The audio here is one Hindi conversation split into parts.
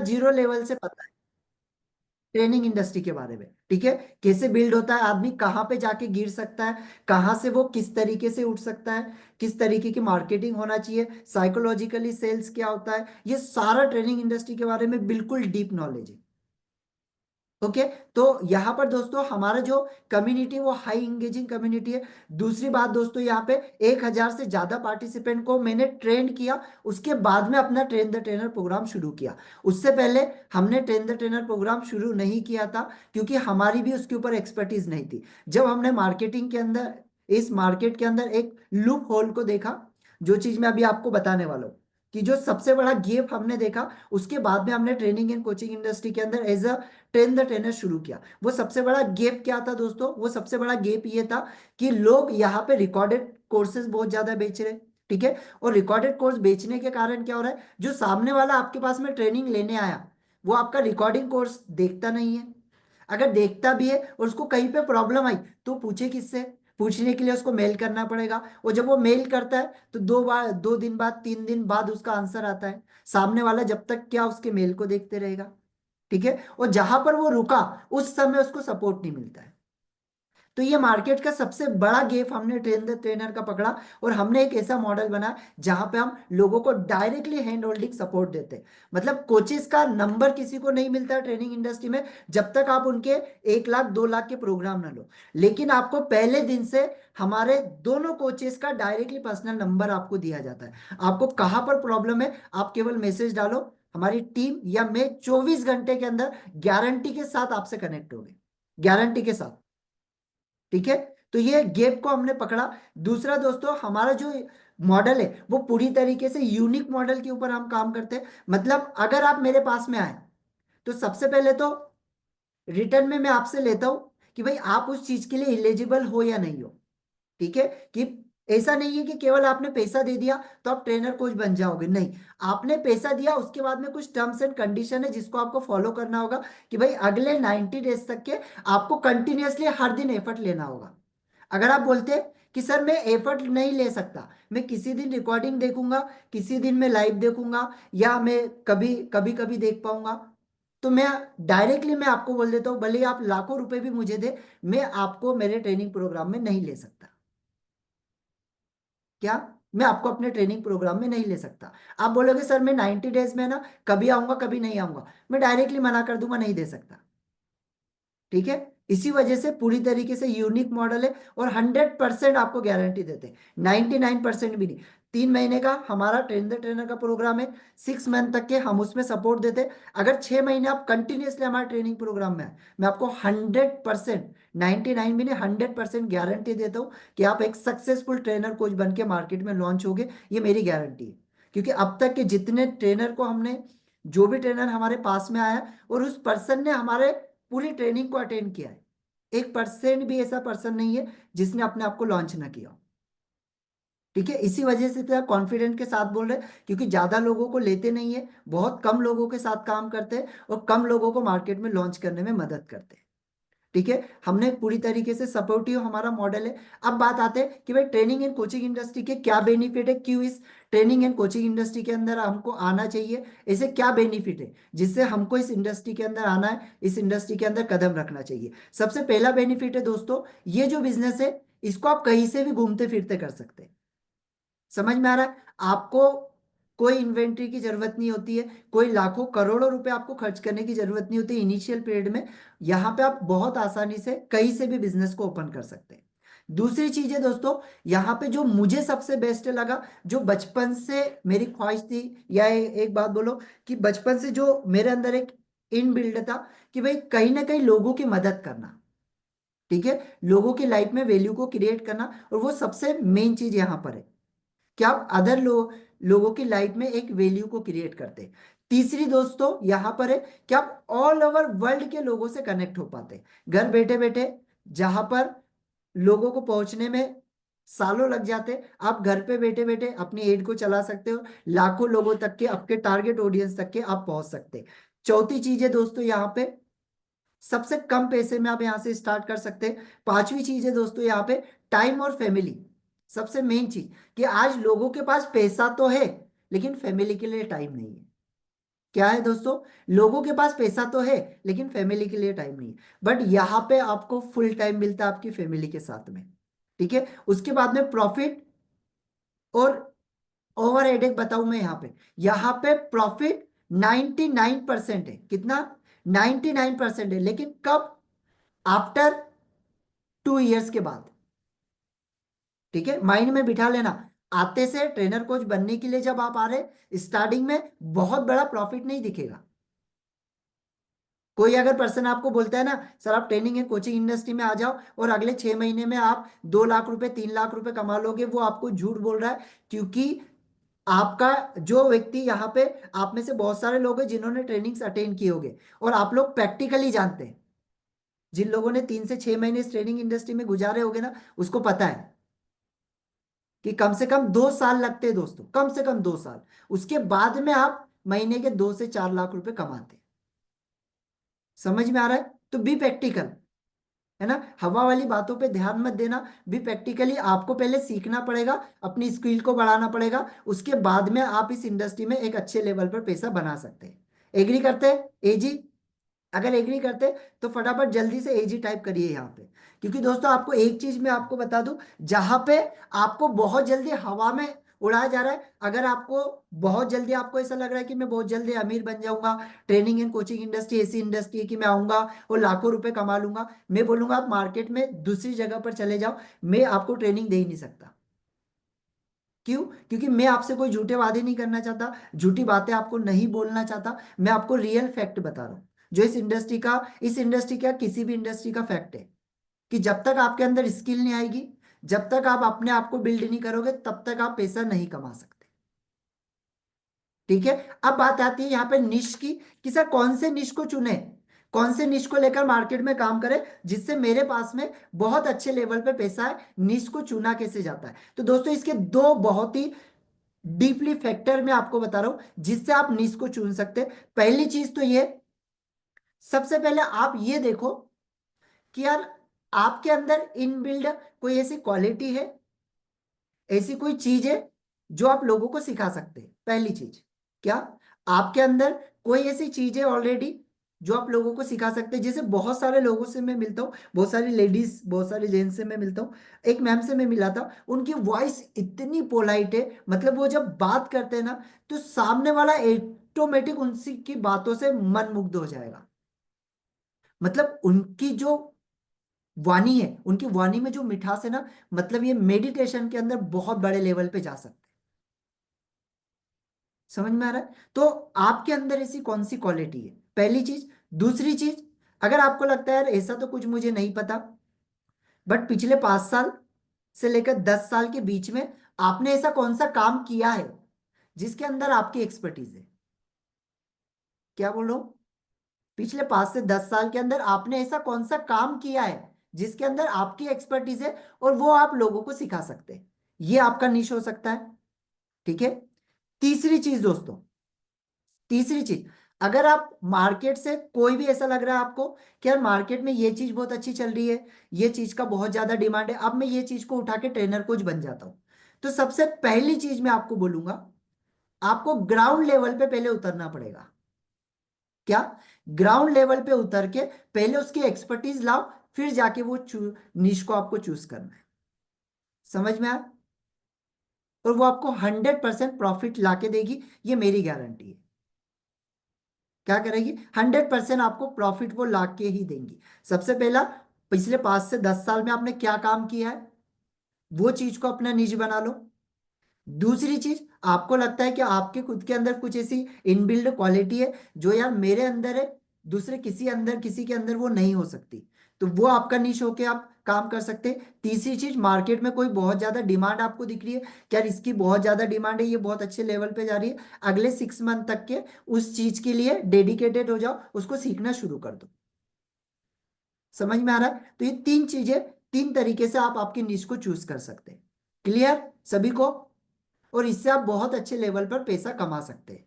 जीरो लेवल से पता है ट्रेनिंग इंडस्ट्री के बारे में। ठीक है, कैसे बिल्ड होता है, आदमी कहाँ पे जाके गिर सकता है, कहाँ से वो किस तरीके से उठ सकता है, किस तरीके की मार्केटिंग होना चाहिए, साइकोलॉजिकली सेल्स क्या होता है, ये सारा ट्रेनिंग इंडस्ट्री के बारे में बिल्कुल डीप नॉलेज है। ओके, तो यहाँ पर दोस्तों हमारा जो कम्युनिटी वो हाई इंगेजिंग कम्युनिटी है। दूसरी बात दोस्तों, यहाँ पे 1,000 से ज्यादा पार्टिसिपेंट को मैंने ट्रेन किया, उसके बाद में अपना ट्रेन द ट्रेनर प्रोग्राम शुरू किया। उससे पहले हमने ट्रेन द ट्रेनर प्रोग्राम शुरू नहीं किया था, क्योंकि हमारी भी उसके ऊपर एक्सपर्टीज नहीं थी। जब हमने मार्केटिंग के अंदर, इस मार्केट के अंदर एक लूप होल को देखा, जो चीज मैं अभी आपको बताने वाला हूँ, कि जो सबसे बड़ा गैप हमने देखा, उसके बाद में हमने ट्रेनिंग एंड कोचिंग इंडस्ट्री के अंदर as a train the trainer शुरू किया। वो सबसे बड़ा गैप क्या था दोस्तों, वो सबसे बड़ा गैप ये था कि लोग यहाँ पे रिकॉर्डेड कोर्सेज बहुत ज्यादा बेच रहे हैं। ठीक है, और रिकॉर्डेड कोर्स बेचने के कारण क्या हो रहा है, जो सामने वाला आपके पास में ट्रेनिंग लेने आया, वो आपका रिकॉर्डिंग कोर्स देखता नहीं है। अगर देखता भी है और उसको कहीं पे प्रॉब्लम आई, तो पूछे किससे, पूछने के लिए उसको मेल करना पड़ेगा। और जब वो मेल करता है तो 2 बार, 2 दिन बाद, 3 दिन बाद उसका आंसर आता है। सामने वाला जब तक क्या उसके मेल को देखते रहेगा। ठीक है, और जहां पर वो रुका, उस समय उसको सपोर्ट नहीं मिलता है। तो ये मार्केट का सबसे बड़ा गेप हमने ट्रेन द ट्रेनर का पकड़ा, और हमने एक ऐसा मॉडल बना जहां पे हम लोगों को डायरेक्टली हैंड होल्डिंग सपोर्ट देते हैं। मतलब कोचेस का नंबर किसी को नहीं मिलता ट्रेनिंग इंडस्ट्री में, जब तक आप उनके 1 लाख 2 लाख के प्रोग्राम ना लो। लेकिन आपको पहले दिन से हमारे दोनों कोचेस का डायरेक्टली पर्सनल नंबर आपको दिया जाता है। आपको कहाँ पर प्रॉब्लम है, आप केवल मैसेज डालो, हमारी टीम या मैं 24 घंटे के अंदर गारंटी के साथ आपसे कनेक्ट होगी, गारंटी के साथ। ठीक है, तो ये गैप को हमने पकड़ा। दूसरा दोस्तों, हमारा जो मॉडल है वो पूरी तरीके से यूनिक मॉडल के ऊपर हम काम करते हैं। मतलब अगर आप मेरे पास में आए, तो सबसे पहले तो रिटर्न में मैं आपसे लेता हूं कि भाई आप उस चीज के लिए एलिजिबल हो या नहीं हो। ठीक है, कि ऐसा नहीं है कि केवल आपने पैसा दे दिया तो आप ट्रेनर कोच बन जाओगे, नहीं। आपने पैसा दिया, उसके बाद में कुछ टर्म्स एंड कंडीशन है जिसको आपको फॉलो करना होगा, कि भाई अगले 90 डेज तक के आपको कंटिन्यूअसली हर दिन एफर्ट लेना होगा। अगर आप बोलते कि सर मैं एफर्ट नहीं ले सकता, मैं किसी दिन रिकॉर्डिंग देखूंगा, किसी दिन मैं लाइव देखूंगा, या मैं कभी कभी कभी देख पाऊंगा, तो मैं डायरेक्टली मैं आपको बोल देता हूं, भले ही आप लाखों रुपए भी मुझे दे, मैं आपको मेरे ट्रेनिंग प्रोग्राम में नहीं ले सकता। क्या, मैं आपको अपने ट्रेनिंग प्रोग्राम में नहीं ले सकता। आप बोलोगे सर मैं 90 डेज में ना कभी आऊंगा कभी नहीं आऊंगा, मैं डायरेक्टली मना कर दूंगा, नहीं दे सकता। ठीक है, इसी वजह से पूरी तरीके से यूनिक मॉडल है, और 100% आपको गारंटी देते हैं, 99% भी नहीं। 3 महीने का हमारा ट्रेन द ट्रेनर का प्रोग्राम है, 6 मंथ तक के हम उसमें सपोर्ट देते हैं। अगर 6 महीने आप कंटिन्यूसली हमारे ट्रेनिंग प्रोग्राम में हैं, मैं आपको 100%, 99 भी नहीं, 100% गारंटी देता हूँ कि आप एक सक्सेसफुल ट्रेनर कोच बन के मार्केट में लॉन्च होगे। ये मेरी गारंटी है, क्योंकि अब तक के जितने ट्रेनर को हमने, जो भी ट्रेनर हमारे पास में आया और उस पर्सन ने हमारे पूरी ट्रेनिंग को अटेंड किया है, 1% भी ऐसा पर्सन नहीं है जिसने अपने आप को लॉन्च ना किया हो। ठीक है, इसी वजह से तो कॉन्फिडेंट के साथ बोल रहे हैं, क्योंकि ज्यादा लोगों को लेते नहीं है, बहुत कम लोगों के साथ काम करते हैं, और कम लोगों को मार्केट में लॉन्च करने में मदद करते हैं। ठीक है, हमने पूरी तरीके से सपोर्टिव हमारा मॉडल है। अब बात आते हैं कि भाई ट्रेनिंग एंड कोचिंग इंडस्ट्री के क्या बेनिफिट है, क्यों इस ट्रेनिंग एंड कोचिंग इंडस्ट्री के अंदर हमको आना चाहिए, ऐसे क्या बेनिफिट है जिससे हमको इस इंडस्ट्री के अंदर आना है, इस इंडस्ट्री के अंदर कदम रखना चाहिए। सबसे पहला बेनिफिट है दोस्तों, ये जो बिजनेस है, इसको आप कहीं से भी घूमते फिरते कर सकते हैं। समझ में आ रहा है आपको, कोई इन्वेंट्री की जरूरत नहीं होती है, कोई लाखों करोड़ों रुपए आपको खर्च करने की जरूरत नहीं होती इनिशियल पीरियड में। यहाँ पे आप बहुत आसानी से कहीं से भी बिजनेस को ओपन कर सकते हैं। दूसरी चीज है दोस्तों, यहाँ पे जो मुझे सबसे बेस्ट लगा, जो बचपन से मेरी ख्वाहिश थी, या एक बात बोलो, कि बचपन से जो मेरे अंदर एक इन बिल्ड था, कि भाई कहीं ना कहीं लोगों की मदद करना। ठीक है, लोगों की लाइफ में वैल्यू को क्रिएट करना, और वो सबसे मेन चीज यहाँ पर है कि आप अदर लोगों की लाइफ में एक वैल्यू को क्रिएट करते हैं। तीसरी दोस्तों यहां पर है कि आप ऑल ओवर वर्ल्ड के लोगों से कनेक्ट हो पाते हैं, घर बैठे बैठे। जहां पर लोगों को पहुंचने में सालों लग जाते, आप घर पे बैठे बैठे अपनी एड को चला सकते हो, लाखों लोगों तक के, आपके टारगेट ऑडियंस तक के आप पहुंच सकते हैं। चौथी चीज है दोस्तों, यहाँ पे सबसे कम पैसे में आप यहाँ से स्टार्ट कर सकते हैं। पांचवी चीज है दोस्तों यहाँ पे, टाइम और फैमिली। सबसे मेन चीज, कि आज लोगों के पास पैसा तो है, लेकिन फैमिली के लिए टाइम नहीं है। क्या है दोस्तों, लोगों के पास पैसा तो है लेकिन फैमिली के लिए टाइम नहीं है। बट यहाँ पे आपको फुल टाइम मिलता है आपकी फैमिली के साथ में। ठीक है, उसके बाद में प्रॉफिट और ओवर हेडेक बताऊं मैं यहाँ पे प्रॉफिट 99% है। कितना? 99% है, लेकिन कब? आफ्टर 2 इयर्स के बाद। ठीक है, माइंड में बिठा लेना। आते से ट्रेनर कोच बनने के लिए जब आप आ रहे, स्टार्टिंग में बहुत बड़ा प्रॉफिट नहीं दिखेगा। कोई अगर पर्सन आपको बोलता है ना, सर आप ट्रेनिंग एंड कोचिंग इंडस्ट्री में आ जाओ और अगले 6 महीने में आप 2 लाख रुपए 3 लाख रुपए कमा लोगे, वो आपको झूठ बोल रहा है। क्योंकि आपका जो व्यक्ति यहाँ पे, आप में से बहुत सारे लोग हैं जिन्होंने ट्रेनिंग्स अटेंड किए होंगे और आप लोग प्रैक्टिकली जानते हैं। जिन लोगों ने 3 से 6 महीने इस ट्रेनिंग इंडस्ट्री में गुजारे होंगे ना, उसको पता है कि कम से कम 2 साल लगते हैं दोस्तों, कम से कम 2 साल। उसके बाद में आप महीने के 2 से 4 लाख रुपए कमाते हैं। समझ में आ रहा है? तो बी प्रैक्टिकल, है ना, हवा वाली बातों पे ध्यान मत देना। भी प्रैक्टिकली आपको पहले सीखना पड़ेगा, अपनी स्किल को बढ़ाना पड़ेगा, उसके बाद में आप इस इंडस्ट्री में एक अच्छे लेवल पर पैसा बना सकते हैं। एग्री करते हैं एजी? अगर एग्री करते तो फटाफट जल्दी से एजी टाइप करिए यहाँ पे। क्योंकि दोस्तों आपको एक चीज मैं आपको बता दूं, जहां पे आपको बहुत जल्दी हवा में उड़ाया जा रहा है, अगर आपको बहुत जल्दी आपको ऐसा लग रहा है कि मैं बहुत जल्दी अमीर बन जाऊंगा, ट्रेनिंग एंड कोचिंग इंडस्ट्री ऐसी इंडस्ट्री है कि मैं आऊंगा और लाखों रुपए कमा लूंगा, मैं बोलूंगा आप मार्केट में दूसरी जगह पर चले जाओ, मैं आपको ट्रेनिंग दे ही नहीं सकता। क्यों? क्योंकि मैं आपसे कोई झूठे वादे नहीं करना चाहता, झूठी बातें आपको नहीं बोलना चाहता। मैं आपको रियल फैक्ट बता रहा हूं, जो इस इंडस्ट्री का किसी भी इंडस्ट्री का फैक्ट है कि जब तक आपके अंदर स्किल नहीं आएगी, जब तक आप अपने आप को बिल्ड नहीं करोगे, तब तक आप पैसा नहीं कमा सकते। ठीक है, अब बात आती है यहाँ पे निश की, कि सर कौन से निश को चुने, कौन से निश को लेकर मार्केट में काम करें जिससे मेरे पास में बहुत अच्छे लेवल पे पैसा है। निश को चुना कैसे जाता है? तो दोस्तों इसके दो बहुत ही डीपली फैक्टर मैं आपको बता रहा हूं जिससे आप निश को चुन सकते हैं। पहली चीज तो ये, सबसे पहले आप ये देखो कि यार आपके अंदर इनबिल्ड कोई ऐसी क्वालिटी है, ऐसी कोई चीज है जो आप लोगों को सिखा सकते हैं। पहली चीज, क्या आपके अंदर कोई ऐसी चीज है ऑलरेडी जो आप लोगों को सिखा सकते हैं? जैसे बहुत सारे लोगों से मैं मिलता हूँ, बहुत सारी लेडीज, बहुत सारे जेंट्स से मैं मिलता हूँ। एक मैम से मैं मिला था, उनकी वॉइस इतनी पोलाइट है, मतलब वो जब बात करते हैं ना, तो सामने वाला ऑटोमेटिक उनकी की बातों से मन मुग्ध हो जाएगा। मतलब उनकी जो वाणी है, उनकी वाणी में जो मिठास है ना, मतलब ये मेडिटेशन के अंदर बहुत बड़े लेवल पे जा सकते हैं। समझ में आ रहा है? तो आपके अंदर ऐसी कौन सी क्वालिटी है, पहली चीज। दूसरी चीज, अगर आपको लगता है यार ऐसा तो कुछ मुझे नहीं पता, बट पिछले 5 साल से लेकर 10 साल के बीच में आपने ऐसा कौन सा काम किया है जिसके अंदर आपकी एक्सपर्टीज है? क्या बोल रहा हूं? पिछले 5 से 10 साल के अंदर आपने ऐसा कौन सा काम किया है जिसके अंदर आपकी एक्सपर्टीज है और वो आप लोगों को सिखा सकते हैं? ये आपका निश हो सकता है। ठीक है, तीसरी चीज दोस्तों, तीसरी चीज, अगर आप मार्केट से कोई भी ऐसा लग रहा है आपको कि यार मार्केट में ये चीज बहुत अच्छी चल रही है, ये चीज का बहुत ज्यादा डिमांड है, अब मैं ये चीज को उठा के ट्रेनर कोच बन जाता हूं, तो सबसे पहली चीज मैं आपको बोलूंगा, आपको ग्राउंड लेवल पे पहले उतरना पड़ेगा। क्या? ग्राउंड लेवल पे उतर के पहले उसकी एक्सपर्टीज लाओ, फिर जाके वो निश को आपको चूज करना है। समझ में आया? और वो आपको 100% प्रॉफिट लाके देगी, ये मेरी गारंटी है। क्या करेगी? 100% आपको प्रॉफिट वो ला के ही देंगी। सबसे पहला, पिछले 5 से 10 साल में आपने क्या काम किया है, वो चीज को अपना निज बना लो। दूसरी चीज, आपको लगता है कि आपके खुद के अंदर कुछ ऐसी इनबिल्ड क्वालिटी है जो यार मेरे अंदर है, दूसरे किसी के अंदर वो नहीं हो सकती, तो वो आपका निश होके आप काम कर सकते हैं। तीसरी चीज, मार्केट में कोई बहुत ज्यादा डिमांड आपको दिख रही है कि यार इसकी बहुत ज्यादा डिमांड है, ये बहुत अच्छे लेवल पे जा रही है, अगले 6 मंथ तक के उस चीज के लिए डेडिकेटेड हो जाओ, उसको सीखना शुरू कर दो। समझ में आ रहा है? तो ये तीन चीजें, तीन तरीके से आप आपकी निश को चूज कर सकते हैं। क्लियर सभी को? और इससे आप बहुत अच्छे लेवल पर पैसा कमा सकते हैं।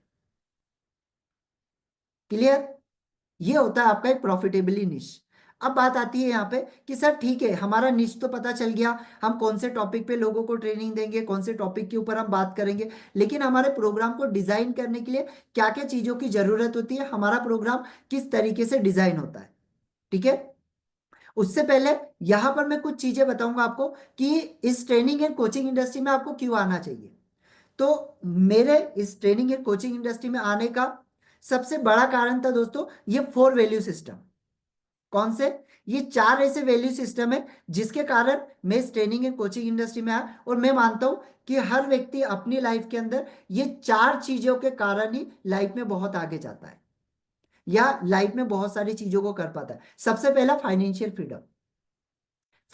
क्लियर? ये होता है आपका एक प्रॉफिटेबली निश। अब बात आती है यहाँ पे कि सर ठीक है, हमारा निश तो पता चल गया, हम कौन से टॉपिक पे लोगों को ट्रेनिंग देंगे, कौन से टॉपिक के ऊपर हम बात करेंगे, लेकिन हमारे प्रोग्राम को डिजाइन करने के लिए क्या क्या चीजों की जरूरत होती है, हमारा प्रोग्राम किस तरीके से डिजाइन होता है। ठीक है, उससे पहले यहां पर मैं कुछ चीजें बताऊंगा आपको कि इस ट्रेनिंग एंड कोचिंग इंडस्ट्री में आपको क्यों आना चाहिए। तो मेरे इस ट्रेनिंग एंड कोचिंग इंडस्ट्री में आने का सबसे बड़ा कारण था दोस्तों ये 4 वैल्यू सिस्टम। कौन से? ये 4 ऐसे वैल्यू सिस्टम है जिसके कारण मैं इस ट्रेनिंग एंड कोचिंग इंडस्ट्री में आया, और मैं मानता हूं कि हर व्यक्ति अपनी लाइफ के अंदर ये 4 चीजों के कारण ही लाइफ में बहुत आगे जाता है या लाइफ में बहुत सारी चीजों को कर पाता है। सबसे पहला फाइनेंशियल फ्रीडम।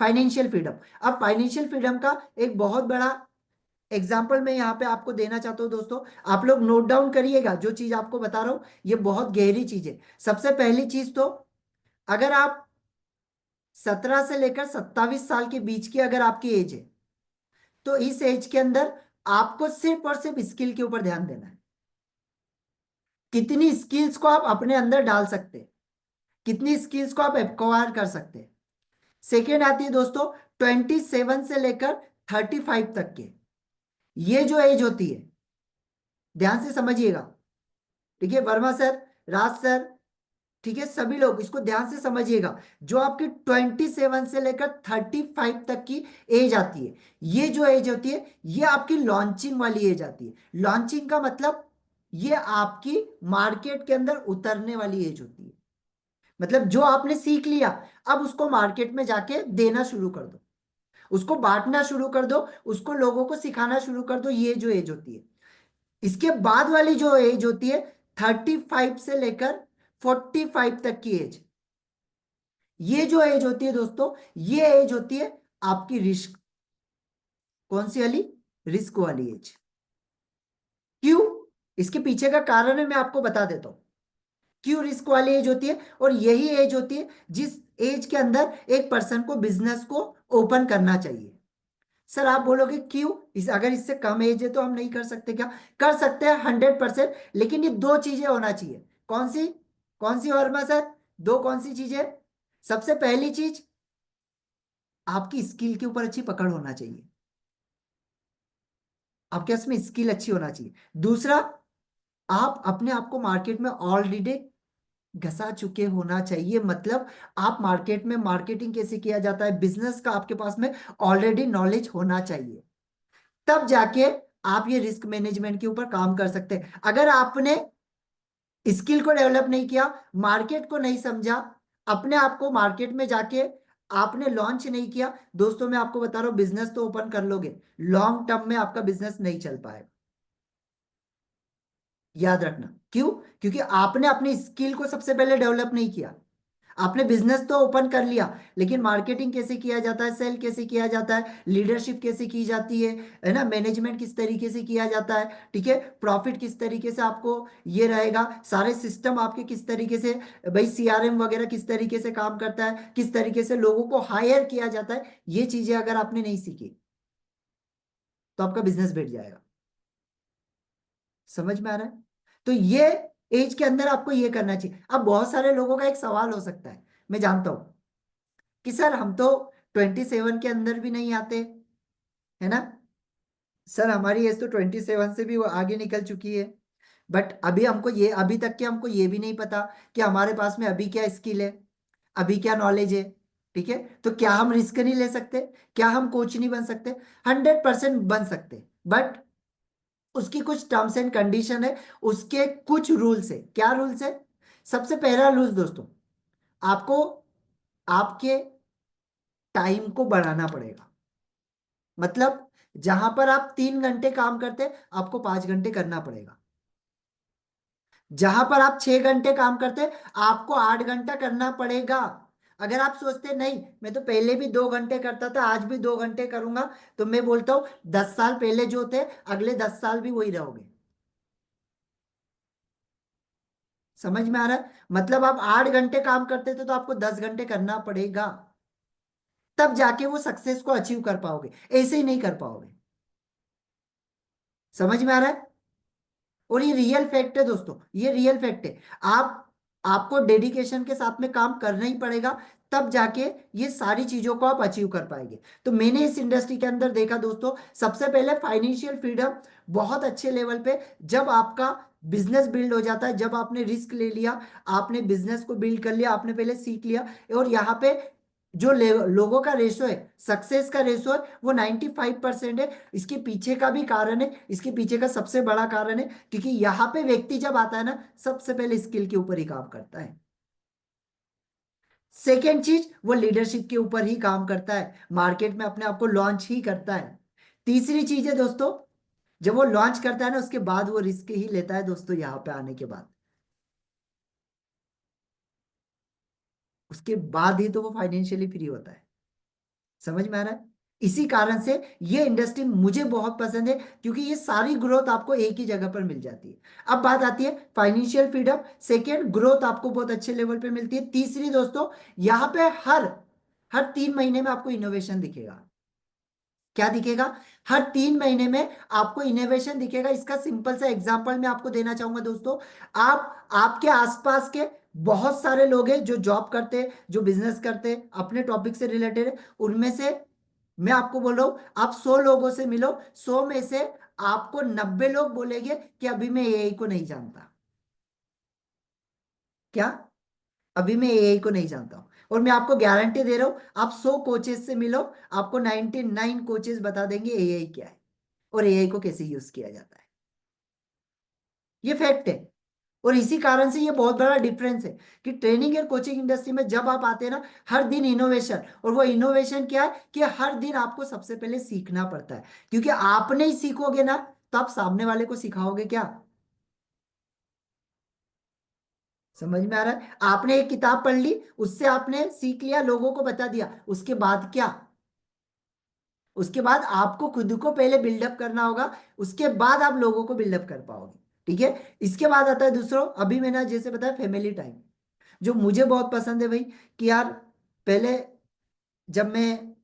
फाइनेंशियल फ्रीडम, अब फाइनेंशियल फ्रीडम का एक बहुत बड़ा एग्जाम्पल मैं यहाँ पे आपको देना चाहता हूँ दोस्तों। आप लोग नोट डाउन करिएगा, जो चीज आपको बता रहा हूँ ये बहुत गहरी चीज है। सबसे पहली चीज तो, अगर आप 17 से लेकर 27 साल के बीच की अगर आपकी एज है, तो इस एज के अंदर आपको सिर्फ और सिर्फ स्किल के ऊपर ध्यान देना है। कितनी स्किल्स को आप अपने अंदर डाल सकते हैं, कितनी स्किल्स को आप एक्वायर कर सकते हैं। सेकेंड आती है दोस्तों 27 से लेकर 35 तक के, ये जो एज होती है, ध्यान से समझिएगा। ठीक है, वर्मा सर, राज सर, ठीक है, सभी लोग इसको ध्यान से समझिएगा। जो आपकी 27 से लेकर 35 तक की एज आती है, ये जो एज होती है ये आपकी लॉन्चिंग वाली एज आती है। लॉन्चिंग का मतलब ये आपकी मार्केट के अंदर उतरने वाली एज होती है। मतलब जो आपने सीख लिया, अब उसको मार्केट में जाके देना शुरू कर दो, उसको बांटना शुरू कर दो, उसको लोगों को सिखाना शुरू कर दो, ये जो एज होती है। इसके बाद वाली जो एज होती है 35 से लेकर 45 तक की एज, ये जो एज होती है दोस्तों, ये एज होती है आपकी रिस्क। कौन सी वाली? रिस्क वाली एज। क्यों? इसके पीछे का कारण है, मैं आपको बता देता हूं क्यों रिस्क वाली एज होती है। और यही एज होती है जिस एज के अंदर एक पर्सन को बिजनेस को ओपन करना चाहिए। सर आप बोलोगे क्यों, अगर इससे कम एज है तो हम नहीं कर सकते क्या? कर सकते हैं 100%, लेकिन ये दो चीजें होना चाहिए। कौन सी? कौन सी वर्मा सर? दो कौन सी चीजें? सबसे पहली चीज, आपकी स्किल के ऊपर अच्छी पकड़ होना चाहिए, आपके इसमें स्किल अच्छी होना चाहिए। दूसरा, आप अपने आप को मार्केट में ऑलरेडी घसा चुके होना चाहिए। मतलब आप मार्केट में मार्केटिंग कैसे किया जाता है, बिजनेस का आपके पास में ऑलरेडी नॉलेज होना चाहिए। तब जाके आप ये रिस्क मैनेजमेंट के ऊपर काम कर सकते हैं। अगर आपने स्किल को डेवलप नहीं किया, मार्केट को नहीं समझा, अपने आप को मार्केट में जाके आपने लॉन्च नहीं किया, दोस्तों मैं आपको बता रहा हूं बिजनेस तो ओपन कर लोगे, लॉन्ग टर्म में आपका बिजनेस नहीं चल पाएगा। याद रखना। क्यों? क्योंकि आपने अपनी स्किल को सबसे पहले डेवलप नहीं किया। आपने बिजनेस तो ओपन कर लिया, लेकिन मार्केटिंग कैसे किया जाता है, सेल कैसे किया जाता है, लीडरशिप कैसे की जाती है ना, मैनेजमेंट किस तरीके से किया जाता है, ठीक है, प्रॉफिट किस तरीके से आपको ये रहेगा, सारे सिस्टम आपके किस तरीके से, भाई सीआरएम वगैरह किस तरीके से काम करता है, किस तरीके से लोगों को हायर किया जाता है, ये चीजें अगर आपने नहीं सीखी तो आपका बिजनेस बैठ जाएगा। समझ में आ रहा है? तो ये एज के अंदर आपको ये करना चाहिए। अब बहुत सारे लोगों का एक सवाल हो सकता है, मैं जानता हूं कि सर हम तो 27 के अंदर भी नहीं आते, है ना, सर हमारी एज तो 27 से भी वो आगे निकल चुकी है, बट अभी हमको ये, अभी तक के हमको ये भी नहीं पता कि हमारे पास में अभी क्या स्किल है, अभी क्या नॉलेज है। ठीक है, तो क्या हम रिस्क नहीं ले सकते? क्या हम कोच नहीं बन सकते? 100% बन सकते, बट उसकी कुछ टर्म्स एंड कंडीशन है, उसके कुछ रूल्स है। क्या रूल्स है? सबसे पहला रूल्स दोस्तों, आपको आपके टाइम को बढ़ाना पड़ेगा। मतलब जहां पर आप 3 घंटे काम करते आपको 5 घंटे करना पड़ेगा। जहां पर आप 6 घंटे काम करते आपको 8 घंटा करना पड़ेगा। अगर आप सोचते नहीं मैं तो पहले भी 2 घंटे करता था, आज भी 2 घंटे करूंगा, तो मैं बोलता हूं 10 साल पहले जो थे अगले 10 साल भी वही रहोगे। समझ में आ रहा है? मतलब आप 8 घंटे काम करते थे तो आपको 10 घंटे करना पड़ेगा, तब जाके वो सक्सेस को अचीव कर पाओगे, ऐसे ही नहीं कर पाओगे। समझ में आ रहा है? और ये रियल फैक्ट है दोस्तों, ये रियल फैक्ट है। आप आपको डेडिकेशन के साथ में काम करना ही पड़ेगा, तब जाके ये सारी चीजों को आप अचीव कर पाएंगे। तो मैंने इस इंडस्ट्री के अंदर देखा दोस्तों, सबसे पहले फाइनेंशियल फ्रीडम बहुत अच्छे लेवल पे, जब आपका बिजनेस बिल्ड हो जाता है, जब आपने रिस्क ले लिया, आपने बिजनेस को बिल्ड कर लिया, आपने पहले सीख लिया, और यहाँ पे जो लोगों का रेशो है, सक्सेस का रेशो है, वो 95% है। इसके पीछे का भी कारण है, इसके पीछे का सबसे बड़ा कारण है, क्योंकि यहाँ पे व्यक्ति जब आता है ना, सबसे पहले स्किल के ऊपर ही काम करता है। सेकेंड चीज, वो लीडरशिप के ऊपर ही काम करता है, मार्केट में अपने आप को लॉन्च ही करता है। तीसरी चीज है दोस्तों, जब वो लॉन्च करता है ना, उसके बाद वो रिस्क ही लेता है दोस्तों, यहाँ पे आने के बाद, उसके बाद ही तो वो फाइनेंशियली फ्री होता है। समझ में आ रहा है? इसी कारण से ये इंडस्ट्री मुझे बहुत पसंद है, क्योंकि ये सारी ग्रोथ आपको एक ही जगह पर मिल जाती है। अब बात आती है फाइनेंशियल फ्रीडम, सेकेंड ग्रोथ आपको बहुत अच्छे लेवल पे मिलती है, तीसरी दोस्तों, यहाँ पे हर हर 3 महीने में आपको इनोवेशन दिखेगा। क्या दिखेगा? हर 3 महीने में आपको इनोवेशन दिखेगा। इसका सिंपल सा एग्जांपल मैं आपको देना चाहूंगा दोस्तों। आप आपके आसपास के बहुत सारे लोग हैं जो जॉब करते हैं, जो बिजनेस करते हैं, अपने टॉपिक से रिलेटेड है, उनमें से मैं आपको बोल रहा हूं, आप 100 लोगों से मिलो, 100 में से आपको 90 लोग बोलेंगे कि अभी मैं एआई को नहीं जानता। क्या? अभी मैं एआई को नहीं जानता हूं। और मैं आपको गारंटी दे रहा हूं, आप 100 कोचेस से मिलो, आपको 99 कोचेस बता देंगे एआई क्या है और एआई को कैसे यूज किया जाता है। ये फैक्ट है। और इसी कारण से ये बहुत बड़ा डिफरेंस है कि ट्रेनिंग और कोचिंग इंडस्ट्री में जब आप आते हैं ना, हर दिन इनोवेशन, और वो इनोवेशन क्या है कि हर दिन आपको सबसे पहले सीखना पड़ता है, क्योंकि आप नहीं सीखोगे ना, तो आप सामने वाले को सिखाओगे क्या? समझ में आ रहा है? आपने एक किताब पढ़ ली, उससे आपने सीख लिया, लोगों को बता दिया, उसके बाद क्या? उसके बाद आपको खुद को पहले बिल्डअप करना होगा, उसके बाद आप लोगों को बिल्डअप कर पाओगे। ठीक है? इसके बाद आता है दूसरा, अभी मैंने जैसे बताया फैमिली टाइम, जो मुझे बहुत पसंद है भाई, कि यार पहले जब मैं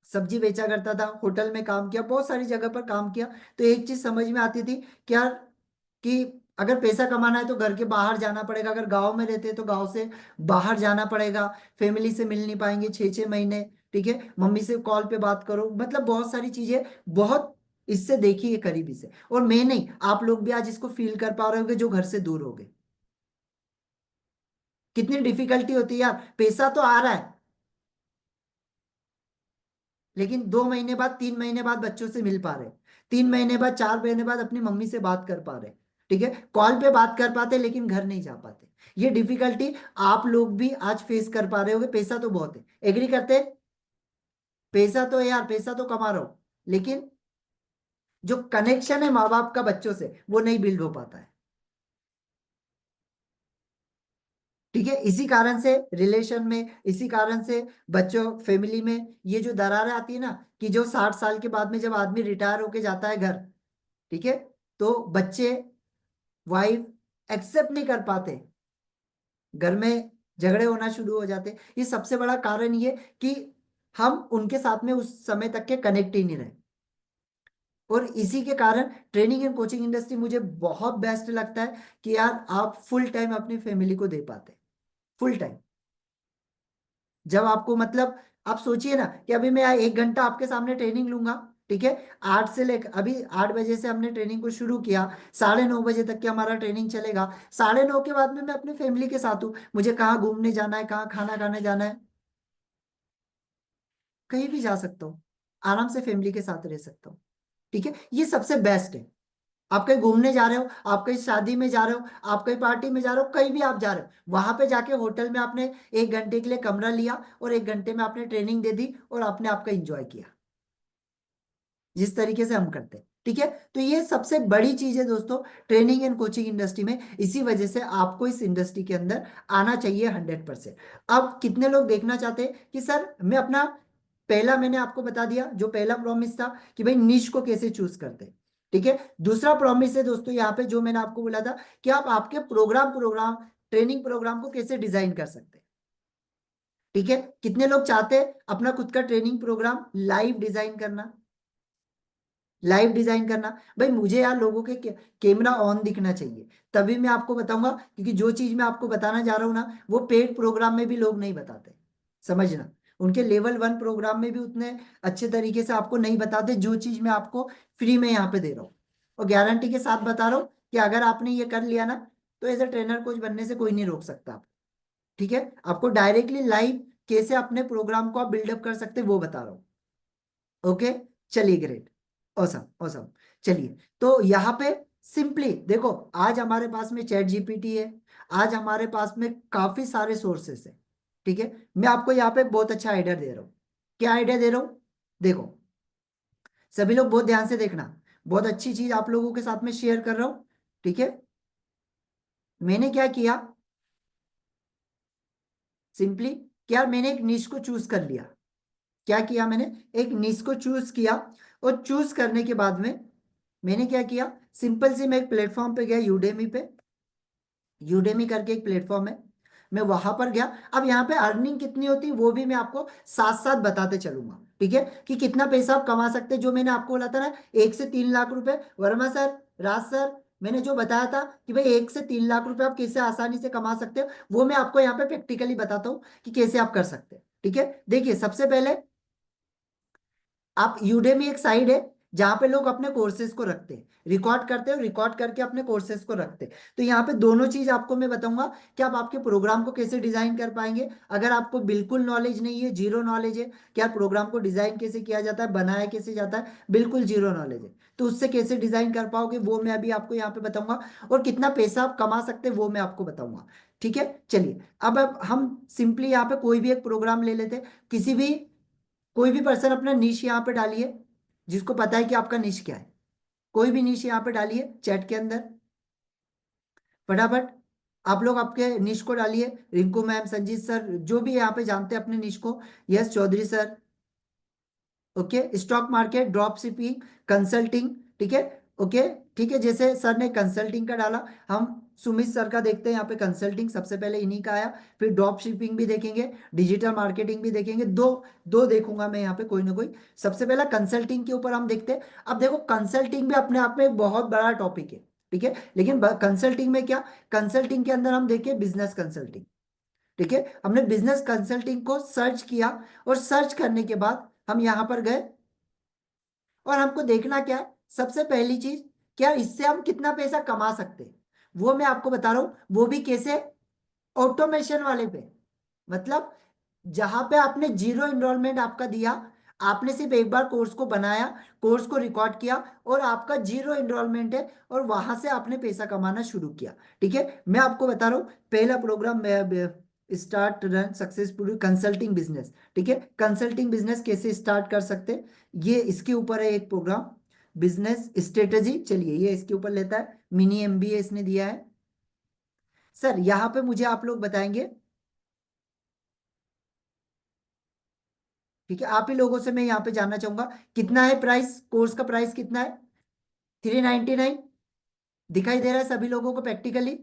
सब्जी बेचा करता था, होटल में काम किया, बहुत सारी जगह पर काम किया, तो एक चीज समझ में आती थी कि यार, कि अगर पैसा कमाना है तो घर के बाहर जाना पड़ेगा, अगर गांव में रहते हैं तो गांव से बाहर जाना पड़ेगा, फैमिली से मिल नहीं पाएंगे 6-6 महीने। ठीक है? मम्मी से कॉल पे बात करो, मतलब बहुत सारी चीजें, बहुत इससे देखी है करीबी से, और मैं नहीं, आप लोग भी आज इसको फील कर पा रहे होंगे जो घर से दूर हो गए, कितनी डिफिकल्टी होती है यार। पैसा तो आ रहा है, लेकिन 2 महीने बाद, 3 महीने बाद बच्चों से मिल पा रहे, 3 महीने बाद, 4 महीने बाद अपनी मम्मी से बात कर पा रहे। ठीक है? कॉल पे बात कर पाते लेकिन घर नहीं जा पाते। ये डिफिकल्टी आप लोग भी आज फेस कर पा रहे होगे। पैसा तो बहुत है, एग्री करते हैं? पैसा तो है यार, पैसा तो कमा रहा हूं, लेकिन जो कनेक्शन है माँ बाप का बच्चों से, वो नहीं बिल्ड हो पाता है। ठीक है? इसी कारण से रिलेशन में, इसी कारण से बच्चों, फैमिली में ये जो दरारें आती है ना, कि जो 60 साल के बाद में जब आदमी रिटायर होके जाता है घर, ठीक है, तो बच्चे, वाइफ एक्सेप्ट नहीं कर पाते, घर में झगड़े होना शुरू हो जाते। ये सबसे बड़ा कारण ये कि हम उनके साथ में उस समय तक के कनेक्ट ही नहीं रहे। और इसी के कारण ट्रेनिंग एंड कोचिंग इंडस्ट्री मुझे बहुत बेस्ट लगता है, कि यार आप फुल टाइम अपनी फैमिली को दे पाते, फुल टाइम। जब आपको मतलब, आप सोचिए ना कि अभी मैं 1 घंटा आपके सामने ट्रेनिंग लूंगा, ठीक है, 8 से लेकर, अभी 8 बजे से हमने ट्रेनिंग को शुरू किया, 9:30 बजे तक की हमारा ट्रेनिंग चलेगा, 9:30 के बाद में मैं अपनी फैमिली के साथ हूँ, मुझे कहाँ घूमने जाना है, कहाँ खाना खाने जाना है, कहीं भी जा सकता हूँ, आराम से फैमिली के साथ रह सकता हूँ। ठीक है? ये सबसे बेस्ट है। आप कहीं घूमने जा रहे हो, आप कहीं शादी में जा रहे हो, आप कहीं पार्टी में जा रहे हो, कहीं भी आप जा रहे हो, वहां पे जाके होटल में आपने 1 घंटे के लिए कमरा लिया, और 1 घंटे में आपने ट्रेनिंग दे दी, और आपने आपका एंजॉय किया, जिस तरीके से हम करते हैं। ठीक है? तो ये सबसे बड़ी चीज है दोस्तों, ट्रेनिंग एंड कोचिंग इंडस्ट्री में। इसी वजह से आपको इस इंडस्ट्री के अंदर आना चाहिए 100%। अब कितने लोग देखना चाहते हैं कि सर मैं अपना, पहला मैंने आपको बता दिया, जो पहला प्रॉमिस था कि भाई निश को कैसे चूज करते हैं। ठीक है? दूसरा प्रॉमिस है दोस्तों यहाँ पे, जो मैंने आपको बोला था, कि आप आपके प्रोग्राम प्रोग्राम ट्रेनिंग प्रोग्राम को कैसे डिजाइन कर सकते हैं। ठीक है? कितने लोग चाहते हैं अपना खुद का ट्रेनिंग प्रोग्राम लाइव डिजाइन करना? लाइव डिजाइन करना, भाई मुझे यार लोगों के कैमरा ऑन दिखना चाहिए, तभी मैं आपको बताऊंगा, क्योंकि जो चीज मैं आपको बताना जा रहा हूँ ना, वो पेड प्रोग्राम में भी लोग नहीं बताते, समझना। उनके लेवल 1 प्रोग्राम में भी उतने अच्छे तरीके से आपको नहीं बताते, जो चीज मैं आपको फ्री में यहाँ पे दे रहा हूँ, और गारंटी के साथ बता रहा हूँ कि अगर आपने ये कर लिया ना, तो एज ए ट्रेनर कोच बनने से कोई नहीं रोक सकता आप। ठीक है, आपको डायरेक्टली लाइव कैसे अपने प्रोग्राम को आप बिल्डअप कर सकते हैं वो बता रहा हूँ। ओके, चलिए ग्रेट, ऑसम ऑसम। चलिए, तो यहाँ पे सिंपली देखो, आज हमारे पास में चैट जीपीटी है, आज हमारे पास में काफी सारे सोर्सेस है। ठीक है, मैं आपको यहाँ पे एक बहुत अच्छा आइडिया दे रहा हूँ। क्या आइडिया दे रहा हूँ, देखो, सभी लोग बहुत ध्यान से देखना, बहुत अच्छी चीज आप लोगों के साथ में शेयर कर रहा हूँ। ठीक है, मैंने क्या किया, सिंपली क्या, मैंने एक निश को चूज कर लिया। क्या किया मैंने, एक निश को चूज किया, और चूज करने के बाद में मैंने क्या किया, सिंपल से मैं एक प्लेटफॉर्म पे गया, यूडेमी पे। यूडेमी करके एक प्लेटफॉर्म है, मैं वहां पर गया। अब यहाँ पे अर्निंग कितनी होती है वो भी मैं आपको साथ साथ बताते चलूंगा। ठीक है, कि कितना पैसा आप कमा सकते हैं, जो मैंने आपको बोला था ना 1 से 3 लाख रुपए, वर्मा सर, राज सर, मैंने जो बताया था कि भाई 1 से 3 लाख रुपए आप कैसे आसानी से कमा सकते हो, वो मैं आपको यहाँ पे प्रैक्टिकली बताता हूँ कि कैसे आप कर सकते हैं। ठीक है, देखिए सबसे पहले आप, यूडेमी एक साइट है जहां पे लोग अपने कोर्सेज को रखते हैं, रिकॉर्ड करते हैं, रिकॉर्ड करके अपने कोर्सेज को रखते हैं। तो यहाँ पे दोनों चीज आपको मैं बताऊंगा कि आप आपके प्रोग्राम को कैसे डिजाइन कर पाएंगे। अगर आपको बिल्कुल नॉलेज नहीं है, जीरो नॉलेज है, क्या प्रोग्राम को डिजाइन कैसे किया जाता है, बनाया कैसे जाता है, बिल्कुल जीरो नॉलेज है, तो उससे कैसे डिजाइन कर पाओगे वो मैं अभी आपको यहाँ पे बताऊंगा। और कितना पैसा आप कमा सकते हैं वो मैं आपको बताऊंगा। ठीक है, चलिए, अब हम सिंपली यहाँ पे कोई भी एक प्रोग्राम ले लेते हैं, किसी भी, कोई भी पर्सन अपना निश यहाँ पे डालिए, जिसको पता है कि आपका निश क्या है, कोई भी निश यहाँ पे डालिए चैट के अंदर, फटाफट। आप लोग आपके निश को डालिए, रिंकू मैम, संजीत सर, जो भी यहाँ पे जानते हैं अपने निश को, yes Chaudhary sir. Okay, stock market, drop shipping, consulting. ठीक है, ओके, ठीक है, जैसे सर ने कंसल्टिंग का डाला, हम सुमित सर का देखते हैं यहाँ पे, कंसल्टिंग सबसे पहले इन्हीं का आया, फिर ड्रॉप शिपिंग भी देखेंगे, डिजिटल मार्केटिंग भी देखेंगे, दो दो देखूंगा मैं यहाँ पे कोई ना कोई। सबसे पहला कंसल्टिंग के ऊपर हम देखते हैं। अब देखो, कंसल्टिंग भी अपने आप में एक बहुत बड़ा टॉपिक है। ठीक है, लेकिन कंसल्टिंग में क्या, कंसल्टिंग के अंदर हम देखें बिजनेस कंसल्टिंग। ठीक है, हमने बिजनेस कंसल्टिंग को सर्च किया, और सर्च करने के बाद हम यहां पर गए, और हमको देखना क्या है, सबसे पहली चीज, क्या इससे हम कितना पैसा कमा सकते हैं, वो मैं आपको बता रहा हूं, वो भी कैसे, ऑटोमेशन वाले पे। मतलब जहां पे आपने जीरो इनरोलमेंट आपका दिया, आपने सिर्फ एक बार कोर्स को बनाया, कोर्स को रिकॉर्ड किया, और आपका जीरो इनरोलमेंट है, और वहां से आपने पैसा कमाना शुरू किया। ठीक है, मैं आपको बता रहा हूँ, पहला program start run successful consulting business. ठीक है, कंसल्टिंग बिजनेस कैसे स्टार्ट कर सकते हैं, ये इसके ऊपर है एक प्रोग्राम, बिजनेस स्ट्रेटेजी। चलिए, ये इसके ऊपर लेता है, मिनी एमबीए इसने दिया है। सर यहाँ पे मुझे आप लोग बताएंगे, ठीक है, आप ही लोगों से मैं यहाँ पे जानना चाहूंगा, कितना है प्राइस, कोर्स का प्राइस कितना है, 399, दिखाई दे रहा है सभी लोगों को प्रैक्टिकली,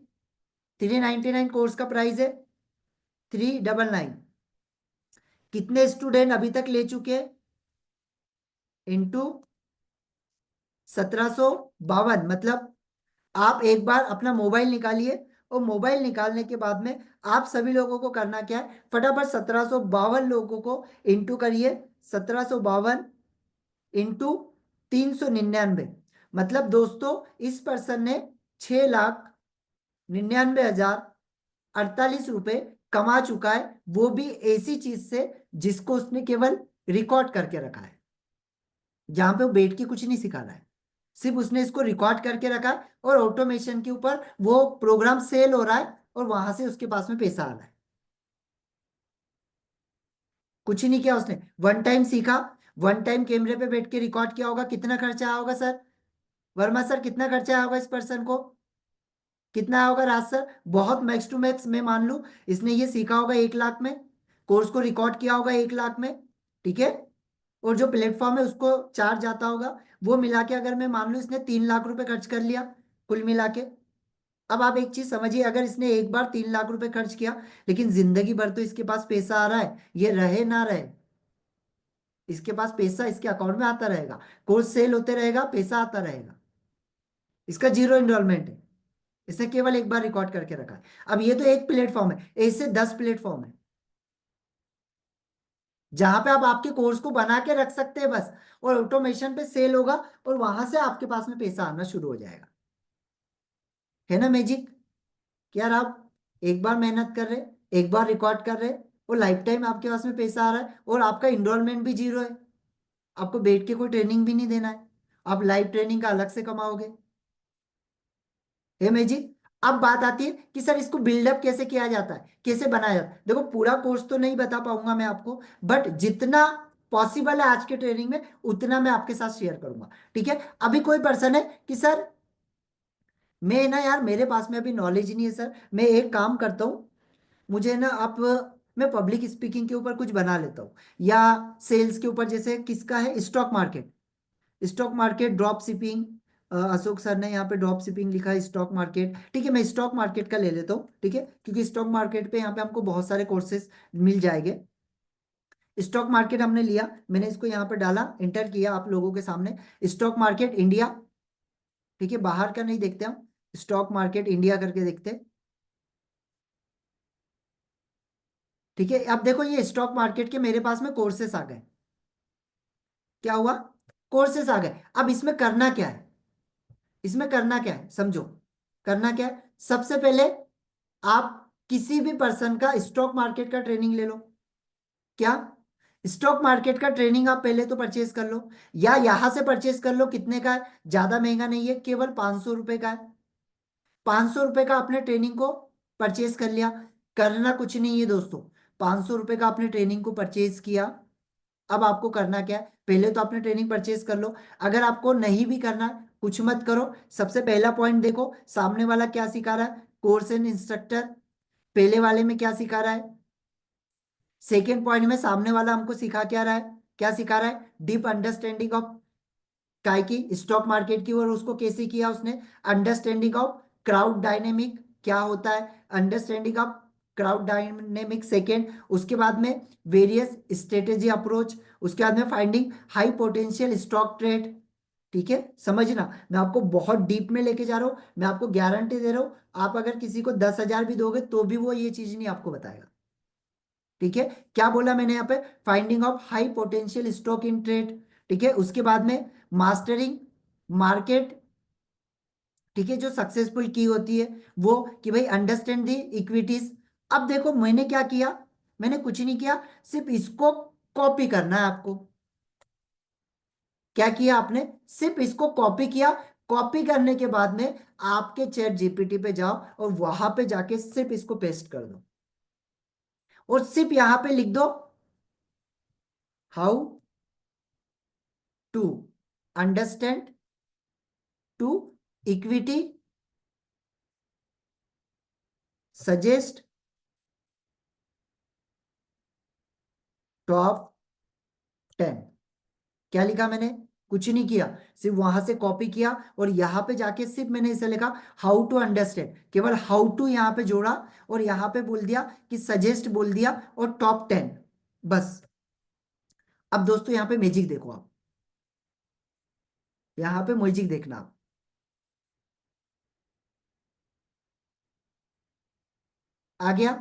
399 कोर्स का प्राइस है, 399। कितने स्टूडेंट अभी तक ले चुके हैं, इंटू 1752, मतलब आप एक बार अपना मोबाइल निकालिए, और मोबाइल निकालने के बाद में आप सभी लोगों को करना क्या है, फटाफट 1752 लोगों को इंटू करिए, 1752 इंटू 399, मतलब दोस्तों इस पर्सन ने 6,99,048 रुपए कमा चुका है, वो भी ऐसी चीज से जिसको उसने केवल रिकॉर्ड करके रखा है, जहां पे वो बैठ के कुछ नहीं सिखा रहा है, सिर्फ उसने इसको रिकॉर्ड करके रखा है, और ऑटोमेशन के ऊपर वो प्रोग्राम सेल हो रहा है, और वहां से उसके पास में पैसा आ रहा है। कुछ नहीं किया उसने, वन टाइम सीखा, वन टाइम कैमरे पे बैठ के रिकॉर्ड किया होगा, कितना खर्चा आया होगा सर, वर्मा सर कितना खर्चा आया होगा इस पर्सन को, कितना आया होगा राज सर, बहुत मैक्स टू मैक्स मैं मान लूं, इसने ये सीखा होगा 1 लाख में, कोर्स को रिकॉर्ड किया होगा 1 लाख में। ठीक है, और जो प्लेटफॉर्म है उसको चार्ज आता होगा, वो मिला के अगर मैं मान लूं इसने 3 लाख रुपए खर्च कर लिया कुल मिला के। अब आप एक चीज समझिए, अगर इसने एक बार 3 लाख रुपए खर्च किया, लेकिन जिंदगी भर तो इसके पास पैसा आ रहा है, ये रहे ना रहे, इसके पास पैसा इसके अकाउंट में आता रहेगा, कोर्स सेल होते रहेगा, पैसा आता रहेगा। इसका जीरो इनरोलमेंट है, इसने केवल एक बार रिकॉर्ड करके रखा है। अब ये तो एक प्लेटफॉर्म है, ऐसे 10 प्लेटफॉर्म है जहां पे आप आपके कोर्स को बना के रख सकते हैं बस, और ऑटोमेशन पे सेल होगा, और वहां से आपके पास में पैसा आना शुरू हो जाएगा। है ना मैजिक? कि यार आप एक बार मेहनत कर रहे, एक बार रिकॉर्ड कर रहे, और लाइफ टाइम आपके पास में पैसा आ रहा है, और आपका इनरोलमेंट भी जीरो है। आपको बैठ के कोई ट्रेनिंग भी नहीं देना है, आप लाइव ट्रेनिंग का अलग से कमाओगे। है मैजिक? अब बात आती है कि सर इसको बिल्डअप कैसे किया जाता है, कैसे बनाया जाता है। देखो पूरा कोर्स तो नहीं बता पाऊंगा मैं आपको, बट जितना पॉसिबल है आज के ट्रेनिंग में उतना मैं आपके साथ शेयर करूंगा। ठीक है? अभी कोई पर्सन है कि सर मैं ना यार मेरे पास में अभी नॉलेज नहीं है सर, मैं एक काम करता हूँ, मुझे ना आप, मैं पब्लिक स्पीकिंग के ऊपर कुछ बना लेता हूँ, या सेल्स के ऊपर, जैसे किसका है, stock market, stock market drop shipping, Ashok sir ने यहाँ पे ड्रॉप शिपिंग लिखा है, स्टॉक मार्केट। ठीक है, मैं स्टॉक मार्केट का ले लेता हूँ। ठीक है, क्योंकि स्टॉक मार्केट पे यहाँ पे हमको बहुत सारे कोर्सेज मिल जाएंगे। स्टॉक मार्केट हमने लिया, मैंने इसको यहाँ पे डाला, इंटर किया आप लोगों के सामने, स्टॉक मार्केट इंडिया। ठीक है, बाहर का नहीं देखते हम, स्टॉक मार्केट इंडिया करके देखते हैं। ठीक है, अब देखो ये स्टॉक मार्केट के मेरे पास में कोर्सेस आ गए। क्या हुआ? कोर्सेस आ गए। अब इसमें करना क्या है, इसमें करना क्या है समझो। करना क्या है, सबसे पहले आप किसी भी पर्सन का स्टॉक मार्केट का ट्रेनिंग ले लो। क्या? स्टॉक मार्केट का ट्रेनिंग आप पहले तो परचेज कर लो, या यहां से परचेज कर लो। कितने का है? ज्यादा महंगा नहीं है, केवल 500 रुपए का है। 500 रुपए का आपने ट्रेनिंग को परचेज कर लिया। करना कुछ नहीं है दोस्तों, 500 रुपए का आपने ट्रेनिंग को परचेज किया। अब आपको करना क्या है, पहले तो आपने ट्रेनिंग परचेज कर लो। अगर आपको नहीं भी करना है, कुछ मत करो। सबसे पहला पॉइंट देखो, सामने वाला क्या सिखा रहा है, कोर्स एंड इंस्ट्रक्टर। पहले वाले में क्या सिखा रहा है, सेकेंड पॉइंट में सामने वाला हमको सिखा क्या रहा है, क्या सिखा रहा है, डीप अंडरस्टैंडिंग ऑफ काय की, स्टॉक मार्केट की, और उसको कैसे किया उसने, अंडरस्टैंडिंग ऑफ क्राउड डायनेमिक क्या होता है, understanding of crowd dynamic second. उसके बाद में वेरियस स्ट्रेटेजी अप्रोच, उसके बाद में finding high potential stock trade. ठीक है, समझना, मैं आपको बहुत डीप में लेके जा रहा हूं, मैं आपको गारंटी दे रहा हूं, आप अगर किसी को 10,000 भी दोगे तो भी वो ये चीज नहीं आपको बताएगा। ठीक है, क्या बोला मैंने यहाँ पे, finding of high potential stock in trade. ठीक है, उसके बाद में मास्टरिंग मार्केट। ठीक है, जो सक्सेसफुल की होती है वो, कि भाई अंडरस्टैंड दी इक्विटीज। अब देखो मैंने क्या किया, मैंने कुछ नहीं किया, सिर्फ इसको कॉपी करना है आपको। क्या किया आपने, सिर्फ इसको कॉपी किया। कॉपी करने के बाद में आपके चैट जीपीटी पे जाओ, और वहां पे जाके सिर्फ इसको पेस्ट कर दो, और सिर्फ यहां पे लिख दो, how to understand to equity suggest top 10। क्या लिखा मैंने, कुछ नहीं किया, सिर्फ वहां से कॉपी किया, और यहां पे जाके सिर्फ मैंने इसे लिखा हाउ टू अंडरस्टैंड, केवल हाउ टू यहां पे जोड़ा, और यहां पे बोल दिया कि सजेस्ट बोल दिया, और टॉप 10, बस। अब दोस्तों यहाँ पे मैजिक देखो आप, यहाँ पे मैजिक देखना आप, आ गया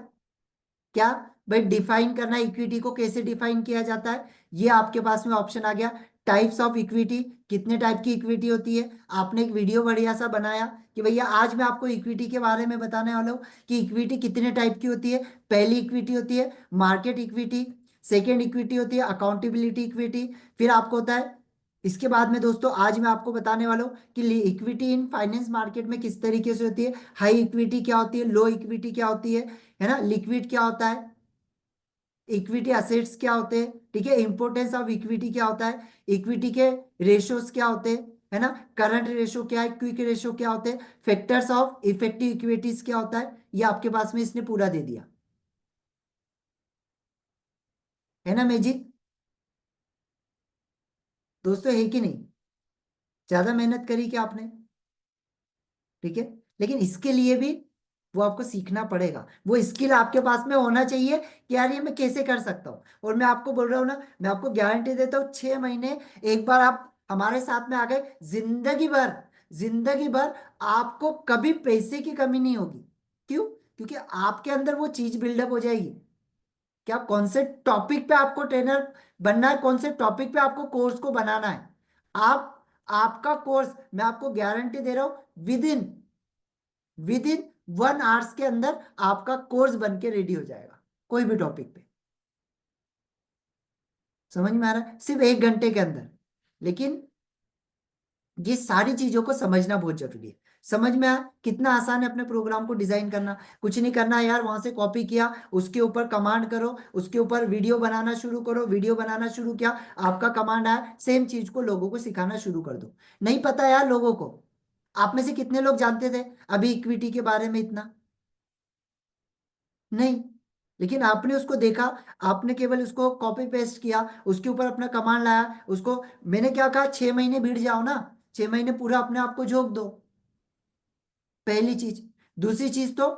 क्या? भाई डिफाइन करना, इक्विटी को कैसे डिफाइन किया जाता है, ये आपके पास में ऑप्शन आ गया। टाइप्स ऑफ इक्विटी, कितने टाइप की इक्विटी होती है। आपने एक वीडियो बढ़िया सा बनाया कि भैया आज मैं आपको इक्विटी के बारे में बताने वाला हूँ कि इक्विटी कितने टाइप की होती है। पहली इक्विटी होती है मार्केट इक्विटी, सेकेंड इक्विटी होती है अकाउंटेबिलिटी इक्विटी, फिर आपको होता है, इसके बाद में दोस्तों आज मैं आपको बताने वाला हूँ कि इक्विटी इन फाइनेंस मार्केट में किस तरीके से होती है, हाई इक्विटी क्या होती है, लो इक्विटी क्या होती है ना, लिक्विड क्या होता है, इक्विटी असेट्स क्या होते हैं। ठीक है, इंपोर्टेंस ऑफ इक्विटी क्या होता है, इक्विटी के रेशियोज क्या होते हैं, है ना, करंट रेशियो क्या है, क्विक रेशियो क्या होते हैं, फैक्टर्स ऑफ इफेक्टिव इक्विटीज क्या होता है, ये आपके पास में इसने पूरा दे दिया। है ना मैजिक? दोस्तों है कि नहीं? ज्यादा मेहनत करी क्या आपने? ठीक है, लेकिन इसके लिए भी वो आपको सीखना पड़ेगा, वो स्किल आपके पास में होना चाहिए कि यार ये मैं कैसे कर सकता हूँ। और मैं आपको बोल रहा हूँ ना, मैं आपको गारंटी देता हूँ 6 महीने एक बार आप हमारे साथ में आ गए, जिंदगी भर, जिंदगी भर आपको कभी पैसे की कमी नहीं होगी। क्यों? क्योंकि आपके अंदर वो चीज बिल्डअप हो जाएगी। क्या कौन से टॉपिक पे आपको ट्रेनर बनना है, कौन से टॉपिक पे आपको कोर्स को बनाना है, आप आपका कोर्स मैं आपको गारंटी दे रहा हूं विद इन 1 आवर्स के अंदर आपका कोर्स बन के रेडी हो जाएगा, कोई भी टॉपिक पे। समझ में आ रहा है? सिर्फ 1 घंटे के अंदर। लेकिन ये सारी चीजों को समझना बहुत जरूरी है। समझ में आया कितना आसान है अपने प्रोग्राम को डिजाइन करना? कुछ नहीं करना है यार, वहां से कॉपी किया, उसके ऊपर कमांड करो, उसके ऊपर वीडियो बनाना शुरू करो, वीडियो बनाना शुरू किया, आपका कमांड आया, सेम चीज को लोगों को सिखाना शुरू कर दो। नहीं पता यार लोगों को? आप में से कितने लोग जानते थे अभी इक्विटी के बारे में इतना? नहीं। लेकिन आपने उसको देखा, आपने केवल उसको कॉपी पेस्ट किया, उसके ऊपर अपना कमांड लाया, उसको मैंने क्या कहा, 6 महीने बीत जाओ ना, 6 महीने पूरा अपने आप को झोंक दो। पहली चीज। दूसरी चीज तो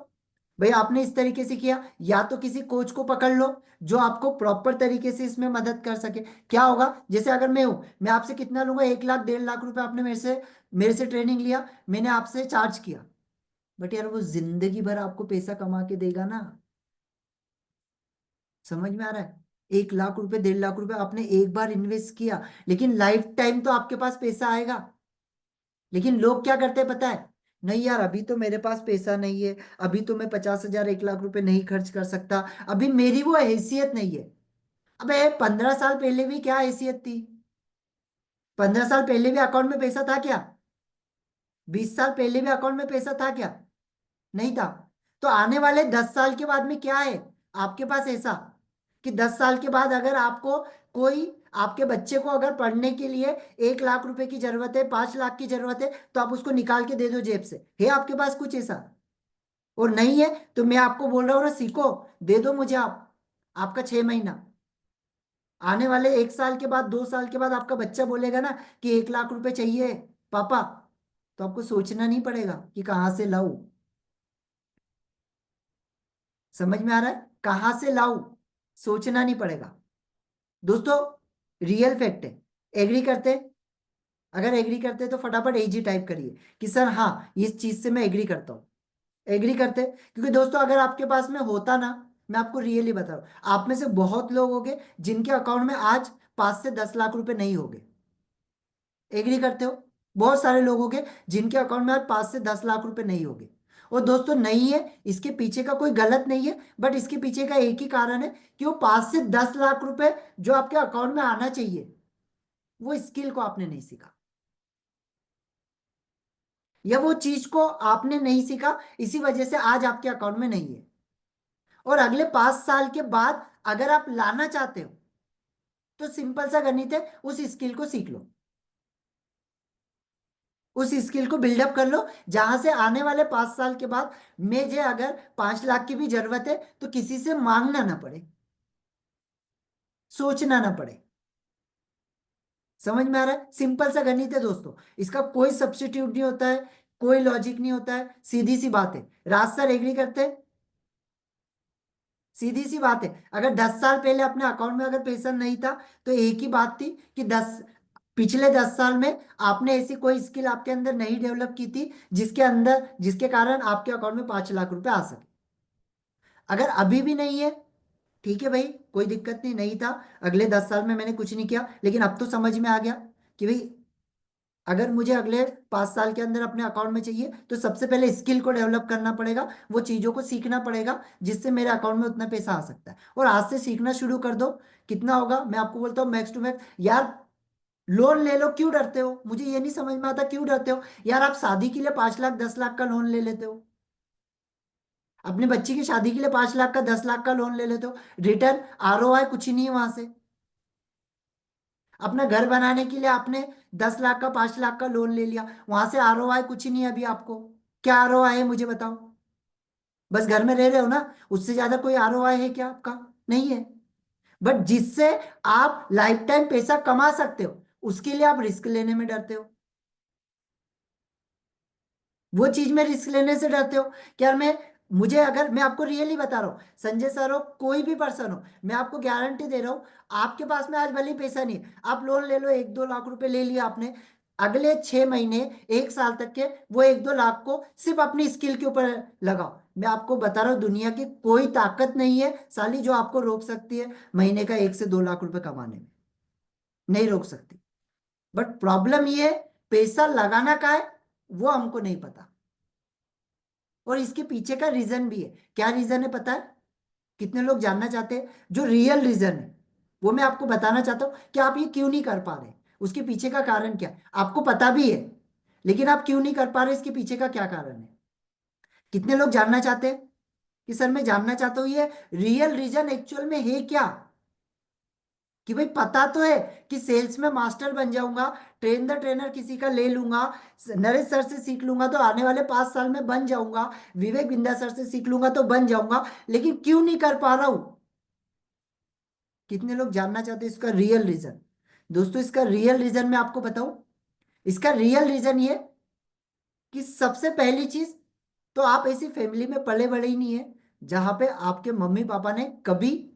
भाई आपने इस तरीके से किया, या तो किसी कोच को पकड़ लो जो आपको प्रॉपर तरीके से इसमें मदद कर सके। क्या होगा, जैसे अगर मैं हूं, मैं आपसे कितना लूंगा, 1 लाख 1.5 लाख रुपए आपने मेरे से ट्रेनिंग लिया, मैंने आपसे चार्ज किया, बट यार वो जिंदगी भर आपको पैसा कमा के देगा ना? समझ में आ रहा है? 1 लाख रुपए 1.5 लाख रुपए आपने एक बार इन्वेस्ट किया, लेकिन लाइफ टाइम तो आपके पास पैसा आएगा। लेकिन लोग क्या करते हैं पता है? नहीं यार अभी तो मेरे पास पैसा नहीं है, अभी तो मैं 50,000 1 लाख रुपए नहीं खर्च कर सकता, अभी मेरी वो हैसियत नहीं है। अबे 15 साल पहले भी क्या हैसियत थी? 15 साल पहले भी अकाउंट में पैसा था क्या? 20 साल पहले भी अकाउंट में पैसा था क्या? नहीं था। तो आने वाले 10 साल के बाद में क्या है आपके पास ऐसा, कि 10 साल के बाद अगर आपको कोई, आपके बच्चे को अगर पढ़ने के लिए 1 लाख रुपए की जरूरत है, 5 लाख की जरूरत है, तो आप उसको निकाल के दे दो जेब से? है आपके पास कुछ ऐसा? और नहीं है तो मैं आपको बोल रहा हूँ ना, सीखो, दे दो मुझे आप, आपका 6 महीना। आने वाले 1 साल के बाद, 2 साल के बाद आपका बच्चा बोलेगा ना कि 1 लाख रुपए चाहिए पापा, तो आपको सोचना नहीं पड़ेगा कि कहाँ से लाऊं। समझ में आ रहा है? कहाँ से लाऊं, सोचना नहीं पड़ेगा। दोस्तों, रियल फैक्ट है। एग्री करते? अगर एग्री करते तो फटाफट एजी टाइप करिए कि सर हाँ इस चीज से मैं एग्री करता हूँ। एग्री करते? क्योंकि दोस्तों अगर आपके पास में होता ना, मैं आपको रियली बता रहा हूँ, आप में से बहुत लोग होंगे जिनके अकाउंट में आज 5 से 10 लाख रुपए नहीं होंगे। एग्री करते हो? बहुत सारे लोग होंगे जिनके अकाउंट में आज 5 से 10 लाख रुपए नहीं होंगे। और दोस्तों नहीं है, इसके पीछे का कोई गलत नहीं है, बट इसके पीछे का एक ही कारण है कि वो 5 से 10 लाख रुपए जो आपके अकाउंट में आना चाहिए, वो स्किल को आपने नहीं सीखा, या वो चीज को आपने नहीं सीखा, इसी वजह से आज आपके अकाउंट में नहीं है। और अगले 5 साल के बाद अगर आप लाना चाहते हो, तो सिंपल सा गणित है, उस स्किल को सीख लो, उस स्किल को बिल्डअप कर लो, जहां से आने वाले 5 साल के बाद मुझे अगर 5 लाख की भी जरूरत है तो किसी से मांगना ना पड़े, सोचना ना पड़े। समझ में आ रहा है? सिंपल सा गणित है दोस्तों, इसका कोई सब्स्टिट्यूट नहीं होता है, कोई लॉजिक नहीं होता है, सीधी सी बात है। राज सर एग्री करते हैं? सीधी सी बात है। अगर 10 साल पहले अपने अकाउंट में अगर पैसा नहीं था, तो एक ही बात थी कि पिछले 10 साल में आपने ऐसी कोई स्किल आपके अंदर नहीं डेवलप की थी जिसके कारण आपके अकाउंट में 5 लाख रुपए आ सके। अगर अभी भी नहीं है, ठीक है भाई, कोई दिक्कत नहीं, नहीं था, अगले 10 साल में मैंने कुछ नहीं किया, लेकिन अब तो समझ में आ गया कि भाई अगर मुझे अगले 5 साल के अंदर अपने अकाउंट में चाहिए, तो सबसे पहले स्किल को डेवलप करना पड़ेगा, वो चीजों को सीखना पड़ेगा जिससे मेरे अकाउंट में उतना पैसा आ सकता है। और आज से सीखना शुरू कर दो। कितना होगा मैं आपको बोलता हूँ, मैक्स टू मैक्स यार। लोन ले लो, क्यों डरते हो? मुझे ये नहीं समझ में आता क्यों डरते हो यार। आप शादी के लिए 5 लाख 10 लाख का लोन ले लेते हो, अपने बच्ची की शादी के लिए 5 लाख का 10 लाख का लोन ले लेते हो, रिटर्न आरओआई कुछ ही नहीं है वहां से। अपना घर बनाने के लिए आपने 10 लाख का 5 लाख का लोन ले लिया, वहां से आरओआई कुछ ही नहीं है अभी आपको। क्या आरओआई है मुझे बताओ? बस घर में रह रहे हो ना, उससे ज्यादा कोई आरओआई है क्या आपका? नहीं है। बट जिससे आप लाइफ टाइम पैसा कमा सकते हो, उसके लिए आप रिस्क लेने में डरते हो। वो चीज में रिस्क लेने से डरते हो कि यार मैं मुझे, अगर मैं आपको रियली बता रहा हूँ, संजय सर हो, कोई भी पर्सन हो, मैं आपको गारंटी दे रहा हूँ, आपके पास में आज भले ही पैसा नहीं है, आप लोन ले लो, 1-2 लाख रुपए ले लिया आपने, अगले 6 महीने, 1 साल तक के वो 1-2 लाख को सिर्फ अपनी स्किल के ऊपर लगाओ। मैं आपको बता रहा हूँ, दुनिया की कोई ताकत नहीं है साली जो आपको रोक सकती है महीने का 1 से 2 लाख रुपए कमाने में, नहीं रोक सकती। बट प्रॉब्लम ये है, पैसा लगाना का है वो हमको नहीं पता, और इसके पीछे का रीजन भी है। क्या रीजन है पता है? कितने लोग जानना चाहते हैं? जो रियल रीजन है वो मैं आपको बताना चाहता हूं कि आप ये क्यों नहीं कर पा रहे, उसके पीछे का कारण क्या है आपको पता भी है, लेकिन आप क्यों नहीं कर पा रहे, इसके पीछे का क्या कारण है? कितने लोग जानना चाहते हैं कि सर मैं जानना चाहता हूं ये रियल रीजन एक्चुअल में है क्या? कि भाई पता तो है कि सेल्स में मास्टर बन जाऊंगा, ट्रेन द ट्रेनर किसी का ले लूंगा, नरेश सर से सीख लूंगा तो आने वाले 5 साल में बन जाऊंगा, विवेक बिंदा सर से सीख लूंगा तो बन जाऊंगा, लेकिन क्यों नहीं कर पा रहा हूं? कितने लोग जानना चाहते हैं इसका रियल रीजन? दोस्तों, इसका रियल रीजन मैं आपको बताऊं। इसका रियल रीजन ये कि सबसे पहली चीज तो आप ऐसी फैमिली में पले बड़े ही नहीं है जहां पे आपके मम्मी पापा ने कभी,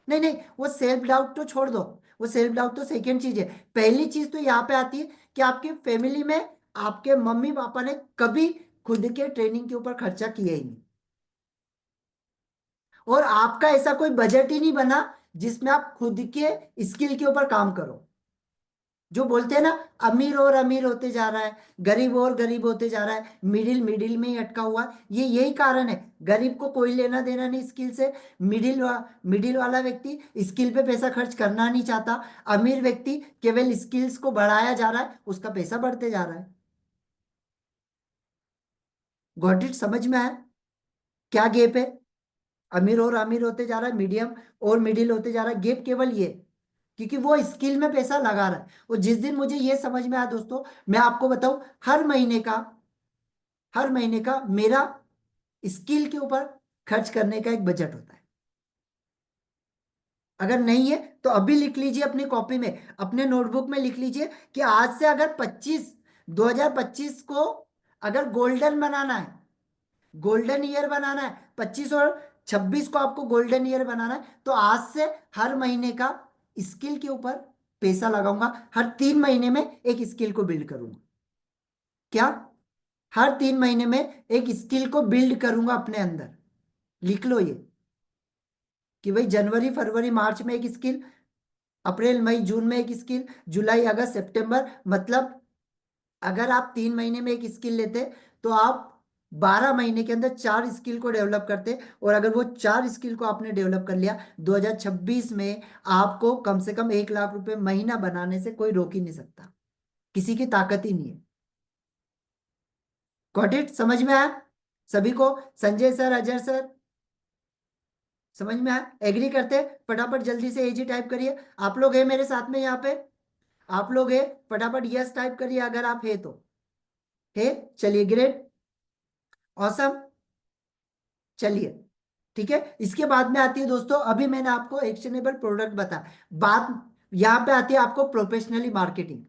नहीं नहीं, वो सेल्फ डाउट तो छोड़ दो, वो सेल्फ डाउट तो सेकेंड चीज है। पहली चीज तो यहाँ पे आती है कि आपकी फैमिली में आपके मम्मी पापा ने कभी खुद के ट्रेनिंग के ऊपर खर्चा किया ही नहीं, और आपका ऐसा कोई बजट ही नहीं बना जिसमें आप खुद के स्किल के ऊपर काम करो। जो बोलते हैं ना, अमीर और अमीर होते जा रहा है, गरीब और गरीब होते जा रहा है, मिडिल मिडिल में ही अटका हुआ है। ये यही कारण है, गरीब को कोई लेना देना नहीं स्किल से, मिडिल वाला व्यक्ति स्किल पे पैसा खर्च करना नहीं चाहता, अमीर व्यक्ति केवल स्किल्स को बढ़ाया जा रहा है, उसका पैसा बढ़ते जा रहा है। Got it? समझ में आया क्या गेप है? अमीर और अमीर होते जा रहा है, मीडियम और मिडिल होते जा रहा है, गेप केवल ये, क्योंकि वो स्किल में पैसा लगा रहा है। और जिस दिन मुझे ये समझ में आया दोस्तों, मैं आपको बताऊं, हर महीने का मेरा स्किल के ऊपर खर्च करने का एक बजट होता है। अगर नहीं है तो अभी लिख लीजिए अपनी कॉपी में, अपने नोटबुक में लिख लीजिए कि आज से अगर 2025 को अगर गोल्डन बनाना है, गोल्डन ईयर बनाना है, 25 और 26 को आपको गोल्डन ईयर बनाना है, तो आज से हर महीने का स्किल के ऊपर पैसा लगाऊंगा, हर 3 महीने में एक स्किल को बिल्ड करूंगा। क्या? हर 3 महीने में एक स्किल को बिल्ड करूंगा अपने अंदर। लिख लो ये कि भाई जनवरी फरवरी मार्च में एक स्किल, अप्रैल मई जून में एक स्किल, जुलाई अगस्त सितंबर, मतलब अगर आप 3 महीने में एक स्किल लेते तो आप 12 महीने के अंदर 4 स्किल को डेवलप करते, और अगर वो 4 स्किल को आपने डेवलप कर लिया 2026 में, आपको कम से कम 1 लाख रुपए महीना बनाने से कोई रोक ही नहीं सकता, किसी की ताकत ही नहीं है। Got it? समझ में आया सभी को? संजय सर, अजय सर, समझ में आया? एग्री करते हैं? फटाफट जल्दी से एजी टाइप करिए। आप लोग हैं मेरे साथ में यहाँ पे? आप लोग हैं? फटाफट यस टाइप करिए अगर आप है तो। है? चलिए, ग्रेट, ऑसम। चलिए, ठीक है। इसके बाद में आती है दोस्तों, अभी मैंने आपको एक्शनेबल प्रोडक्ट बताया, बात यहाँ पे आती है आपको प्रोफेशनली मार्केटिंग।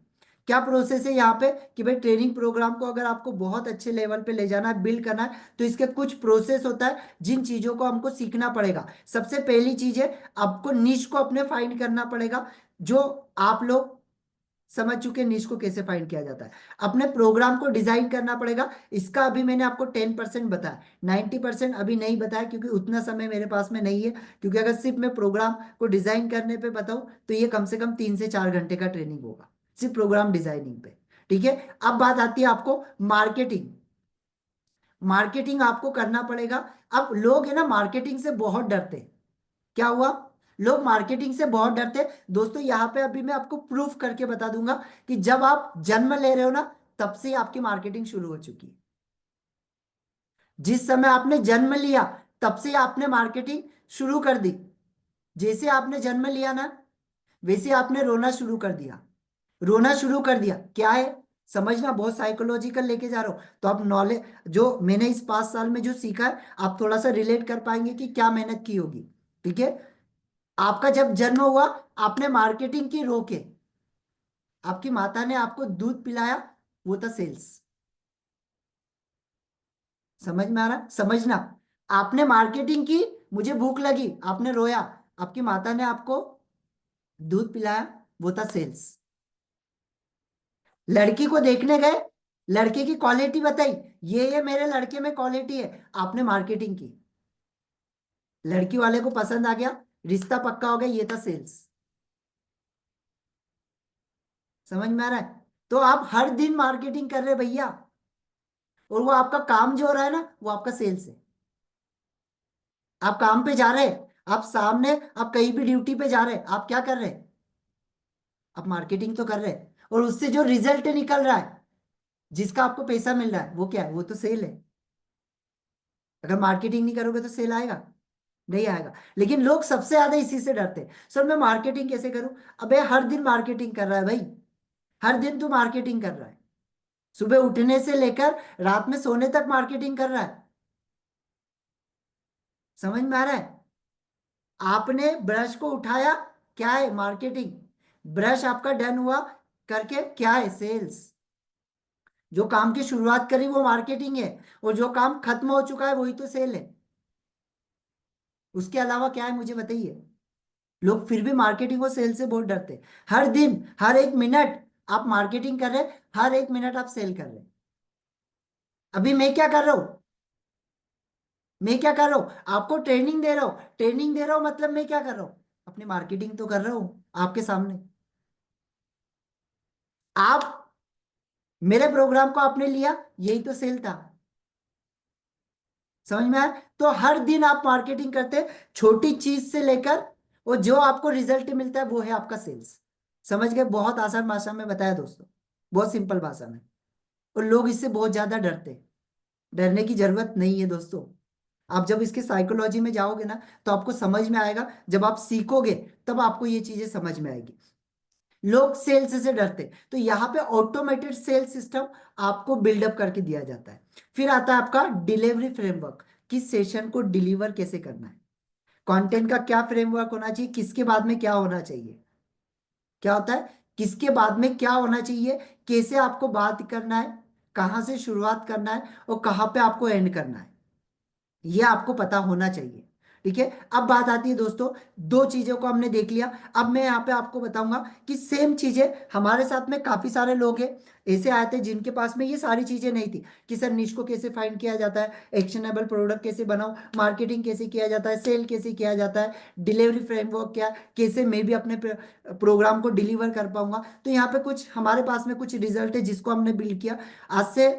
क्या प्रोसेस है यहाँ पे कि भाई ट्रेनिंग प्रोग्राम को अगर आपको बहुत अच्छे लेवल पे ले जाना है, बिल्ड करना है, तो इसके कुछ प्रोसेस होता है जिन चीजों को हमको सीखना पड़ेगा। सबसे पहली चीज है, आपको निश को अपने फाइंड करना पड़ेगा। जो आप लोग समझ चुके निश को कैसे फाइंड किया जाता है, अपने प्रोग्राम को डिजाइन करना पड़ेगा। इसका अभी मैंने आपको 10% बताया, 90% अभी नहीं बताया क्योंकि उतना समय मेरे पास में नहीं है, क्योंकि अगर सिर्फ मैं प्रोग्राम को डिजाइन करने पे बताऊं तो ये कम से कम 3 से 4 घंटे का ट्रेनिंग होगा, सिर्फ प्रोग्राम डिजाइनिंग पे। ठीक है। अब बात आती है आपको मार्केटिंग। मार्केटिंग आपको करना पड़ेगा। अब लोग है ना मार्केटिंग से बहुत डरते हैं। क्या हुआ? लोग मार्केटिंग से बहुत डरते हैं। दोस्तों, यहाँ पे अभी मैं आपको प्रूफ करके बता दूंगा कि जब आप जन्म ले रहे हो ना, तब से ही आपकी मार्केटिंग शुरू हो चुकी है। जिस समय आपने जन्म लिया तब से आपने मार्केटिंग शुरू कर दी। जैसे आपने जन्म लिया ना, वैसे आपने रोना शुरू कर दिया। रोना शुरू कर दिया क्या है, समझना, बहुत साइकोलॉजिकल लेके जा रहा हूं, तो आप नॉलेज, जो मैंने इस 5 साल में जो सीखा है, आप थोड़ा सा रिलेट कर पाएंगे कि क्या मेहनत की होगी। ठीक है। आपका जब जन्म हुआ, आपने मार्केटिंग की, रोके, आपकी माता ने आपको दूध पिलाया, वो था सेल्स। समझ में आ रहा? समझना, आपने मार्केटिंग की, मुझे भूख लगी, आपने रोया, आपकी माता ने आपको दूध पिलाया, वो था सेल्स। लड़की को देखने गए, लड़के की क्वालिटी बताई, ये मेरे लड़के में क्वालिटी है, आपने मार्केटिंग की, लड़की वाले को पसंद आ गया, रिश्ता पक्का हो गया, ये था सेल्स। समझ में आ रहा है? तो आप हर दिन मार्केटिंग कर रहे हैं भैया, और वो आपका काम जो हो रहा है ना, वो आपका सेल्स है। आप काम पे जा रहे हैं, आप सामने, आप कहीं भी ड्यूटी पे जा रहे हैं, आप क्या कर रहे हैं? आप मार्केटिंग तो कर रहे हैं, और उससे जो रिजल्ट निकल रहा है, जिसका आपको पैसा मिल रहा है, वो क्या है? वो तो सेल है। अगर मार्केटिंग नहीं करोगे तो सेल आएगा? नहीं आएगा। लेकिन लोग सबसे ज्यादा इसी से डरते हैं, सर मैं मार्केटिंग कैसे करूं? अबे हर दिन मार्केटिंग कर रहा है भाई, हर दिन तू मार्केटिंग कर रहा है, सुबह उठने से लेकर रात में सोने तक मार्केटिंग कर रहा है। समझ में आ रहा है? आपने ब्रश को उठाया, क्या है? मार्केटिंग। ब्रश आपका डन हुआ करके, क्या है? सेल्स। जो काम की शुरुआत करी वो मार्केटिंग है, और जो काम खत्म हो चुका है वही तो सेल है। उसके अलावा क्या है, मुझे बताइए। लोग फिर भी मार्केटिंग और सेल से बहुत डरते हैं। हर दिन, हर एक मिनट आप मार्केटिंग कर रहे हैं, हर एक मिनट आप सेल कर रहे हैं। अभी मैं क्या कर रहा हूं? मैं क्या कर रहा हूं? आपको ट्रेनिंग दे रहा हूं। ट्रेनिंग दे रहा हूं मतलब मैं क्या कर रहा हूं? अपनी मार्केटिंग तो कर रहा हूं आपके सामने। आप, मेरे प्रोग्राम को आपने लिया, यही तो सेल था। समझ में आया? तो हर दिन आप मार्केटिंग करते हैं, छोटी चीज से लेकर, और जो आपको रिजल्ट मिलता है वो है आपका सेल्स। समझ गए? बहुत आसान भाषा में बताया दोस्तों, बहुत सिंपल भाषा में। और लोग इससे बहुत ज्यादा डरते हैं। डरने की जरूरत नहीं है दोस्तों। आप जब इसके साइकोलॉजी में जाओगे ना, तो आपको समझ में आएगा, जब आप सीखोगे तब आपको ये चीजें समझ में आएगी। लोग सेल्स से डरते, तो यहाँ पे ऑटोमेटेड सेल्स सिस्टम आपको बिल्डअप करके दिया जाता है। फिर आता है आपका डिलीवरी फ्रेमवर्क, किस सेशन को डिलीवर कैसे करना है, कंटेंट का क्या फ्रेमवर्क होना चाहिए, किसके बाद में क्या होना चाहिए। क्या होता है? किसके बाद में क्या होना चाहिए, कैसे आपको बात करना है, कहाँ से शुरुआत करना है, और कहाँ पे आपको एंड करना है, ये आपको पता होना चाहिए। ठीक है? अब बात आती है दोस्तों, दो चीजों को हमने देख लिया। अब मैं यहाँ पे आपको बताऊंगा कि सेम चीजें हमारे साथ में काफी सारे लोग हैं ऐसे आए थे जिनके पास में ये सारी चीजें नहीं थी, कि सर निश को कैसे फाइंड किया जाता है, एक्शनेबल प्रोडक्ट कैसे बनाऊं, मार्केटिंग कैसे किया जाता है, सेल कैसे किया जाता है, डिलीवरी फ्रेमवर्क क्या, कैसे मैं भी अपने प्रोग्राम को डिलीवर कर पाऊंगा। तो यहाँ पे कुछ हमारे पास में कुछ रिजल्ट है जिसको हमने बिल्ड किया। आज से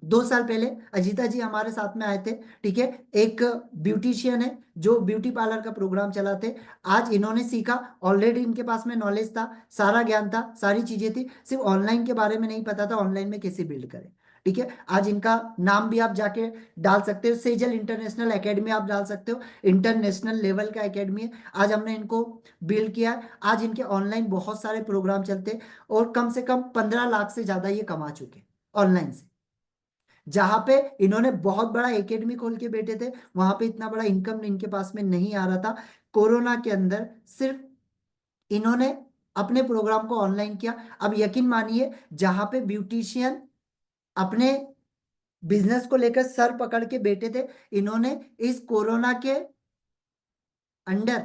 2 साल पहले अजीता जी हमारे साथ में आए थे। ठीक है? एक ब्यूटिशियन है जो ब्यूटी पार्लर का प्रोग्राम चलाते। आज इन्होंने सीखा, ऑलरेडी इनके पास में नॉलेज था, सारा ज्ञान था, सारी चीजें थी, सिर्फ ऑनलाइन के बारे में नहीं पता था ऑनलाइन में कैसे बिल्ड करें। ठीक है? आज इनका नाम भी आप जाके डाल सकते हो, सेजल इंटरनेशनल एकेडमी आप डाल सकते हो, इंटरनेशनल लेवल का एकेडमी है। आज हमने इनको बिल्ड किया है, आज इनके ऑनलाइन बहुत सारे प्रोग्राम चलते हैं, और कम से कम 15 लाख से ज्यादा ये कमा चुके ऑनलाइन से। जहां पे इन्होंने बहुत बड़ा एकेडमी खोल के बैठे थे, वहां पे इतना बड़ा इनकम इनके पास में नहीं आ रहा था। कोरोना के अंदर सिर्फ इन्होंने अपने प्रोग्राम को ऑनलाइन किया। अब यकीन मानिए, जहां पे ब्यूटिशियन अपने बिजनेस को लेकर सर पकड़ के बैठे थे, इन्होंने इस कोरोना के अंडर,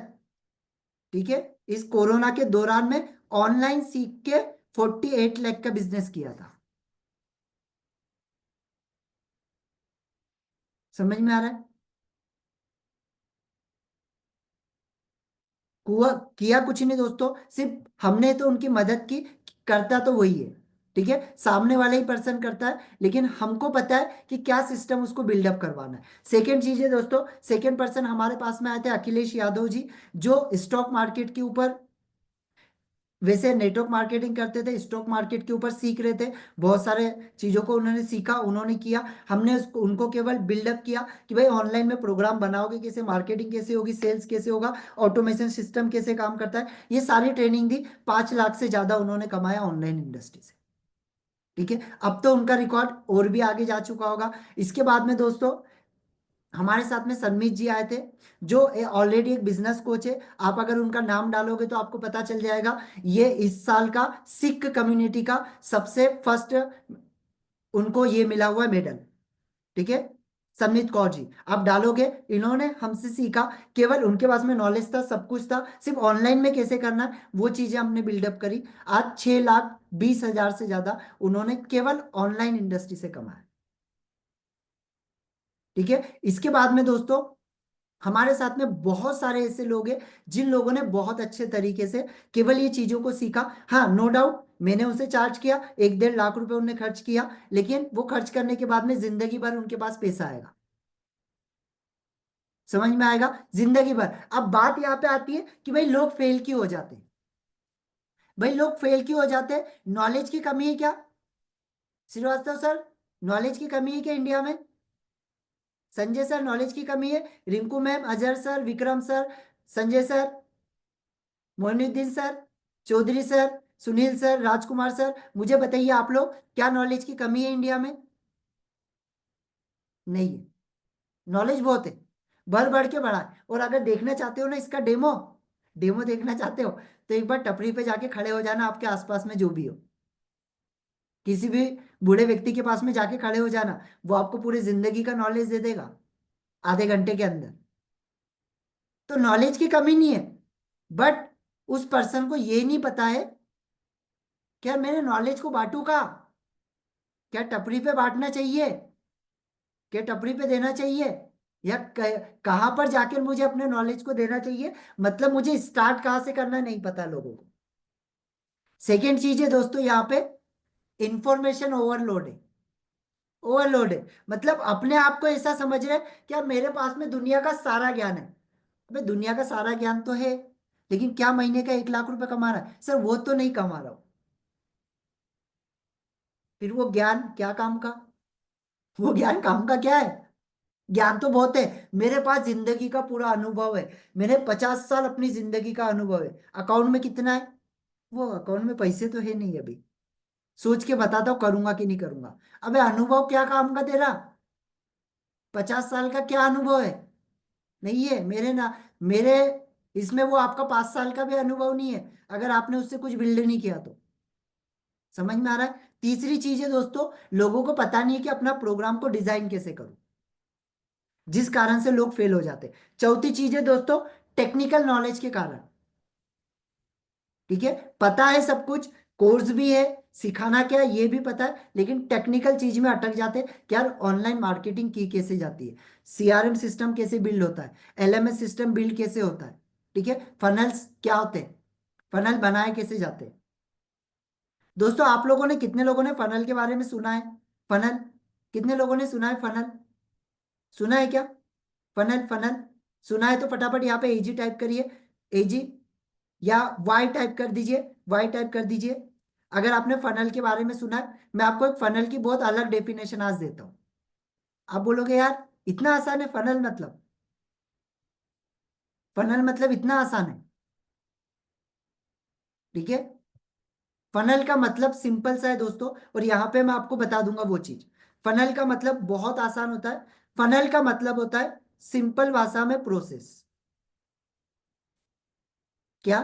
ठीक है, इस कोरोना के दौरान में ऑनलाइन सीख के 48 लाख का बिजनेस किया था। समझ में आ रहा है? हुआ, किया कुछ नहीं दोस्तों, सिर्फ हमने तो उनकी मदद की। करता तो वही है। ठीक है? सामने वाला ही पर्सन करता है, लेकिन हमको पता है कि क्या सिस्टम उसको बिल्डअप करवाना है। सेकेंड चीज है दोस्तों, सेकेंड पर्सन हमारे पास में आए थे अखिलेश यादव जी, जो स्टॉक मार्केट के ऊपर, वैसे नेटवर्क मार्केटिंग करते थे, स्टॉक मार्केट के ऊपर सीख रहे थे। बहुत सारे चीजों को उन्होंने सीखा, उन्होंने किया। हमने उनको केवल बिल्डअप किया कि भाई ऑनलाइन में प्रोग्राम बनाओगे कैसे, मार्केटिंग कैसे होगी, सेल्स कैसे होगा, ऑटोमेशन सिस्टम कैसे काम करता है, ये सारी ट्रेनिंग दी। 5 लाख से ज्यादा उन्होंने कमाया ऑनलाइन इंडस्ट्री से। ठीक है? अब तो उनका रिकॉर्ड और भी आगे जा चुका होगा। इसके बाद में दोस्तों हमारे साथ में सनमीत जी आए थे, जो ऑलरेडी एक बिजनेस कोच है। आप अगर उनका नाम डालोगे तो आपको पता चल जाएगा, ये इस साल का सिख कम्युनिटी का सबसे फर्स्ट उनको ये मिला हुआ मेडल। ठीक है? सम्मित कौर जी, आप डालोगे, इन्होंने हमसे सीखा, केवल उनके पास में नॉलेज था, सब कुछ था, सिर्फ ऑनलाइन में कैसे करना है वो चीजें हमने बिल्डअप करी। आज 6,20,000 से ज्यादा उन्होंने केवल ऑनलाइन इंडस्ट्री से कमाया। ठीक है, इसके बाद में दोस्तों हमारे साथ में बहुत सारे ऐसे लोग हैं जिन लोगों ने बहुत अच्छे तरीके से केवल ये चीजों को सीखा। हाँ, नो डाउट मैंने उनसे चार्ज किया, 1-1.5 लाख रुपए उन्होंने खर्च किया, लेकिन वो खर्च करने के बाद में जिंदगी भर उनके पास पैसा आएगा। समझ में आएगा, जिंदगी भर। अब बात यहाँ पे आती है कि भाई लोग फेल क्यों हो जाते हैं। भाई लोग फेल क्यों हो जाते हैं? नॉलेज की कमी है क्या श्रीवास्तव सर? नॉलेज की कमी है क्या इंडिया में? संजय सर, नॉलेज की कमी है? Rinku ma'am, Azhar sir, Vikram sir, Sanjay sir, Moinuddin sir, Chaudhary sir, Sunil sir, Rajkumar sir, मुझे बताइए आप लोग, क्या नॉलेज की कमी है इंडिया में? नहीं है, नॉलेज बहुत है, भर भर के बढ़ा है। और अगर देखना चाहते हो ना इसका डेमो, डेमो देखना चाहते हो तो एक बार टपरी पे जाके खड़े हो जाना, आपके आसपास में जो भी हो, किसी भी बूढ़े व्यक्ति के पास में जाके खड़े हो जाना, वो आपको पूरी जिंदगी का नॉलेज दे देगा आधे घंटे के अंदर। तो नॉलेज की कमी नहीं है, बट उस पर्सन को ये नहीं पता है क्या मेरे नॉलेज को बांटू का, क्या टपरी पे बांटना चाहिए, क्या टपरी पे देना चाहिए, या कहाँ पर जाकर मुझे अपने नॉलेज को देना चाहिए, मतलब मुझे स्टार्ट कहाँ से करना है, नहीं पता लोगों को। सेकेंड चीज है दोस्तों यहाँ पे, इंफॉर्मेशन ओवरलोड है। ओवरलोड है मतलब अपने आप को ऐसा समझ रहे हैं कि यार मेरे पास में दुनिया का सारा ज्ञान है। अबे दुनिया का सारा ज्ञान तो है, लेकिन क्या महीने का 1 लाख रुपए कमा रहा है? सर वो तो नहीं कमा रहा हूं। फिर वो ज्ञान क्या काम का? वो ज्ञान काम का क्या है? ज्ञान तो बहुत है, मेरे पास जिंदगी का पूरा अनुभव है, मैंने 50 साल अपनी जिंदगी का अनुभव है। अकाउंट में कितना है? वो अकाउंट में पैसे तो है नहीं अभी, सोच के बताता हूँ करूंगा कि नहीं करूंगा। अबे अनुभव क्या काम का तेरा? 50 साल का क्या अनुभव है? नहीं है मेरे ना, मेरे इसमें वो आपका 5 साल का भी अनुभव नहीं है, अगर आपने उससे कुछ बिल्ड नहीं किया तो। समझ में आ रहा है? तीसरी चीज है दोस्तों, लोगों को पता नहीं है कि अपना प्रोग्राम को डिजाइन कैसे करूं, जिस कारण से लोग फेल हो जाते हैं। चौथी चीज है दोस्तों, टेक्निकल नॉलेज के कारण। ठीक है, पता है सब कुछ, कोर्स भी है, सिखाना क्या है ये भी पता है, लेकिन टेक्निकल चीज में अटक जाते हैं कि यार ऑनलाइन मार्केटिंग की कैसे जाती है, सीआरएम सिस्टम कैसे बिल्ड होता है, एलएमएस सिस्टम बिल्ड कैसे होता है। ठीक है, फनल्स क्या होते हैं, फनल बनाए कैसे जाते हैं। दोस्तों आप लोगों ने, कितने लोगों ने फनल के बारे में सुना है? फनल, कितने लोगों ने सुना है फनल? सुना है क्या? फनल, फनल सुना है तो फटाफट यहाँ पे एजी टाइप करिए, एजी, या वाई टाइप कर दीजिए, वाई टाइप कर दीजिए। अगर आपने फनल के बारे में सुना है, मैं आपको एक फनल की बहुत अलग डेफिनेशन आज देता हूँ। आप बोलोगे यार इतना आसान है फनल मतलब, फनल मतलब इतना आसान है? ठीक है, फनल का मतलब सिंपल सा है दोस्तों, और यहाँ पे मैं आपको बता दूंगा वो चीज। फनल का मतलब बहुत आसान होता है। फनल का मतलब होता है सिंपल भाषा में प्रोसेस। क्या?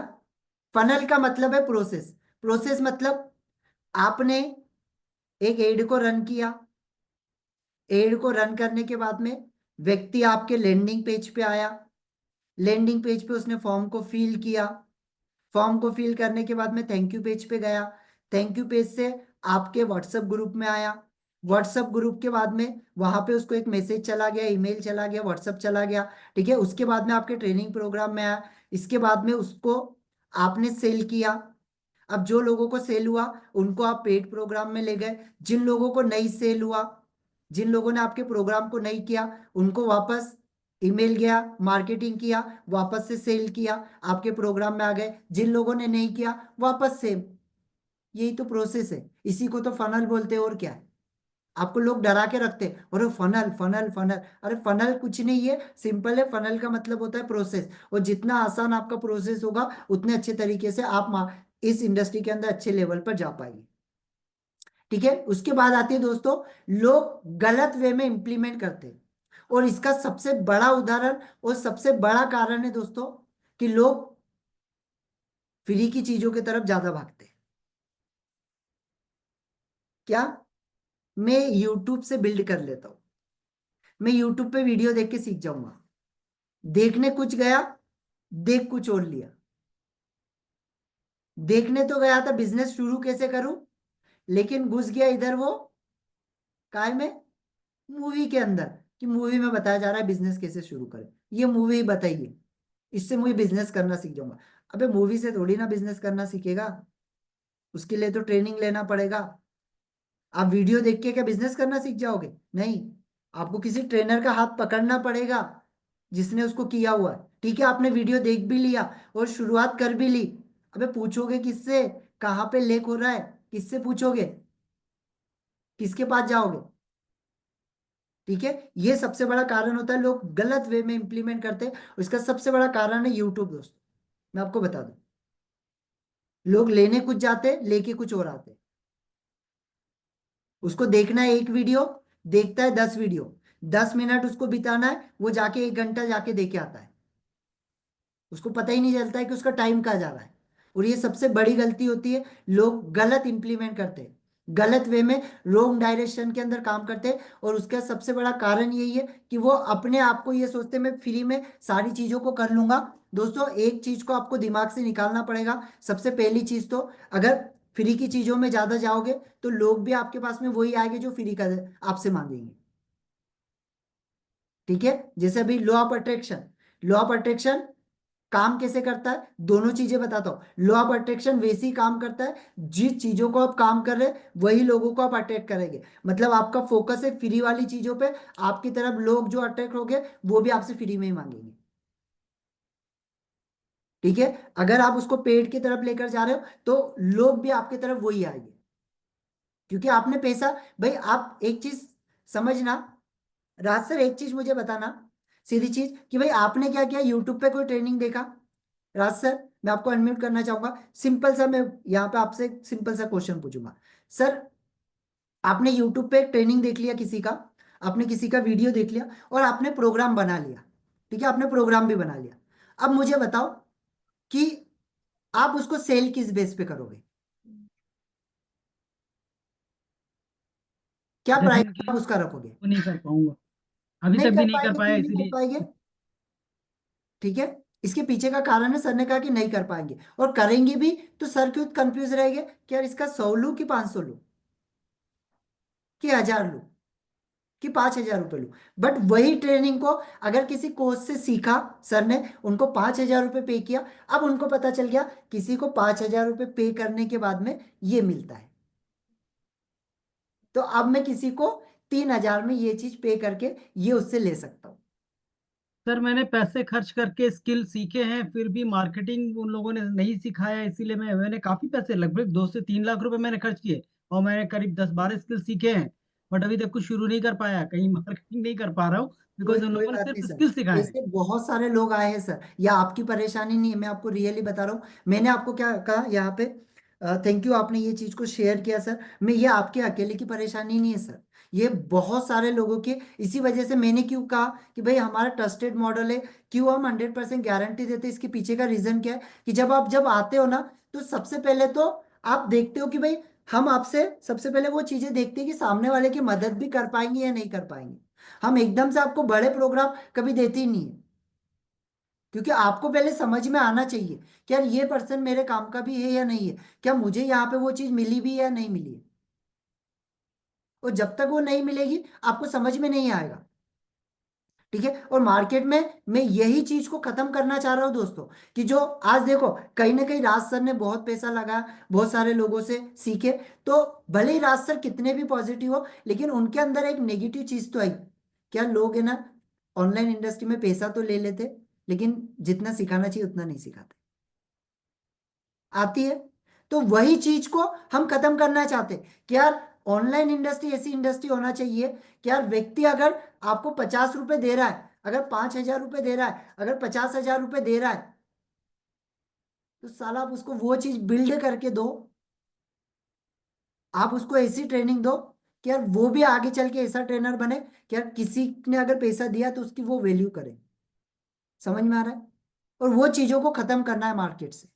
फनल का मतलब है प्रोसेस। प्रोसेस मतलब आपने एक एड को रन किया, एड को रन करने के बाद में व्यक्ति आपके लैंडिंग पेज पे आया, लैंडिंग पेज पे उसने फॉर्म को फिल किया, फॉर्म को फिल करने के बाद में थैंक यू पेज पे गया, थैंक यू पेज से आपके व्हाट्सएप ग्रुप में आया, व्हाट्सएप ग्रुप के बाद में वहां पे उसको एक मैसेज चला गया, ईमेल चला गया, व्हाट्सएप चला गया। ठीक है, उसके बाद में आपके ट्रेनिंग प्रोग्राम में आया, इसके बाद में उसको आपने सेल किया। अब जो लोगों को सेल हुआ उनको आप पेड प्रोग्राम में ले गए, जिन लोगों को नहीं सेल हुआ, जिन लोगों ने आपके प्रोग्राम को नहीं किया, उनको वापस ईमेल गया, मार्केटिंग किया, वापस से सेल किया, आपके प्रोग्राम में आ गए। जिन लोगों ने नहीं किया वापस सेम। यही तो प्रोसेस है, इसी को तो फनल बोलते हैं, और क्या है। आपको लोग डरा के रखते हैं, अरे फनल फनल फनल, अरे फनल कुछ नहीं है, सिंपल है। फनल का मतलब होता है प्रोसेस, और जितना आसान आपका प्रोसेस होगा उतने अच्छे तरीके से आप इस इंडस्ट्री के अंदर अच्छे लेवल पर जा पाएंगे। ठीक है, उसके बाद आती है दोस्तों, लोग गलत वे में इंप्लीमेंट करते हैं, और इसका सबसे बड़ा उदाहरण और सबसे बड़ा कारण है दोस्तों कि लोग फ्री की चीजों की तरफ ज्यादा भागते हैं। क्या? मैं यूट्यूब से बिल्ड कर लेता हूँ, मैं यूट्यूब पे वीडियो देख के सीख जाऊंगा। देखने कुछ गया, देख कुछ और लिया। देखने तो गया था बिजनेस शुरू कैसे करूं, लेकिन घुस गया इधर वो काय में, मूवी के अंदर, कि मूवी में बताया जा रहा है बिजनेस कैसे शुरू करें। ये मूवी बताइए, इससे मुझे बिजनेस करना सीख जाऊंगा। अबे मूवी से थोड़ी ना बिजनेस करना सीखेगा, उसके लिए तो ट्रेनिंग लेना पड़ेगा। आप वीडियो देख के क्या बिजनेस करना सीख जाओगे? नहीं, आपको किसी ट्रेनर का हाथ पकड़ना पड़ेगा जिसने उसको किया हुआ है। ठीक है, आपने वीडियो देख भी लिया और शुरुआत कर भी ली। अबे पूछोगे किससे? कहाँ पे लेक हो रहा है, किससे पूछोगे? किसके पास जाओगे? ठीक है, ये सबसे बड़ा कारण होता है लोग गलत वे में इंप्लीमेंट करते हैं। उसका सबसे बड़ा कारण है यूट्यूब दोस्तों, मैं आपको बता दूं। लोग लेने कुछ जाते, लेके कुछ और आते। उसको देखना है एक वीडियो, देखता है 10 वीडियो, 10 मिनट उसको बिताना है, वो जाके 1 घंटा जाके देके आता है। उसको पता ही नहीं चलता है कि उसका टाइम कहाँ जा रहा है। और ये सबसे बड़ी गलती होती है, लोग गलत इंप्लीमेंट करते हैं, गलत वे में, रॉन्ग डायरेक्शन के अंदर काम करते हैं। और उसका सबसे बड़ा कारण यही है कि वो अपने आप को ये सोचते हैं मैं फ्री में सारी चीजों को कर लूंगा। दोस्तों, एक चीज को आपको दिमाग से निकालना पड़ेगा। सबसे पहली चीज तो, अगर फ्री की चीजों में ज्यादा जाओगे तो लोग भी आपके पास में वही आएंगे जो फ्री का आपसे मांगेंगे। ठीक है, जैसे अभी law of attraction, law of attraction काम कैसे करता है, दोनों चीजें बताता हूं। लॉ ऑफ अट्रैक्शन वैसे ही काम करता है, जिस चीजों को आप काम कर रहे हैं वही लोगों को आप अट्रैक्ट करेंगे। मतलब आपका फोकस है फ्री वाली चीजों पे, आपकी तरफ लोग जो अट्रैक्ट हो गए वो भी आपसे फ्री में ही मांगेंगे। ठीक है, अगर आप उसको पेड की तरफ लेकर जा रहे हो तो लोग भी आपकी तरफ वही आएंगे, क्योंकि आपने पैसा। भाई आप एक चीज समझना, राज सर एक चीज मुझे बताना, सीधी चीज, कि भाई आपने क्या किया, यूट्यूब पे कोई ट्रेनिंग देखा? राज सर, मैं आपको अनम्यूट करना चाहूंगा। सिंपल सा, मैं यहाँ पे आपसे सिंपल सा क्वेश्चन पूछूंगा। सर, आपने यूट्यूब पे ट्रेनिंग देख लिया किसी का, आपने किसी का वीडियो देख लिया और आपने प्रोग्राम बना लिया। ठीक है, आपने प्रोग्राम भी बना लिया। अब मुझे बताओ कि आप उसको सेल किस बेस पे करोगे? क्या प्राइस डेफिनेटली आप उसका रखोगे? वो नहीं कर पाऊंगा, अभी नहीं तक कर भी नहीं कर पाएंगे, पाया क्यों नहीं कर इसीलिए। पाएंगे? ठीक है, इसके पीछे का कारण है, सर ने कहा कि नहीं कर पाएंगे, और करेंगे भी तो सर क्यों कंफ्यूज रहेंगे कि यार इसका 100 लूं कि 500 लूं कि 1000 लूं कि 5000 रुपये लूं। बट वही ट्रेनिंग को अगर किसी कोच से सीखा, सर ने उनको 5000 रुपये पे किया, अब उनको पता चल गया किसी को 5000 रुपये पे करने के बाद में ये मिलता है, तो अब मैं किसी को 3000 में ये चीज पे करके ये उससे ले सकता हूँ। सर मैंने पैसे खर्च करके स्किल सीखे हैं, फिर भी मार्केटिंग उन लोगों ने नहीं सिखाया, इसीलिए मैंने काफी पैसे, लगभग 2 से 3 लाख रुपए मैंने खर्च किए, और मैंने करीब 10-12 स्किल सीखे हैं। बट अभी तक कुछ शुरू नहीं कर पाया, कहीं मार्केटिंग नहीं कर पा रहा हूँ, कोई बिकॉज उन कोई लोगों ने बात नहीं सिर्फ स्किल सर, सिखाए हैं। ऐसे बहुत सारे लोग आए हैं सर, या आपकी परेशानी नहीं है, मैं आपको रियली बता रहा हूँ। मैंने आपको क्या कहा यहाँ पे, थैंक यू, आपने ये चीज को शेयर किया सर। मैं, ये आपके अकेले की परेशानी नहीं है सर, ये बहुत सारे लोगों की। इसी वजह से मैंने क्यों कहा कि भाई हमारा ट्रस्टेड मॉडल है, क्यों हम 100% गारंटी देते हैं, इसके पीछे का रीजन क्या है, कि जब आते हो ना, तो सबसे पहले तो आप देखते हो कि भाई, हम आपसे सबसे पहले वो चीजें देखते हैं कि सामने वाले की मदद भी कर पाएंगे या नहीं कर पाएंगे। हम एकदम से आपको बड़े प्रोग्राम कभी देते ही नहीं है, क्योंकि आपको पहले समझ में आना चाहिए कि यार ये पर्सन मेरे काम का भी है या नहीं है, क्या मुझे यहाँ पे वो चीज मिली भी है या नहीं मिली है। और जब तक वो नहीं मिलेगी आपको समझ में नहीं आएगा। ठीक है, और मार्केट में मैं यही चीज को खत्म करना चाह रहा हूँ दोस्तों, कि जो आज देखो, कहीं ना कहीं राज सर ने बहुत पैसा लगाया, बहुत सारे लोगों से सीखे, तो भले ही राज सर कितने भी पॉजिटिव हो, लेकिन उनके अंदर एक नेगेटिव चीज तो आई। क्या लोग है ना, ऑनलाइन इंडस्ट्री में पैसा तो ले लेते, लेकिन जितना सिखाना चाहिए उतना नहीं सिखाते। आती है, तो वही चीज को हम खत्म करना चाहते हैं कि यार ऑनलाइन इंडस्ट्री ऐसी इंडस्ट्री होना चाहिए कि यार व्यक्ति अगर आपको 50 रुपए दे रहा है, अगर 5000 रुपए दे रहा है, अगर 50,000 रुपए दे रहा है, तो साला आप उसको वो चीज बिल्ड करके दो। आप उसको ऐसी ट्रेनिंग दो कि यार वो भी आगे चल के ऐसा ट्रेनर बने कि यार किसी ने अगर पैसा दिया तो उसकी वो वैल्यू करे। समझ में आ रहा है? और वो चीजों को खत्म करना है मार्केट से।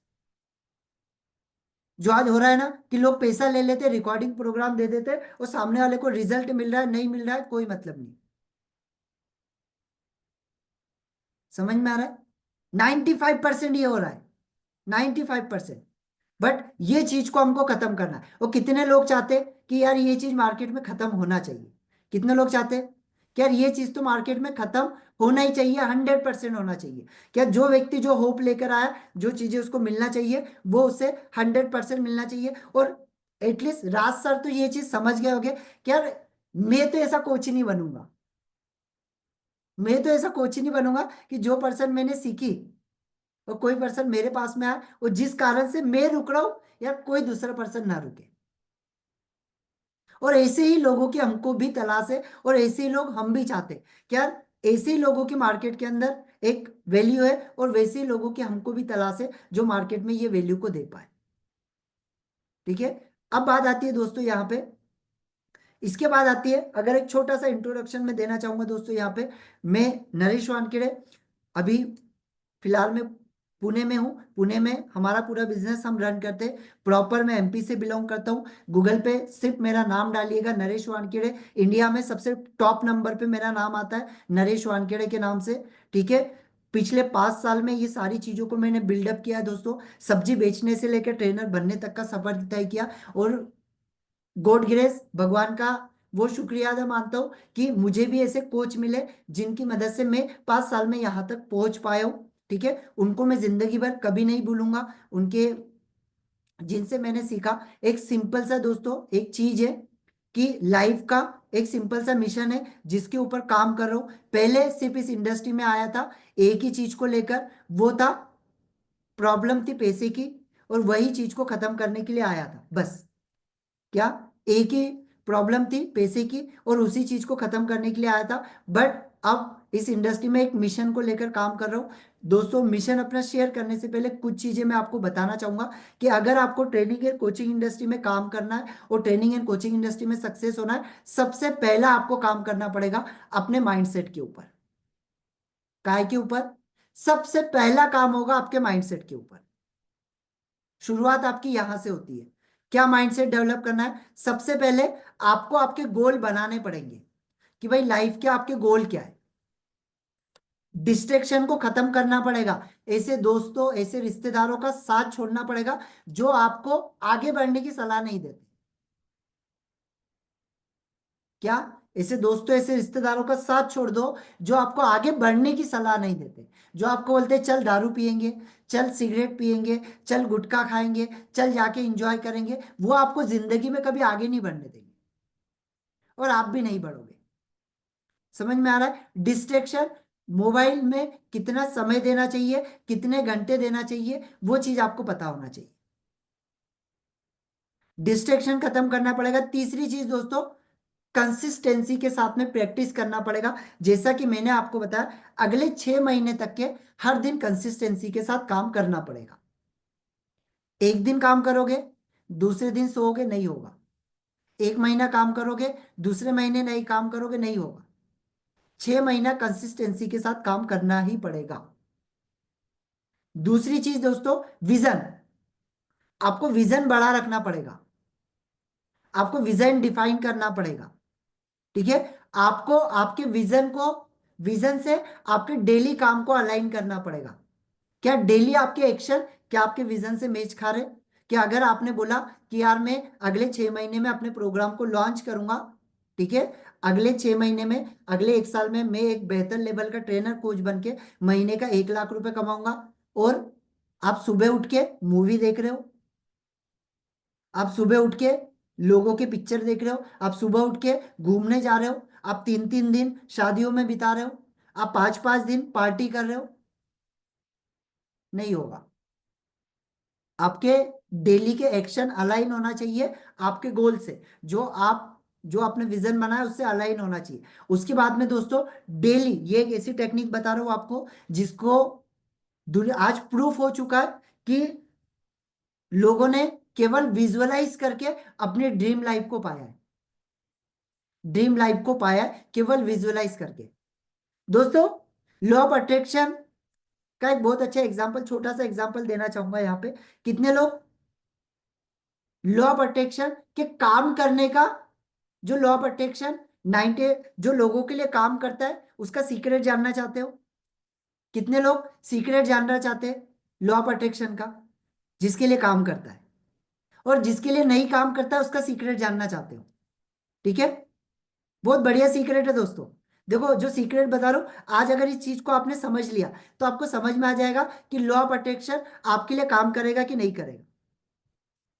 जो आज हो रहा है ना, कि लोग पैसा ले लेते, रिकॉर्डिंग प्रोग्राम दे देते, और सामने वाले को रिजल्ट मिल रहा है नहीं मिल रहा है कोई मतलब नहीं। समझ में आ रहा है? 95% ये हो रहा है, 95%। बट ये चीज को हमको खत्म करना है। और कितने लोग चाहते हैं कि यार ये चीज मार्केट में खत्म होना चाहिए? कितने लोग चाहते हैं कि यार ये चीज तो मार्केट में खत्म होना ही चाहिए, 100% होना चाहिए? क्या जो व्यक्ति जो होप लेकर आया, जो चीजें उसको मिलना चाहिए वो उसे 100% मिलना चाहिए? और एटलीस्ट राज सर तो ये चीज समझ गए होंगे कि यार मैं तो ऐसा कोच ही नहीं बनूंगा, मैं तो ऐसा कोच ही नहीं बनूंगा कि जो पर्सन मैंने सीखी और कोई पर्सन मेरे पास में आए और जिस कारण से मैं रुक रहा हूं, या कोई दूसरा पर्सन ना रुके। और ऐसे ही लोगों की हमको भी तलाश है, और ऐसे ही लोग हम भी चाहते हैं कि यार ऐसे ही लोगों की मार्केट के अंदर एक वैल्यू है, और वैसे ही लोगों की हमको भी तलाश है जो मार्केट में ये वैल्यू को दे पाए। ठीक है। अब बात आती है दोस्तों यहाँ पे, इसके बाद आती है, अगर एक छोटा सा इंट्रोडक्शन में देना चाहूंगा दोस्तों यहाँ पे। मैं नरेश वानखेड़े, अभी फिलहाल मैं पुणे में हूँ। पुणे में हमारा पूरा बिजनेस हम रन करते हैं। प्रॉपर मैं एमपी से बिलोंग करता हूँ। गूगल पे सिर्फ मेरा नाम डालिएगा नरेश वानखेड़े, इंडिया में सबसे टॉप नंबर पे मेरा नाम आता है नरेश वानखेड़े के नाम से। ठीक है। पिछले 5 साल में ये सारी चीजों को मैंने बिल्डअप किया है दोस्तों। सब्जी बेचने से लेकर ट्रेनर बनने तक का सफर तय किया। और गॉड ग्रेस, भगवान का वो शुक्रिया अदा मानता हूँ कि मुझे भी ऐसे कोच मिले जिनकी मदद से मैं 5 साल में यहाँ तक पहुंच पाया हूँ। ठीक है। उनको मैं जिंदगी भर कभी नहीं भूलूंगा। उनके जिनसे मैंने सीखा एक सिंपल सा दोस्तों एक चीज है कि लाइफ का एक सिंपल सा मिशन है जिसके ऊपर काम कर रहा हूँ। पहले सिर्फ इस इंडस्ट्री में आया था एक ही चीज को लेकर, वो था प्रॉब्लम थी पैसे की, और वही चीज को खत्म करने के लिए आया था बस। क्या? एक ही प्रॉब्लम थी पैसे की, और उसी चीज को खत्म करने के लिए आया था। बट अब इस इंडस्ट्री में एक मिशन को लेकर काम कर रहा हूँ दोस्तों। मिशन अपना शेयर करने से पहले कुछ चीजें मैं आपको बताना चाहूंगा कि अगर आपको ट्रेनिंग एंड कोचिंग इंडस्ट्री में काम करना है और ट्रेनिंग एंड कोचिंग इंडस्ट्री में सक्सेस होना है, सबसे पहला आपको काम करना पड़ेगा अपने माइंडसेट के ऊपर। काय के ऊपर? सबसे पहला काम होगा आपके माइंडसेट के ऊपर। शुरुआत आपकी यहां से होती है। क्या माइंडसेट डेवलप करना है? सबसे पहले आपको आपके गोल बनाने पड़ेंगे कि भाई लाइफ के आपके गोल क्या है। डिस्ट्रैक्शन को खत्म करना पड़ेगा। ऐसे दोस्तों ऐसे रिश्तेदारों का साथ छोड़ना पड़ेगा जो आपको आगे बढ़ने की सलाह नहीं देते। क्या? ऐसे दोस्तों ऐसे रिश्तेदारों का साथ छोड़ दो जो आपको आगे बढ़ने की सलाह नहीं देते, जो आपको बोलते हैं चल दारू पियेंगे, चल सिगरेट पियेंगे, चल गुटखा खाएंगे, चल जाके एंजॉय करेंगे। वो आपको जिंदगी में कभी आगे नहीं बढ़ने देंगे, और आप भी नहीं बढ़ोगे। समझ में आ रहा है? डिस्ट्रैक्शन, मोबाइल में कितना समय देना चाहिए, कितने घंटे देना चाहिए, वो चीज आपको पता होना चाहिए। डिस्ट्रैक्शन खत्म करना पड़ेगा। तीसरी चीज दोस्तों, कंसिस्टेंसी के साथ में प्रैक्टिस करना पड़ेगा। जैसा कि मैंने आपको बताया, अगले 6 महीने तक के हर दिन कंसिस्टेंसी के साथ काम करना पड़ेगा। एक दिन काम करोगे, दूसरे दिन सोओगे, नहीं होगा। एक महीना काम करोगे, दूसरे महीने नहीं काम करोगे, नहीं होगा। 6 महीना कंसिस्टेंसी के साथ काम करना ही पड़ेगा। दूसरी चीज दोस्तों, विजन। आपको विजन बड़ा रखना पड़ेगा। आपको विजन डिफाइन करना पड़ेगा। ठीक है। आपको आपके विजन को, विजन से आपके डेली काम को अलाइन करना पड़ेगा। क्या डेली आपके एक्शन क्या आपके विजन से मैच खा रहे? कि अगर आपने बोला कि यार मैं अगले 6 महीने में अपने प्रोग्राम को लॉन्च करूंगा, ठीक है, अगले 6 महीने में, अगले 1 साल में मैं एक बेहतर लेवल का ट्रेनर कोच बन के महीने का 1 लाख रुपए कमाऊंगा, और आप सुबह उठ के मूवी देख रहे हो, आप सुबह उठ के लोगों के पिक्चर देख रहे हो, आप सुबह उठ के घूमने जा रहे हो, आप 3 3 दिन शादियों में बिता रहे हो, आप 5 5 दिन पार्टी कर रहे हो, नहीं होगा। आपके डेली के एक्शन अलाइन होना चाहिए आपके गोल से, जो आपने विजन बनाया उससे अलाइन होना चाहिए। उसके बाद में दोस्तों, डेली ये एक ऐसी टेक्निक बता रहा हूं आपको जिसको दुनिया आज प्रूफ हो चुका है कि लोगों ने केवल विजुअलाइज करके अपने ड्रीम लाइफ को पाया है। ड्रीम लाइफ को पाया है केवल विजुअलाइज करके। दोस्तों, लॉ ऑफ अट्रैक्शन का एक बहुत अच्छा एग्जांपल, छोटा सा एग्जांपल देना चाहूंगा यहाँ पे। कितने लोग लॉ ऑफ अट्रैक्शन के काम करने का, जो लॉ ऑफ अट्रैक्शन 90 जो लोगों के लिए काम करता है उसका सीक्रेट जानना चाहते हो? कितने लोग सीक्रेट जानना चाहते हैं लॉ ऑफ अट्रैक्शन का? जिसके लिए काम करता है, और जिसके लिए नहीं काम करता है उसका सीक्रेट जानना चाहते हो। ठीक है, बहुत बढ़िया सीक्रेट है दोस्तों। देखो जो सीक्रेट बता रहा हूं, आज अगर इस चीज को आपने समझ लिया तो आपको समझ में आ जाएगा कि लॉ ऑफ अट्रैक्शन आपके लिए काम करेगा कि नहीं करेगा।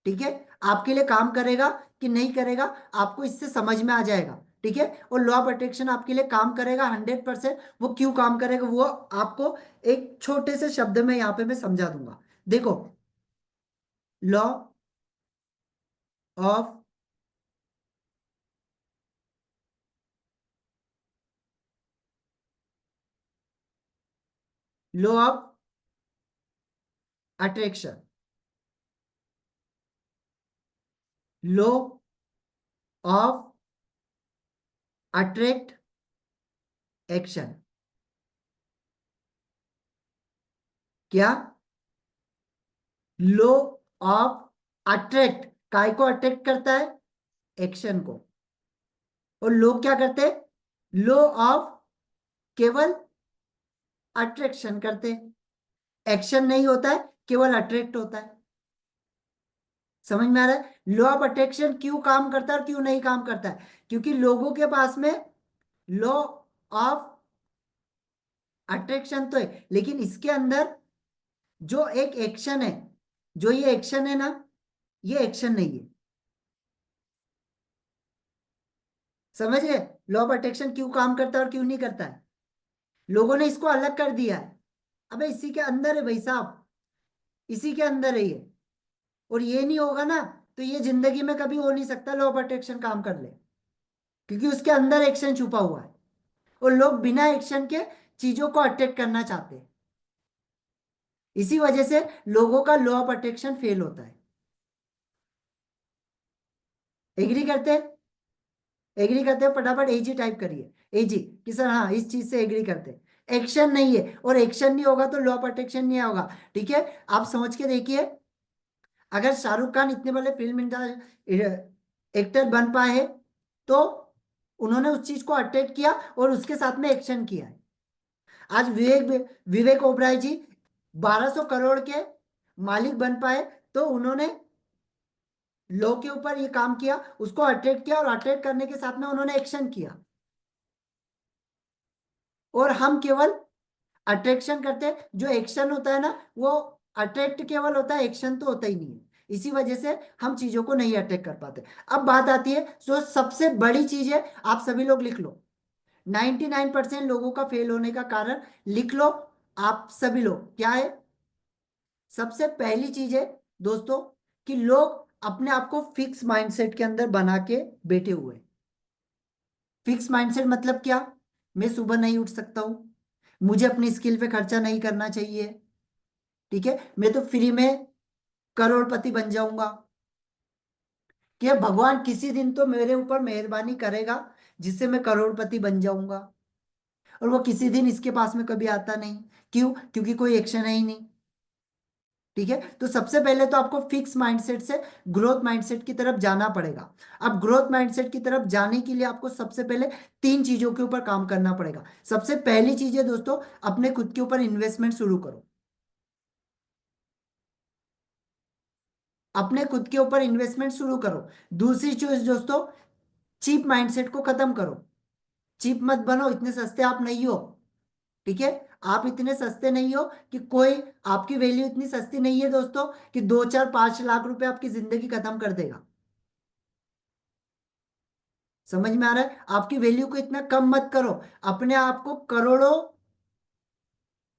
ठीक है, आपके लिए काम करेगा कि नहीं करेगा, आपको इससे समझ में आ जाएगा। ठीक है, और लॉ ऑफ अट्रैक्शन आपके लिए काम करेगा 100%। वो क्यों काम करेगा वो आपको एक छोटे से शब्द में यहाँ पे मैं समझा दूंगा। देखो, law of law of attraction, law of attract action. क्या? लॉ ऑफ अट्रैक्ट काय को अट्रैक्ट करता है? एक्शन को। और लोग क्या करते हैं? लॉ ऑफ केवल अट्रैक्शन करते हैं, एक्शन नहीं होता है, केवल अट्रैक्ट होता है। समझ में आ रहा है लॉ ऑफ अट्रैक्शन क्यों काम करता है और क्यों नहीं काम करता है? क्योंकि लोगों के पास में लॉ ऑफ अट्रैक्शन तो है, लेकिन इसके अंदर जो एक एक्शन है, जो ये एक्शन है ना, ये एक्शन नहीं है। समझ गए लॉ ऑफ अट्रैक्शन क्यों काम करता है और क्यों नहीं करता है? लोगों ने इसको अलग कर दिया है। अबे इसी के अंदर है भाई साहब, इसी के अंदर है ये। और ये नहीं होगा ना तो ये जिंदगी में कभी हो नहीं सकता लॉ ऑफ अट्रैक्शन काम कर ले, क्योंकि उसके अंदर एक्शन छुपा हुआ है। और लोग बिना एक्शन के चीजों को अट्रैक्ट करना चाहते हैं। इसी वजह से लोगों का लॉ ऑफ अट्रैक्शन फेल होता है। एग्री करते हैं? एग्री करते हैं? फटाफट एजी टाइप करिए, एजी कि सर हाँ इस चीज से एग्री करते हैं। एक्शन नहीं है, और एक्शन नहीं होगा तो लॉ ऑफ अट्रैक्शन नहीं होगा। ठीक है, आप समझ के देखिए, अगर शाहरुख खान इतने बड़े फिल्म एक्टर बन पाए हैं तो उन्होंने उस चीज को अट्रैक्ट किया और उसके साथ में एक्शन किया है। आज विवेक विवेक ओबराय जी 1200 करोड़ के मालिक बन पाए तो उन्होंने लॉ के ऊपर ये काम किया, उसको अट्रैक्ट किया, और अट्रैक्ट करने के साथ में उन्होंने एक्शन किया। और हम केवल अट्रैक्शन करते हैं, जो एक्शन होता है ना वो अट्रैक्ट केवल होता है, एक्शन तो होता ही नहीं है। इसी वजह से हम चीजों को नहीं अट्रैक्ट कर पाते। अब बात आती है, सो सबसे बड़ी चीज है, आप सभी लोग लिख लो, 99% लोगों का फेल होने का कारण लिख लो। आप सभी लोग, क्या है? सबसे पहली चीज है दोस्तों कि लोग अपने आप को फिक्स माइंडसेट के अंदर बना के बैठे हुए हैं। फिक्स माइंडसेट मतलब क्या? मैं सुबह नहीं उठ सकता हूं, मुझे अपनी स्किल पे खर्चा नहीं करना चाहिए, ठीक है, मैं तो फ्री में करोड़पति बन जाऊंगा, कि भगवान किसी दिन तो मेरे ऊपर मेहरबानी करेगा जिससे मैं करोड़पति बन जाऊंगा। और वो किसी दिन इसके पास में कभी आता नहीं। क्यों? क्योंकि कोई एक्शन है ही नहीं। ठीक है, तो सबसे पहले तो आपको फिक्स माइंडसेट से ग्रोथ माइंडसेट की तरफ जाना पड़ेगा। अब ग्रोथ माइंडसेट की तरफ जाने के लिए आपको सबसे पहले तीन चीजों के ऊपर काम करना पड़ेगा। सबसे पहली चीज है दोस्तों, अपने खुद के ऊपर इन्वेस्टमेंट शुरू करो। अपने खुद के ऊपर इन्वेस्टमेंट शुरू करो। दूसरी चीज दोस्तों, चीप माइंडसेट को खत्म करो। चीप मत बनो, इतने सस्ते आप नहीं हो। ठीक है, आप इतने सस्ते नहीं हो कि कोई, आपकी वैल्यू इतनी सस्ती नहीं है दोस्तों कि 2 4 5 लाख रुपए आपकी जिंदगी खत्म कर देगा। समझ में आ रहा है? आपकी वैल्यू को इतना कम मत करो। अपने आप को करोड़ों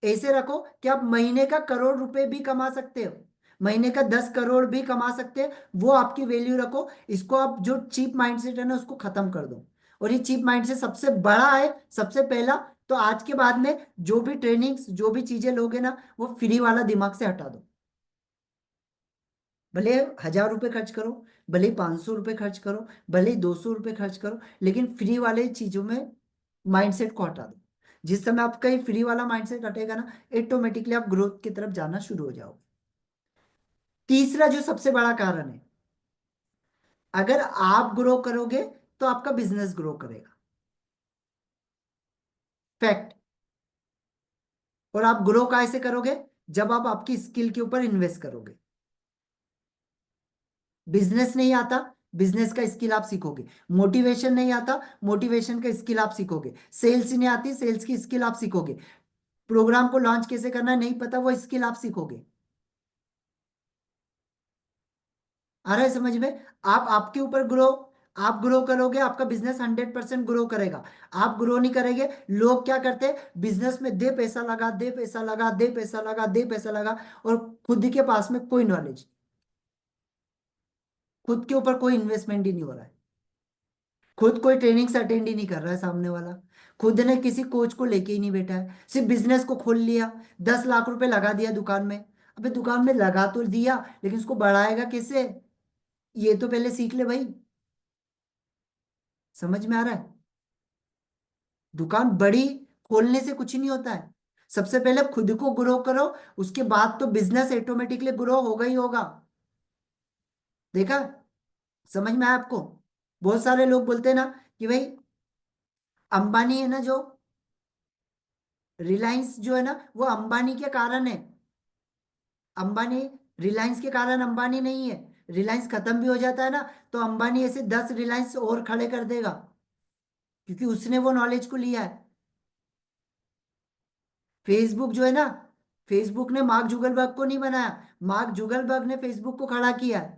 ऐसे रखो कि आप महीने का करोड़ रुपए भी कमा सकते हो, महीने का 10 करोड़ भी कमा सकते हैं। वो आपकी वैल्यू रखो। इसको आप जो चीप माइंडसेट है ना उसको खत्म कर दो। और ये चीप माइंडसेट सबसे बड़ा है, सबसे पहला। तो आज के बाद में जो भी ट्रेनिंग्स, जो भी चीजें लोगे ना, वो फ्री वाला दिमाग से हटा दो। भले 1000 रुपये खर्च करो, भले 500 रुपये खर्च करो, भले 200 रुपये खर्च करो, लेकिन फ्री वाले चीजों में माइंडसेट को हटा दो। जिस समय आपका ये फ्री वाला माइंडसेट हटेगा ना, ऑटोमेटिकली आप ग्रोथ की तरफ जाना शुरू हो जाओ। तीसरा जो सबसे बड़ा कारण है, अगर आप ग्रो करोगे तो आपका बिजनेस ग्रो करेगा। फैक्ट। और आप ग्रो कैसे करोगे? जब आप आपकी स्किल के ऊपर इन्वेस्ट करोगे। बिजनेस नहीं आता, बिजनेस का स्किल आप सीखोगे। मोटिवेशन नहीं आता, मोटिवेशन का स्किल आप सीखोगे। सेल्स नहीं आती, सेल्स की स्किल आप सीखोगे। प्रोग्राम को लॉन्च कैसे करना है नहीं पता, वो स्किल आप सीखोगे। आ रहा है समझ में? आप आपके ऊपर ग्रो, आप ग्रो करोगे, आपका बिजनेस 100% ग्रो करेगा। आप ग्रो नहीं करेंगे, लोग क्या करते हैं, बिजनेस में दे पैसा लगा, दे पैसा लगा, दे पैसा लगा, दे पैसा लगा, और खुद के पास में कोई नॉलेज, खुद के ऊपर कोई इन्वेस्टमेंट ही नहीं हो रहा है। खुद कोई ट्रेनिंग्स अटेंड ही नहीं कर रहा है सामने वाला। खुद ने किसी कोच को लेके ही नहीं बैठा है, सिर्फ बिजनेस को खोल लिया, 10 लाख रुपए लगा दिया दुकान में। अबे दुकान में लगा तो दिया, लेकिन उसको बढ़ाएगा कैसे? ये तो पहले सीख ले भाई। समझ में आ रहा है? दुकान बड़ी खोलने से कुछ नहीं होता है। सबसे पहले खुद को ग्रो करो, उसके बाद तो बिजनेस ऑटोमेटिकली ग्रो होगा ही होगा। देखा? समझ में आया आपको? बहुत सारे लोग बोलते हैं ना कि भाई अंबानी है ना, जो रिलायंस जो है ना, वो अंबानी के कारण है। अंबानी, रिलायंस के कारण अंबानी नहीं है। रिलायंस खत्म भी हो जाता है ना, तो अंबानी ऐसे 10 रिलायंस और खड़े कर देगा, क्योंकि उसने वो नॉलेज को लिया है। फेसबुक जो है ना, फेसबुक ने मार्क जुगलबर्ग को नहीं बनाया, मार्क जुगलबर्ग ने फेसबुक को खड़ा किया है।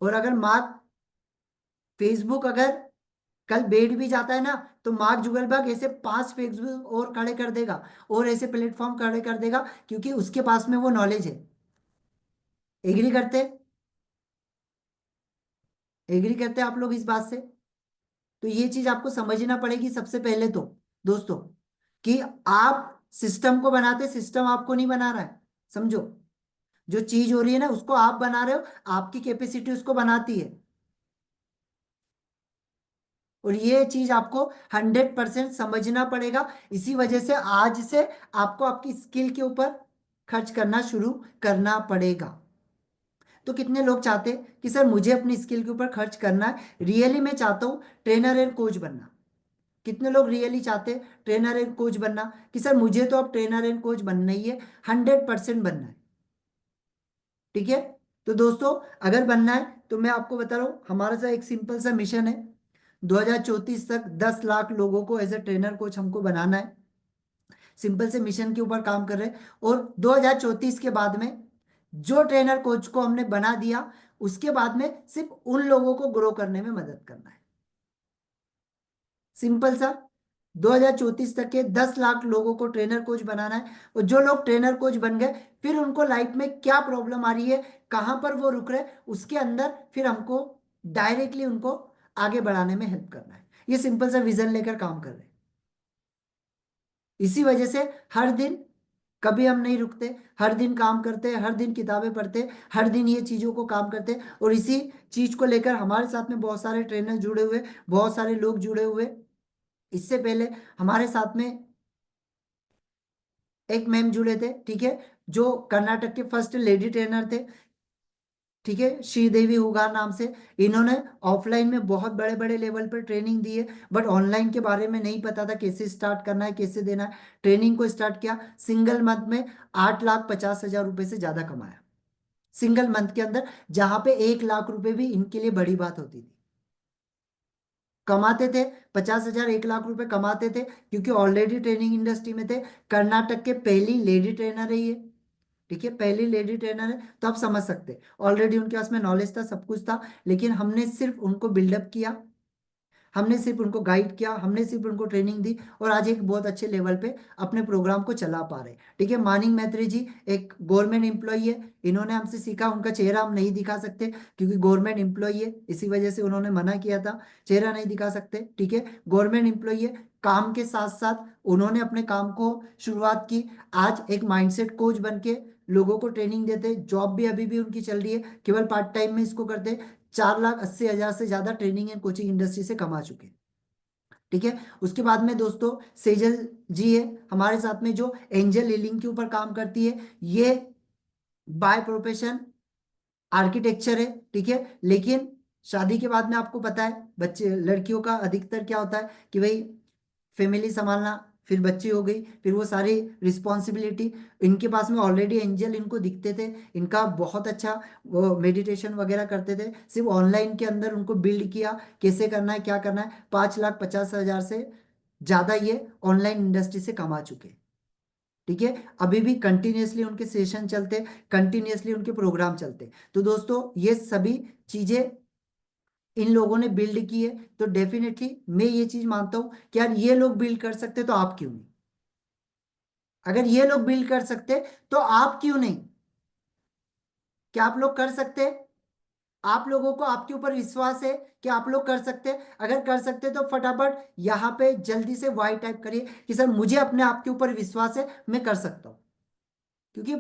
और अगर मार्क, फेसबुक अगर कल बैठ भी जाता है ना, तो मार्क जुगलबर्ग ऐसे 5 फेसबुक और खड़े कर देगा, और ऐसे प्लेटफॉर्म खड़े कर देगा, क्योंकि उसके पास में वो नॉलेज है। एग्री करते? एग्री करते आप लोग इस बात से? तो ये चीज आपको समझना पड़ेगी सबसे पहले तो, दोस्तों, कि आप सिस्टम को बनाते, सिस्टम आपको नहीं बना रहा है। समझो, जो चीज हो रही है ना, उसको आप बना रहे हो, आपकी कैपेसिटी उसको बनाती है। और ये चीज आपको 100% समझना पड़ेगा। इसी वजह से आज से आपको आपकी स्किल के ऊपर खर्च करना शुरू करना पड़ेगा। तो कितने लोग चाहते हैं कि सर मुझे अपनी स्किल के ऊपर खर्च करना है, रियली मैं चाहता हूँ ट्रेनर एंड कोच बनना? कितने लोग रियली चाहते हैं ट्रेनर एंड कोच बनना, कि सर मुझे तो अब ट्रेनर एंड कोच बनना ही है, 100% बनना है? ठीक है। तो दोस्तों, अगर बनना है तो मैं आपको बता रहा हूँ, हमारा सा एक सिंपल सा मिशन है। 2034 तक 10 लाख लोगों को एज ए ट्रेनर कोच हमको बनाना है। सिंपल से मिशन के ऊपर काम कर रहे हैं, और 2034 के बाद में जो ट्रेनर कोच को हमने बना दिया, उसके बाद में सिर्फ उन लोगों को ग्रो करने में मदद करना है। सिंपल सा, 2034 तक के 10 लाख लोगों को ट्रेनर कोच बनाना है। और जो लोग ट्रेनर कोच बन गए, फिर उनको लाइफ में क्या प्रॉब्लम आ रही है, कहां पर वो रुक रहे, उसके अंदर फिर हमको डायरेक्टली उनको आगे बढ़ाने में हेल्प करना है। ये सिंपल सा विजन लेकर काम कर रहे हैं। इसी वजह से हर दिन कभी हम नहीं रुकते, हर दिन काम करते हैं, हर दिन किताबें पढ़ते हैं, हर दिन ये चीजों को काम करते हैं। और इसी चीज को लेकर हमारे साथ में बहुत सारे ट्रेनर जुड़े हुए, बहुत सारे लोग जुड़े हुए। इससे पहले हमारे साथ में एक मैम जुड़े थे, ठीक है, जो कर्नाटक के फर्स्ट लेडी ट्रेनर थे, ठीक है, श्रीदेवी हुगा नाम से। इन्होंने ऑफलाइन में बहुत बड़े बड़े लेवल पर ट्रेनिंग दी है, बट ऑनलाइन के बारे में नहीं पता था कैसे स्टार्ट करना है, कैसे देना है। ट्रेनिंग को स्टार्ट किया, सिंगल मंथ में 8,50,000 रुपए से ज्यादा कमाया, सिंगल मंथ के अंदर, जहां पे 1 लाख रुपए भी इनके लिए बड़ी बात होती थी। कमाते थे 50,000, 1 लाख रुपए कमाते थे, क्योंकि ऑलरेडी ट्रेनिंग इंडस्ट्री में थे। कर्नाटक के पहली लेडी ट्रेनर है ये, ठीक है, पहली लेडी ट्रेनर है। तो आप समझ सकते, ऑलरेडी उनके पास में नॉलेज था, सब कुछ था, लेकिन हमने सिर्फ उनको बिल्डअप किया, हमने सिर्फ उनको गाइड किया, हमने सिर्फ उनको ट्रेनिंग दी, और आज एक बहुत अच्छे लेवल पे अपने प्रोग्राम को चला पा रहे हैं। ठीक है, मानिंग मैत्री जी एक गवर्नमेंट एम्प्लॉय है, इन्होंने हमसे सीखा, उनका चेहरा हम नहीं दिखा सकते क्योंकि गवर्नमेंट एम्प्लॉय है, इसी वजह से उन्होंने मना किया था, चेहरा नहीं दिखा सकते। ठीक है, गवर्नमेंट एम्प्लॉय है, काम के साथ साथ उन्होंने अपने काम को शुरुआत की। आज एक माइंडसेट कोच बन के लोगों को ट्रेनिंग देते, जॉब भी अभी भी उनकी चल रही है, केवल पार्ट टाइम में इसको करते। 4,80,000 से ज्यादा ट्रेनिंग एंड कोचिंग इंडस्ट्री से कमा चुके हैं। ठीक है, उसके बाद में दोस्तों सेजल जी है हमारे साथ में, जो एंजल हीलिंग के ऊपर काम करती है। ये बाय प्रोफेशन आर्किटेक्चर है, ठीक है, लेकिन शादी के बाद में आपको पता है, बच्चे लड़कियों का अधिकतर क्या होता है कि भाई फैमिली संभालना, फिर बच्ची हो गई, फिर वो सारी रिस्पॉन्सिबिलिटी। इनके पास में ऑलरेडी एंजल इनको दिखते थे, इनका बहुत अच्छा वो मेडिटेशन वगैरह करते थे, सिर्फ ऑनलाइन के अंदर उनको बिल्ड किया कैसे करना है क्या करना है। 5,50,000 से ज़्यादा ये ऑनलाइन इंडस्ट्री से कमा चुके। ठीक है, अभी भी कंटिन्यूअसली उनके सेशन चलते, कंटिन्यूअसली उनके प्रोग्राम चलते। तो दोस्तों ये सभी चीज़ें इन लोगों ने बिल्ड की है। तो डेफिनेटली मैं ये चीज़ मानता हूँ कि यार ये लोग बिल्ड कर सकते तो आप क्यों नहीं। अगर ये लोग बिल्ड कर सकते तो आप क्यों नहीं। क्या आप लोग कर सकते? आप लोगों को आपके ऊपर विश्वास है कि आप लोग कर सकते हैं? अगर कर सकते तो फटाफट यहाँ पे जल्दी से वाई टाइप करिए कि सर मुझे अपने आप के ऊपर विश्वास है, मैं कर सकता हूँ। क्योंकि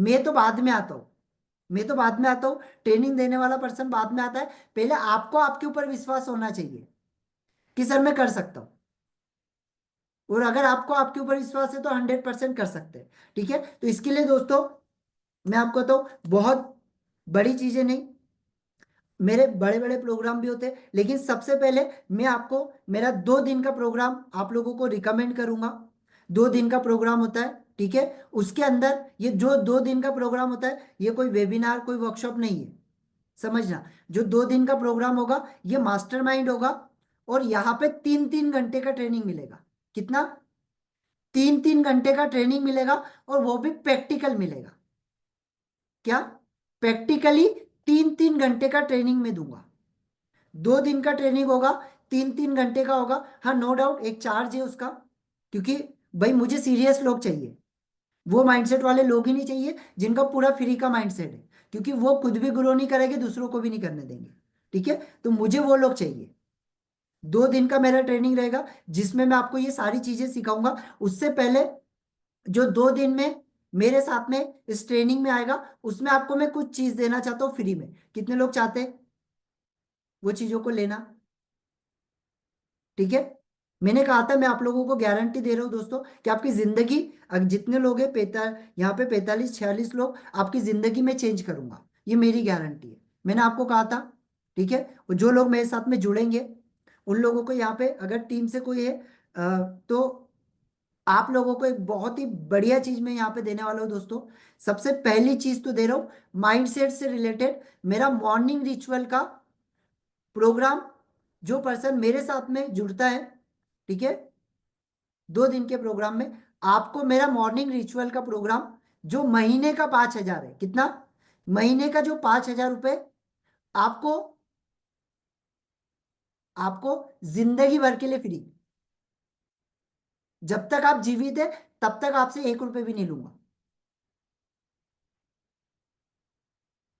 मैं तो बाद में आता हूँ, मैं तो बाद में आता हूँ, ट्रेनिंग देने वाला पर्सन बाद में आता है। पहले आपको आपके ऊपर विश्वास होना चाहिए कि सर मैं कर सकता हूँ। और अगर आपको आपके ऊपर विश्वास है तो 100% कर सकते हैं। ठीक है, तो इसके लिए दोस्तों मैं आपको तो बहुत बड़ी चीजें नहीं, मेरे बड़े बड़े प्रोग्राम भी होते हैं, लेकिन सबसे पहले मैं आपको मेरा 2 दिन का प्रोग्राम आप लोगों को रिकमेंड करूंगा। 2 दिन का प्रोग्राम होता है, ठीक है। उसके अंदर ये जो 2 दिन का प्रोग्राम होता है ये कोई वेबिनार कोई वर्कशॉप नहीं है, समझना। जो 2 दिन का प्रोग्राम होगा ये मास्टरमाइंड होगा, और यहाँ पे 3-3 घंटे का ट्रेनिंग मिलेगा। कितना? 3-3 घंटे का ट्रेनिंग मिलेगा, और वो भी प्रैक्टिकल मिलेगा। क्या? प्रैक्टिकली 3-3 घंटे का ट्रेनिंग में दूंगा। 2 दिन का ट्रेनिंग होगा, 3-3 घंटे का होगा। हाँ नो डाउट एक चार्ज है उसका, क्योंकि भाई मुझे सीरियस लोग चाहिए, वो माइंडसेट वाले लोग ही नहीं चाहिए जिनका पूरा फ्री का माइंडसेट है, क्योंकि वो खुद भी ग्रो नहीं करेंगे दूसरों को भी नहीं करने देंगे। ठीक है, तो मुझे वो लोग चाहिए। 2 दिन का मेरा ट्रेनिंग रहेगा जिसमें मैं आपको ये सारी चीजें सिखाऊंगा। उससे पहले जो 2 दिन में मेरे साथ में इस ट्रेनिंग में आएगा उसमें आपको मैं कुछ चीज देना चाहता हूँ फ्री में। कितने लोग चाहते हैं वो चीजों को लेना? ठीक है, मैंने कहा था मैं आप लोगों को गारंटी दे रहा हूँ दोस्तों कि आपकी जिंदगी, जितने लोग हैं यहाँ पे 45-46 लोग, आपकी जिंदगी में चेंज करूंगा, ये मेरी गारंटी है। मैंने आपको कहा था। ठीक है, और जो लोग मेरे साथ में जुड़ेंगे उन लोगों को यहाँ पे अगर टीम से कोई है तो आप लोगों को एक बहुत ही बढ़िया चीज मैं यहाँ पे देने वाला हूँ दोस्तों। सबसे पहली चीज तो दे रहा हूँ, माइंडसेट से रिलेटेड मेरा मॉर्निंग रिचुअल का प्रोग्राम। जो पर्सन मेरे साथ में जुड़ता है, ठीक है, 2 दिन के प्रोग्राम में आपको मेरा मॉर्निंग रिचुअल का प्रोग्राम जो महीने का 5,000 है। कितना? महीने का जो 5,000 रुपये आपको, आपको जिंदगी भर के लिए फ्री। जब तक आप जीवित है तब तक आपसे 1 रुपये भी नहीं लूंगा।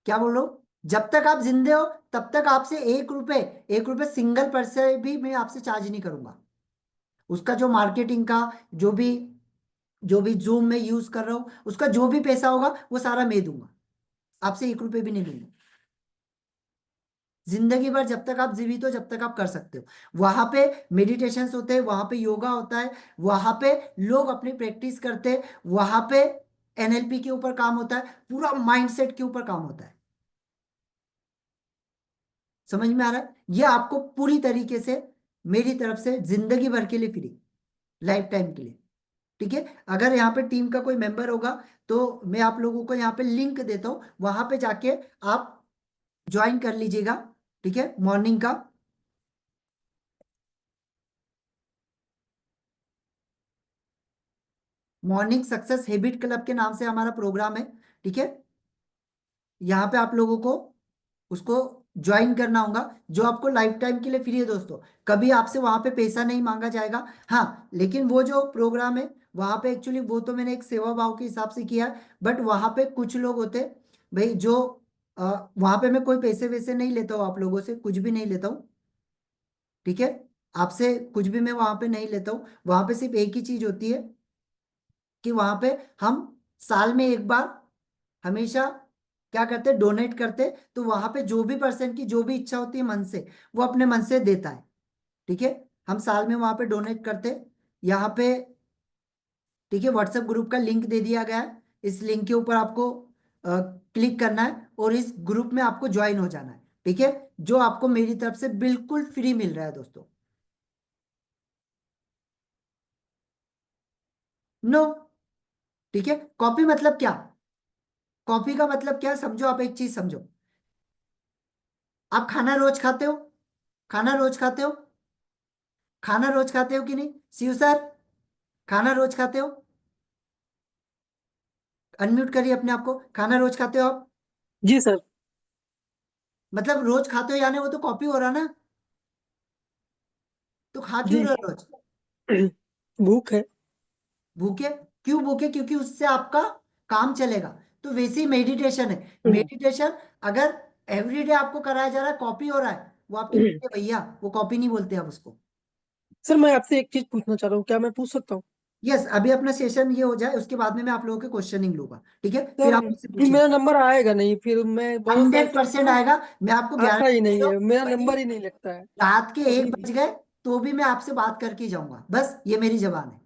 क्या बोल रहा हूं? जब तक आप जिंदे हो तब तक आपसे 1 रुपये, 1 रुपये सिंगल पर्सन भी मैं आपसे चार्ज नहीं करूंगा। उसका जो मार्केटिंग का, जो भी जो भी जूम में यूज कर रहा हूं उसका जो भी पैसा होगा वो सारा मैं दूंगा, आपसे 1 रुपये भी नहीं लूंगा। जिंदगी भर जब तक आप जीवित हो जब तक आप कर सकते हो। वहां पे मेडिटेशंस होते हैं, वहां पे योगा होता है, वहां पे लोग अपनी प्रैक्टिस करते हैं, वहां पे एनएलपी के ऊपर काम होता है, पूरा माइंडसेट के ऊपर काम होता है। समझ में आ रहा है? ये आपको पूरी तरीके से मेरी तरफ से जिंदगी भर के लिए फ्री, लाइफ टाइम के लिए। ठीक है, अगर यहाँ पे टीम का कोई मेंबर होगा तो मैं आप लोगों को यहाँ पे लिंक देता हूँ, वहां पे जाके आप ज्वाइन कर लीजिएगा। ठीक है, मॉर्निंग का मॉर्निंग सक्सेस हैबिट क्लब के नाम से हमारा प्रोग्राम है। ठीक है, यहाँ पे आप लोगों को उसको ज्वाइन करना होगा, जो आपको लाइफ टाइम के लिए फ्री है दोस्तों। कभी आपसे वहां पे पैसा नहीं मांगा जाएगा। हाँ, लेकिन वो जो प्रोग्राम है वहां पे एक्चुअली वो तो मैंने एक सेवा भाव के हिसाब से किया है, बट वहां पे कुछ लोग होते भाई जो वहां पे मैं कोई पैसे वैसे नहीं लेता हूँ, आप लोगों से कुछ भी नहीं लेता हूँ। ठीक है, आपसे कुछ भी मैं वहां पे नहीं लेता हूँ। वहां पे सिर्फ एक ही चीज होती है कि वहां पे हम साल में एक बार हमेशा क्या करते, डोनेट करते। तो वहां पे जो भी पर्सन की जो भी इच्छा होती है मन से, वो अपने मन से देता है। ठीक है, हम साल में वहां पे डोनेट करते। यहाँ पे ठीक है, व्हाट्सएप ग्रुप का लिंक दे दिया गया है, इस लिंक के ऊपर आपको क्लिक करना है और इस ग्रुप में आपको ज्वाइन हो जाना है। ठीक है, जो आपको मेरी तरफ से बिल्कुल फ्री मिल रहा है दोस्तों। नो। ठीक है, कॉपी मतलब क्या? कॉपी का मतलब क्या है? समझो, आप एक चीज समझो। आप खाना रोज खाते हो? खाना रोज खाते हो? खाना रोज खाते हो कि नहीं शिव सर? खाना रोज खाते हो? अनम्यूट करिए अपने आप को। खाना रोज खाते हो आप? जी सर। मतलब रोज खाते हो, यानी वो तो कॉपी हो रहा ना। तो खा क्यों जी। रहे हो रोज? भूख है। भूखे? क्यों भूखे? क्योंकि उससे आपका काम चलेगा। तो वैसे ही मेडिटेशन है। मेडिटेशन अगर एवरीडे आपको कराया जा रहा है, कॉपी हो रहा है, वो आपकी नहीं है भैया, वो कॉपी नहीं बोलते आप उसको। सर मैं आपसे एक चीज पूछना चाह रहा हूँ, क्या मैं पूछ सकता हूँ? यस, अभी अपना सेशन ये हो जाए, उसके बाद में मैं आप लोगों के क्वेश्चनिंग लूंगा, ठीक है? फिर सर आप मुझसे फिर पूछिए। मेरा नंबर आएगा नहीं, फिर मैं बहुत सारे 100% स्टूडेंट आएगा, मैं आपको आता ही गारंटी दे नहीं रहा है, हूँ। मेरा भाई नंबर ही नहीं लगता है। रात के एक अभी बज गए तो भी मैं आपसे बात करके ही जाऊंगा, बस ये मेरी जबान है।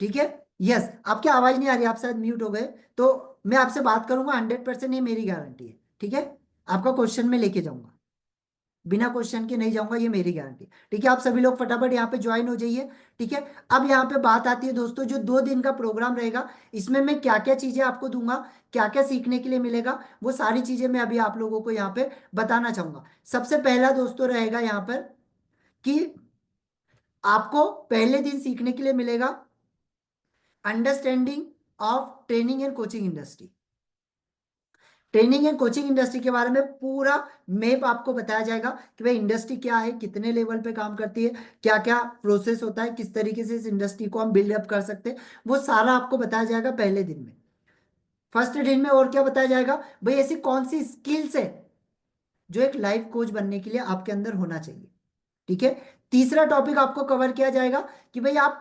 ठीक है। यस, आपकी आवाज नहीं आ रही, आप शायद म्यूट हो गए। तो मैं आपसे बात करूंगा 100%, ये मेरी गारंटी है। ठीक है, आपका क्वेश्चन में लेके जाऊंगा, बिना क्वेश्चन के नहीं जाऊंगा, ये मेरी गारंटी। ठीक है, आप सभी लोग फटाफट यहाँ पे ज्वाइन हो जाइए। ठीक है। अब यहाँ पे बात आती है दोस्तों, जो 2 दिन का प्रोग्राम रहेगा, इसमें मैं क्या क्या चीजें आपको दूंगा, क्या क्या सीखने के लिए मिलेगा, वो सारी चीजें मैं अभी आप लोगों को यहाँ पे बताना चाहूंगा। सबसे पहला दोस्तों रहेगा यहाँ पर कि आपको पहले दिन सीखने के लिए मिलेगा understanding of training and coaching industry. Training and coaching industry के बारे में पूरा मैप आपको बताया जाएगा कि भाई इंडस्ट्री क्या है, कितने लेवल पे काम करती है, क्या क्या प्रोसेस होता है, किस तरीके से इस इंडस्ट्री को हम बिल्डअप कर सकते हैं, वो सारा आपको बताया जाएगा पहले दिन में। फर्स्ट दिन में और क्या बताया जाएगा, भाई ऐसी कौन सी स्किल्स है जो एक लाइफ कोच बनने के लिए आपके अंदर होना चाहिए। ठीक है। तीसरा टॉपिक आपको कवर किया जाएगा कि भाई आप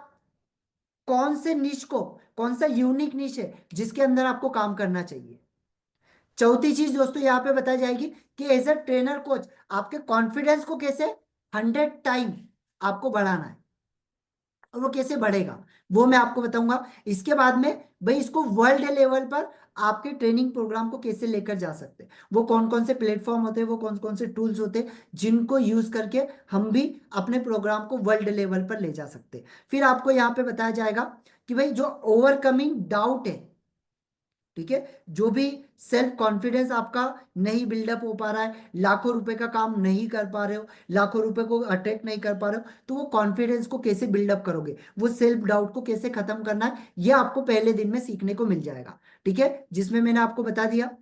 कौन से निश को, कौन सा यूनिक निश है जिसके अंदर आपको काम करना चाहिए। चौथी चीज दोस्तों यहाँ पे बताई जाएगी कि एज अ ट्रेनर कोच आपके कॉन्फिडेंस को कैसे 100 टाइम आपको बढ़ाना है, और वो कैसे बढ़ेगा वो मैं आपको बताऊंगा। इसके बाद में भाई इसको वर्ल्ड लेवल पर आपके ट्रेनिंग प्रोग्राम को कैसे लेकर जा सकते हैं, वो कौन कौन से प्लेटफॉर्म होते हैं, वो कौन कौन से टूल्स होते हैं जिनको यूज करके हम भी अपने प्रोग्राम को वर्ल्ड लेवल पर ले जा सकते हैं। फिर आपको यहाँ पे बताया जाएगा कि भाई जो ओवरकमिंग डाउट है, ठीक है, जो भी सेल्फ कॉन्फिडेंस आपका नहीं बिल्डअप हो पा रहा है, लाखों रुपए का काम नहीं कर पा रहे हो, लाखों रुपए को अट्रैक्ट नहीं कर पा रहे हो, तो वो कॉन्फिडेंस को कैसे बिल्डअप करोगे, वो सेल्फ डाउट को कैसे खत्म करना है, ये आपको पहले दिन में सीखने को मिल जाएगा। ठीक है, जिसमें मैंने आपको बता दिया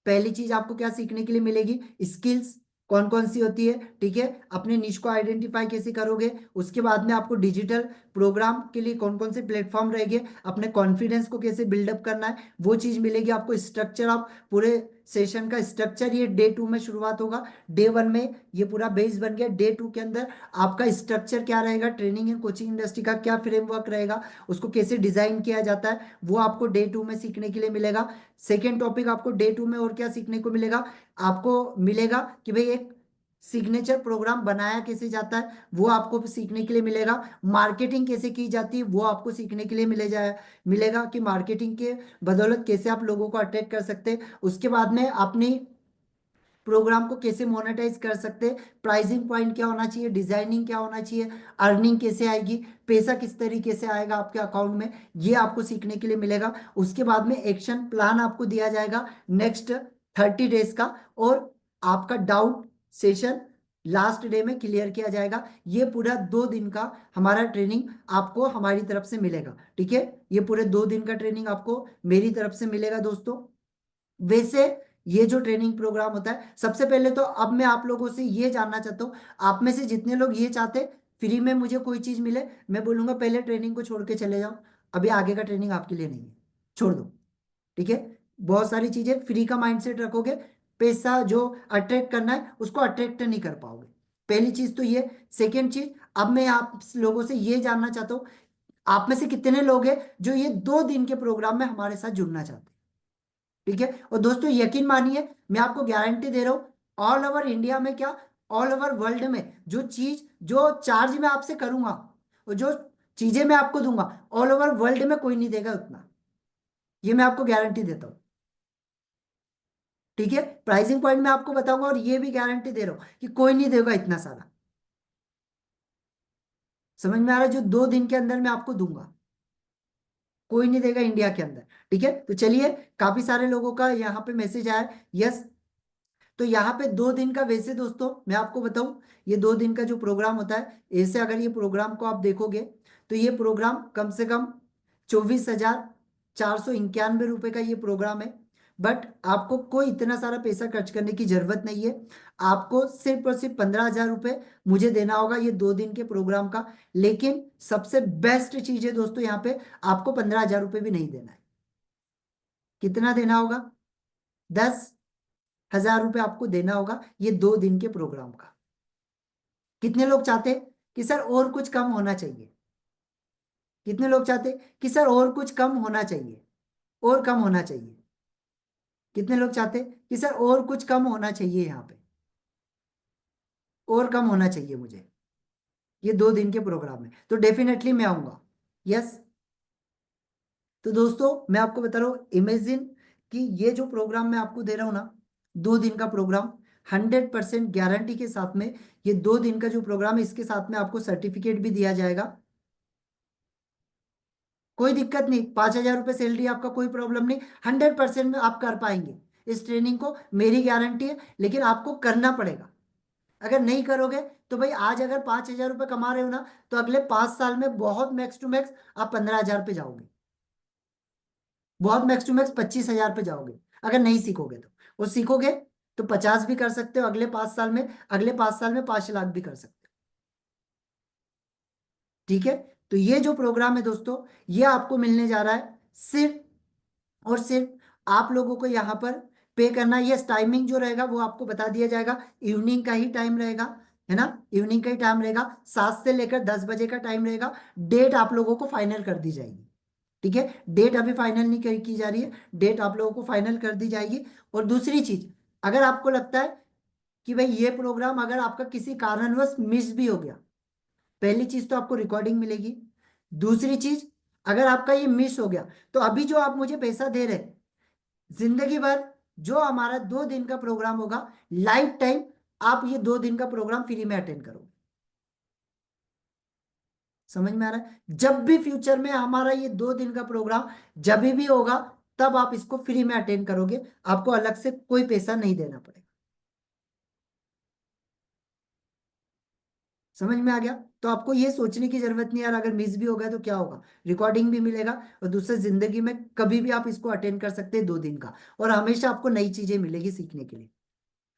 पहली चीज आपको क्या सीखने के लिए मिलेगी, स्किल्स कौन कौन सी होती है। ठीक है, अपने निश को आइडेंटिफाई कैसे करोगे, उसके बाद में आपको डिजिटल प्रोग्राम के लिए कौन कौन से प्लेटफॉर्म रहेंगे, अपने कॉन्फिडेंस को कैसे बिल्डअप करना है वो चीज मिलेगी आपको। स्ट्रक्चर ऑफ पूरे सेशन का स्ट्रक्चर, ये डे 2 में शुरुआत होगा। डे 1 में ये पूरा बेस बन गया, डे 2 के अंदर आपका स्ट्रक्चर क्या रहेगा, ट्रेनिंग एंड कोचिंग इंडस्ट्री का क्या फ्रेमवर्क रहेगा, उसको कैसे डिजाइन किया जाता है, वो आपको डे 2 में सीखने के लिए मिलेगा। सेकेंड टॉपिक आपको डे 2 में और क्या सीखने को मिलेगा, आपको मिलेगा कि भाई एक सिग्नेचर प्रोग्राम बनाया कैसे जाता है, वो आपको सीखने के लिए मिलेगा। मार्केटिंग कैसे की जाती है वो आपको सीखने के लिए मिलेगा कि मार्केटिंग के बदौलत कैसे आप लोगों को अट्रैक्ट कर सकते हैं। उसके बाद में अपनी प्रोग्राम को कैसे मोनेटाइज कर सकते हैं, प्राइसिंग पॉइंट क्या होना चाहिए, डिजाइनिंग क्या होना चाहिए, अर्निंग कैसे आएगी, पैसा किस तरीके से आएगा आपके अकाउंट में, ये आपको सीखने के लिए मिलेगा। उसके बाद में एक्शन प्लान आपको दिया जाएगा नेक्स्ट 30 डेज का, और आपका डाउट सेशन लास्ट डे में क्लियर किया जाएगा। ये पूरा 2 दिन का हमारा ट्रेनिंग आपको हमारी तरफ से मिलेगा। ठीक है, ये पूरे 2 दिन का ट्रेनिंग आपको मेरी तरफ से मिलेगा दोस्तों। वैसे ये जो ट्रेनिंग प्रोग्राम होता है, सबसे पहले तो अब मैं आप लोगों से ये जानना चाहता हूँ, आप में से जितने लोग ये चाहते फ्री में मुझे कोई चीज मिले, मैं बोलूंगा पहले ट्रेनिंग को छोड़ के चले जाओ, अभी आगे का ट्रेनिंग आपके लिए नहीं है, छोड़ दो। ठीक है, बहुत सारी चीजें फ्री का माइंडसेट रखोगे, पैसा जो अट्रैक्ट करना है उसको अट्रैक्ट नहीं कर पाओगे। पहली चीज तो ये। सेकेंड चीज, अब मैं आप लोगों से ये जानना चाहता हूँ, आप में से कितने लोग हैं जो ये 2 दिन के प्रोग्राम में हमारे साथ जुड़ना चाहते हैं। ठीक है, और दोस्तों यकीन मानिए, मैं आपको गारंटी दे रहा हूं, ऑल ओवर इंडिया में क्या, ऑल ओवर वर्ल्ड में जो चीज, जो चार्ज मैं आपसे करूंगा और जो चीजें मैं आपको दूंगा, ऑल ओवर वर्ल्ड में कोई नहीं देगा उतना, ये मैं आपको गारंटी देता हूं। ठीक है, प्राइसिंग पॉइंट मैं आपको बताऊंगा, और ये भी गारंटी दे रहा हूं कि कोई नहीं देगा इतना सारा। समझ में आ रहा है? जो 2 दिन के अंदर मैं आपको दूंगा, कोई नहीं देगा इंडिया के अंदर। ठीक है, तो चलिए, काफी सारे लोगों का यहाँ पे मैसेज आया, यस। तो यहाँ पे 2 दिन का, वैसे दोस्तों मैं आपको बताऊं, ये 2 दिन का जो प्रोग्राम होता है, ऐसे अगर ये प्रोग्राम को आप देखोगे तो ये प्रोग्राम कम से कम 24,491 रुपए का ये प्रोग्राम है। बट आपको कोई इतना सारा पैसा खर्च करने की जरूरत नहीं है। आपको सिर्फ और सिर्फ 15,000 रुपये मुझे देना होगा ये 2 दिन के प्रोग्राम का। लेकिन सबसे बेस्ट चीज है दोस्तों, यहाँ पे आपको 15,000 रुपये भी नहीं देना है। कितना देना होगा? 10,000 रुपये आपको देना होगा ये 2 दिन के प्रोग्राम का। कितने लोग चाहते कि सर और कुछ कम होना चाहिए? कितने लोग चाहते कि सर और कुछ कम होना चाहिए, और कम होना चाहिए? कितने लोग चाहते कि सर और कुछ कम होना चाहिए, यहाँ पे और कम होना चाहिए मुझे ये 2 दिन के प्रोग्राम में? तो डेफिनेटली मैं आऊंगा, यस। तो दोस्तों मैं आपको बता रहा हूँ, इमेजिन कि ये जो प्रोग्राम मैं आपको दे रहा हूँ ना, 2 दिन का प्रोग्राम, 100% गारंटी के साथ में, ये 2 दिन का जो प्रोग्राम है इसके साथ में आपको सर्टिफिकेट भी दिया जाएगा। कोई दिक्कत नहीं, 5,000 रुपये सैलरी, आपका कोई प्रॉब्लम नहीं, 100% में आप कर पाएंगे इस ट्रेनिंग को, मेरी गारंटी है। लेकिन आपको करना पड़ेगा। अगर नहीं करोगे तो भाई, आज अगर 5,000 रुपये कमा रहे हो ना, तो अगले 5 साल में बहुत मैक्स टू मैक्स आप 15,000 पे जाओगे, बहुत मैक्स टू मैक्स 25,000 पे जाओगे अगर नहीं सीखोगे तो। और सीखोगे तो 50 भी कर सकते हो अगले 5 साल में, अगले 5 साल में 5 लाख भी कर सकते हो। ठीक है, तो ये जो प्रोग्राम है दोस्तों, ये आपको मिलने जा रहा है सिर्फ और सिर्फ आप लोगों को यहाँ पर पे करना है। ये टाइमिंग जो रहेगा वो आपको बता दिया जाएगा, इवनिंग का ही टाइम रहेगा, है ना, इवनिंग का ही टाइम रहेगा, 7 से लेकर 10 बजे का टाइम रहेगा। डेट आप लोगों को फाइनल कर दी जाएगी। ठीक है, डेट अभी फाइनल नहीं की जा रही है, डेट आप लोगों को फाइनल कर दी जाएगी। और दूसरी चीज, अगर आपको लगता है कि भाई ये प्रोग्राम अगर आपका किसी कारणवश मिस भी हो गया, पहली चीज तो आपको रिकॉर्डिंग मिलेगी। दूसरी चीज, अगर आपका ये मिस हो गया तो अभी जो आप मुझे पैसा दे रहे हैं, जिंदगी भर जो हमारा 2 दिन का प्रोग्राम होगा, लाइफ टाइम आप ये 2 दिन का प्रोग्राम फ्री में अटेंड करोगे। समझ में आ रहा है? जब भी फ्यूचर में हमारा ये 2 दिन का प्रोग्राम जब भी होगा, तब आप इसको फ्री में अटेंड करोगे, आपको अलग से कोई पैसा नहीं देना पड़ेगा। समझ में आ गया? तो आपको ये सोचने की जरूरत नहीं यार, अगर मिस भी हो गया तो क्या होगा, रिकॉर्डिंग भी मिलेगा। और दूसरे, जिंदगी में कभी भी आप इसको अटेंड कर सकते हैं 2 दिन का, और हमेशा आपको नई चीजें मिलेगी सीखने के लिए।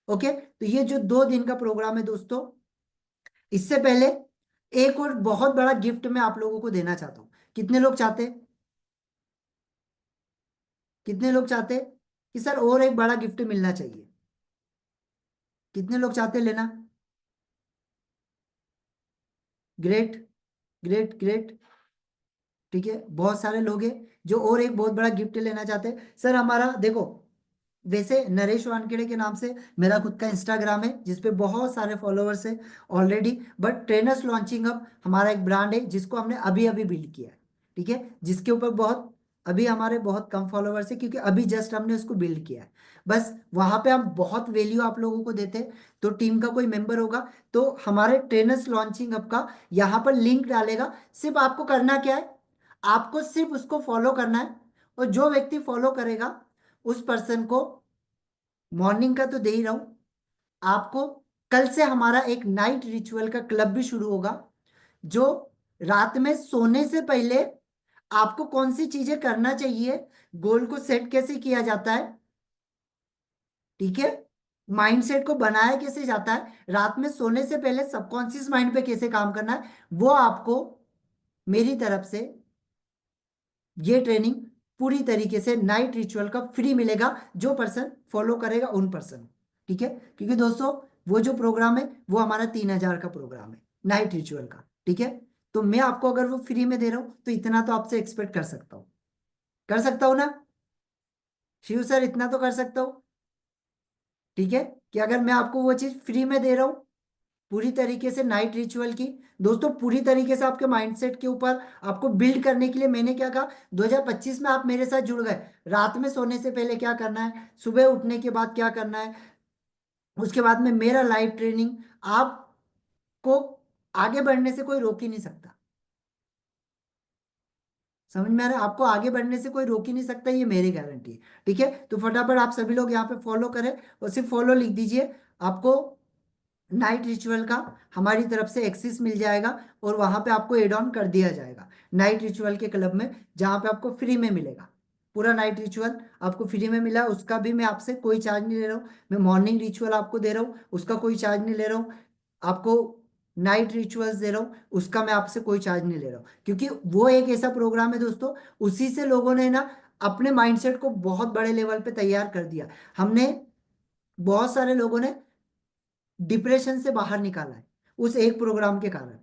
ओके, तो ये जो 2 दिन का प्रोग्राम है दोस्तों, इससे पहले एक और बहुत बड़ा गिफ्ट मैं आप लोगों को देना चाहता हूं। कितने लोग चाहते, कितने लोग चाहते कि सर और एक बड़ा गिफ्ट मिलना चाहिए? कितने लोग चाहते लेना? Great, great, great. ठीक है, बहुत सारे लोग हैं जो और एक बहुत बड़ा गिफ्ट लेना चाहते हैं। सर हमारा देखो, वैसे नरेश वानखेड़े के नाम से मेरा खुद का इंस्टाग्राम है जिसपे बहुत सारे फॉलोअर्स है already. But trainers launching up हमारा एक ब्रांड है जिसको हमने अभी अभी बिल्ड किया है। ठीक है, जिसके ऊपर बहुत, अभी हमारे बहुत कम फॉलोअर्स है, क्योंकि अभी जस्ट हमने उसको बिल्ड किया है। बस वहां पे हम बहुत वैल्यू आप लोगों को देते हैं। तो टीम का कोई मेंबर होगा तो हमारे ट्रेनर्स लॉन्चिंग अप का यहाँ पर लिंक डालेगा। सिर्फ आपको करना क्या है, आपको सिर्फ उसको फॉलो करना है। और जो व्यक्ति फॉलो करेगा उस पर्सन को, मॉर्निंग का तो दे ही रहा हूं आपको, कल से हमारा एक नाइट रिचुअल का क्लब भी शुरू होगा, जो रात में सोने से पहले आपको कौन सी चीजें करना चाहिए, गोल को सेट कैसे किया जाता है, ठीक है, माइंडसेट को बनाया कैसे जाता है, रात में सोने से पहले सबकॉन्शियस माइंड पे कैसे काम करना है, वो आपको मेरी तरफ से ये ट्रेनिंग पूरी तरीके से नाइट रिचुअल का फ्री मिलेगा, जो पर्सन फॉलो करेगा उन पर्सन। ठीक है, क्योंकि दोस्तों वो जो प्रोग्राम है वो हमारा 3,000 का प्रोग्राम है नाइट रिचुअल का। ठीक है, तो मैं आपको अगर वो फ्री में दे रहा हूं तो इतना तो आपसे एक्सपेक्ट कर सकता हूं, कर सकता हूं ना शिव सर? इतना तो कर सकता हूं। ठीक है, कि अगर मैं आपको वो चीज फ्री में दे रहा हूं पूरी तरीके से नाइट रिचुअल की, दोस्तों पूरी तरीके से आपके माइंडसेट के ऊपर आपको बिल्ड करने के लिए, मैंने क्या कहा, 2025 में आप मेरे साथ जुड़ गए, रात में सोने से पहले क्या करना है, सुबह उठने के बाद क्या करना है, उसके बाद में मेरा लाइव ट्रेनिंग, आपको आगे बढ़ने से कोई रोक ही नहीं सकता। समझ में आ रहा है? आपको आगे बढ़ने से कोई रोक ही नहीं सकता, ये मेरी गारंटी है। ठीक है, तो फटाफट आप सभी लोग यहाँ पे फॉलो करें, और सिर्फ फॉलो लिख दीजिए। आपको नाइट रिचुअल का हमारी तरफ से एक्सेस मिल जाएगा, और वहां पे आपको एड ऑन कर दिया जाएगा नाइट रिचुअल के क्लब में, जहां पे आपको फ्री में मिलेगा। पूरा नाइट रिचुअल आपको फ्री में मिला, उसका भी मैं आपसे कोई चार्ज नहीं ले रहा हूँ। मैं मॉर्निंग रिचुअल आपको दे रहा हूँ, उसका कोई चार्ज नहीं ले रहा हूँ। आपको नाइट रिचुअल्स दे रहा हूँ, उसका मैं आपसे कोई चार्ज नहीं ले रहा हूँ, क्योंकि वो एक ऐसा प्रोग्राम है दोस्तों, उसी से लोगों ने ना अपने माइंडसेट को बहुत बड़े लेवल पे तैयार कर दिया। हमने बहुत सारे लोगों ने डिप्रेशन से बाहर निकाला है उस एक प्रोग्राम के कारण।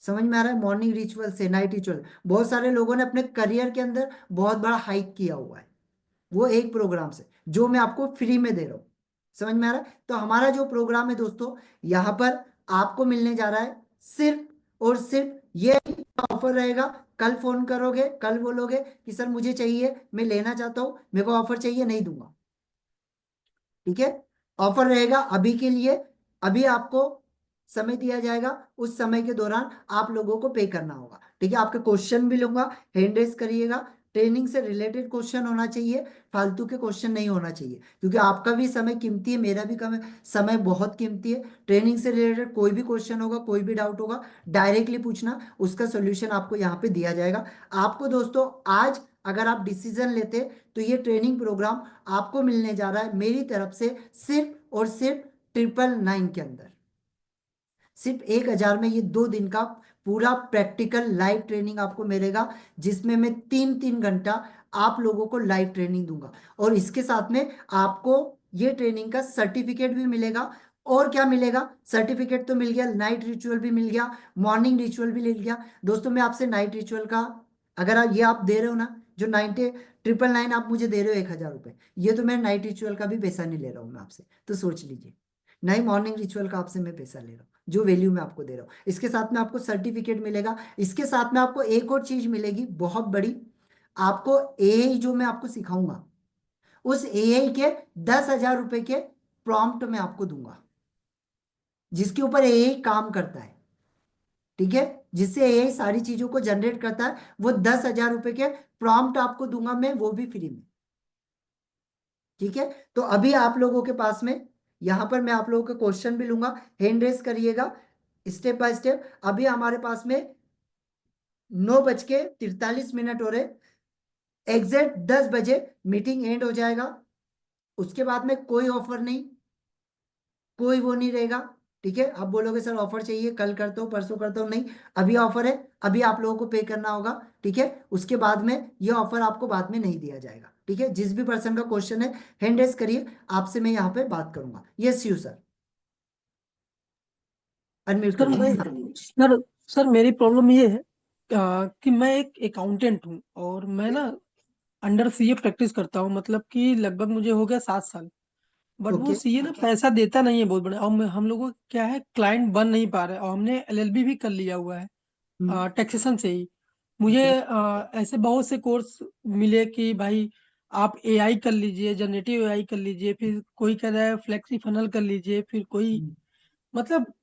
समझ में आ रहा है? मॉर्निंग रिचुअल से नाइट रिचुअल, बहुत सारे लोगों ने अपने करियर के अंदर बहुत बड़ा हाइक किया हुआ है वो एक प्रोग्राम से, जो मैं आपको फ्री में दे रहा हूँ। समझ में आ रहा है? तो हमारा जो प्रोग्राम है दोस्तों, यहाँ पर आपको मिलने जा रहा है सिर्फ और सिर्फ ये ऑफर रहेगा। कल फोन करोगे, कल बोलोगे कि सर मुझे चाहिए, मैं लेना चाहता हूँ, मेरे को ऑफर चाहिए, नहीं दूंगा। ठीक है, ऑफर रहेगा अभी के लिए। अभी आपको समय दिया जाएगा, उस समय के दौरान आप लोगों को पे करना होगा। ठीक है, आपके क्वेश्चन भी लूंगा, हैंड रेस करिएगा। ट्रेनिंग से रिलेटेड क्वेश्चन होना चाहिए, फालतू के क्वेश्चन नहीं होना चाहिए, क्योंकि आपका भी समय कीमती है, मेरा भी समय बहुत कीमती है। ट्रेनिंग से रिलेटेड कोई भी क्वेश्चन होगा, कोई भी डाउट होगा, डायरेक्टली पूछना, उसका सोल्यूशन आपको यहाँ पे दिया जाएगा। आपको दोस्तों आज अगर आप डिसीजन लेते, तो ये ट्रेनिंग प्रोग्राम आपको मिलने जा रहा है मेरी तरफ से सिर्फ और सिर्फ 999 के अंदर। सिर्फ 1000 में ये 2 दिन का पूरा प्रैक्टिकल लाइव ट्रेनिंग आपको मिलेगा, जिसमें मैं 3-3 घंटा आप लोगों को लाइव ट्रेनिंग दूंगा, और इसके साथ में आपको ये ट्रेनिंग का सर्टिफिकेट भी मिलेगा। और क्या मिलेगा? सर्टिफिकेट तो मिल गया, नाइट रिचुअल भी मिल गया, मॉर्निंग रिचुअल भी मिल गया। दोस्तों मैं आपसे नाइट रिचुअल का, अगर आप ये आप दे रहे हो ना, जो 999 आप मुझे दे रहे हो 1000 रुपये, ये तो मैं नाइट रिचुअल का भी पैसा नहीं ले रहा हूँ मैं आपसे, तो सोच लीजिए। नहीं, मॉर्निंग रिचुअल का आपसे मैं पैसा ले रहा हूँ, जो वैल्यू मैं आपको दे रहा हूँ। इसके साथ में आपको सर्टिफिकेट मिलेगा, इसके साथ में आपको एक और चीज मिलेगी बहुत बड़ी। आपको एआई जो मैं आपको सिखाऊंगा, उस एआई के 10,000 रुपए के प्रॉम्प्ट मैं आपको दूंगा, जिसके ऊपर एआई काम करता है। ठीक है, जिससे एआई सारी चीजों को जनरेट करता है, वो 10,000 रुपए के प्रॉम्प्ट आपको दूंगा मैं, वो भी फ्री में। ठीक है, तो अभी आप लोगों के पास में, यहां पर मैं आप लोगों के क्वेश्चन भी लूंगा, हैंड रेस करिएगा स्टेप बाय स्टेप। अभी हमारे पास में 9:43 हो रहे, एग्जैक्ट 10 बजे मीटिंग एंड हो जाएगा। उसके बाद में कोई ऑफर नहीं, कोई वो नहीं रहेगा। ठीक है, आप बोलोगे सर ऑफर चाहिए, कल करता हूँ, परसों करता हूँ, नहीं, अभी ऑफर है, अभी आप लोगों को पे करना होगा। ठीक है, उसके बाद में ये ऑफर आपको बाद में नहीं दिया जाएगा। ठीक है, जिस भी पर्सन का क्वेश्चन है हैंड रेस करिए, आपसे मैं यहाँ पे बात करूंगा। Yes you sir, unmute sir करिए। मैं सर सर मेरी प्रॉब्लम ये है कि मैं एक अकाउंटेंट हूँ, और मैं ना अंडर सीए प्रैक्टिस करता हूँ, मतलब कि लगभग मुझे हो गया 7 साल। बट वो ओके। सीए ना पैसा देता नहीं है बहुत बड़ा, और हम लोगों का क्या है, क्लाइंट बन नहीं पा रहे, और हमने एलएलबी भी कर लिया हुआ हम्म। है टैक्सेशन से ही। मुझे ओके। ऐसे बहुत से कोर्स मिले कि भाई आप एआई कर लीजिए, जनरेटिव एआई कर लीजिए, फिर कोई कह रहा है फ्लेक्सी फनल कर लीजिए, फिर कोई हम्म। मतलब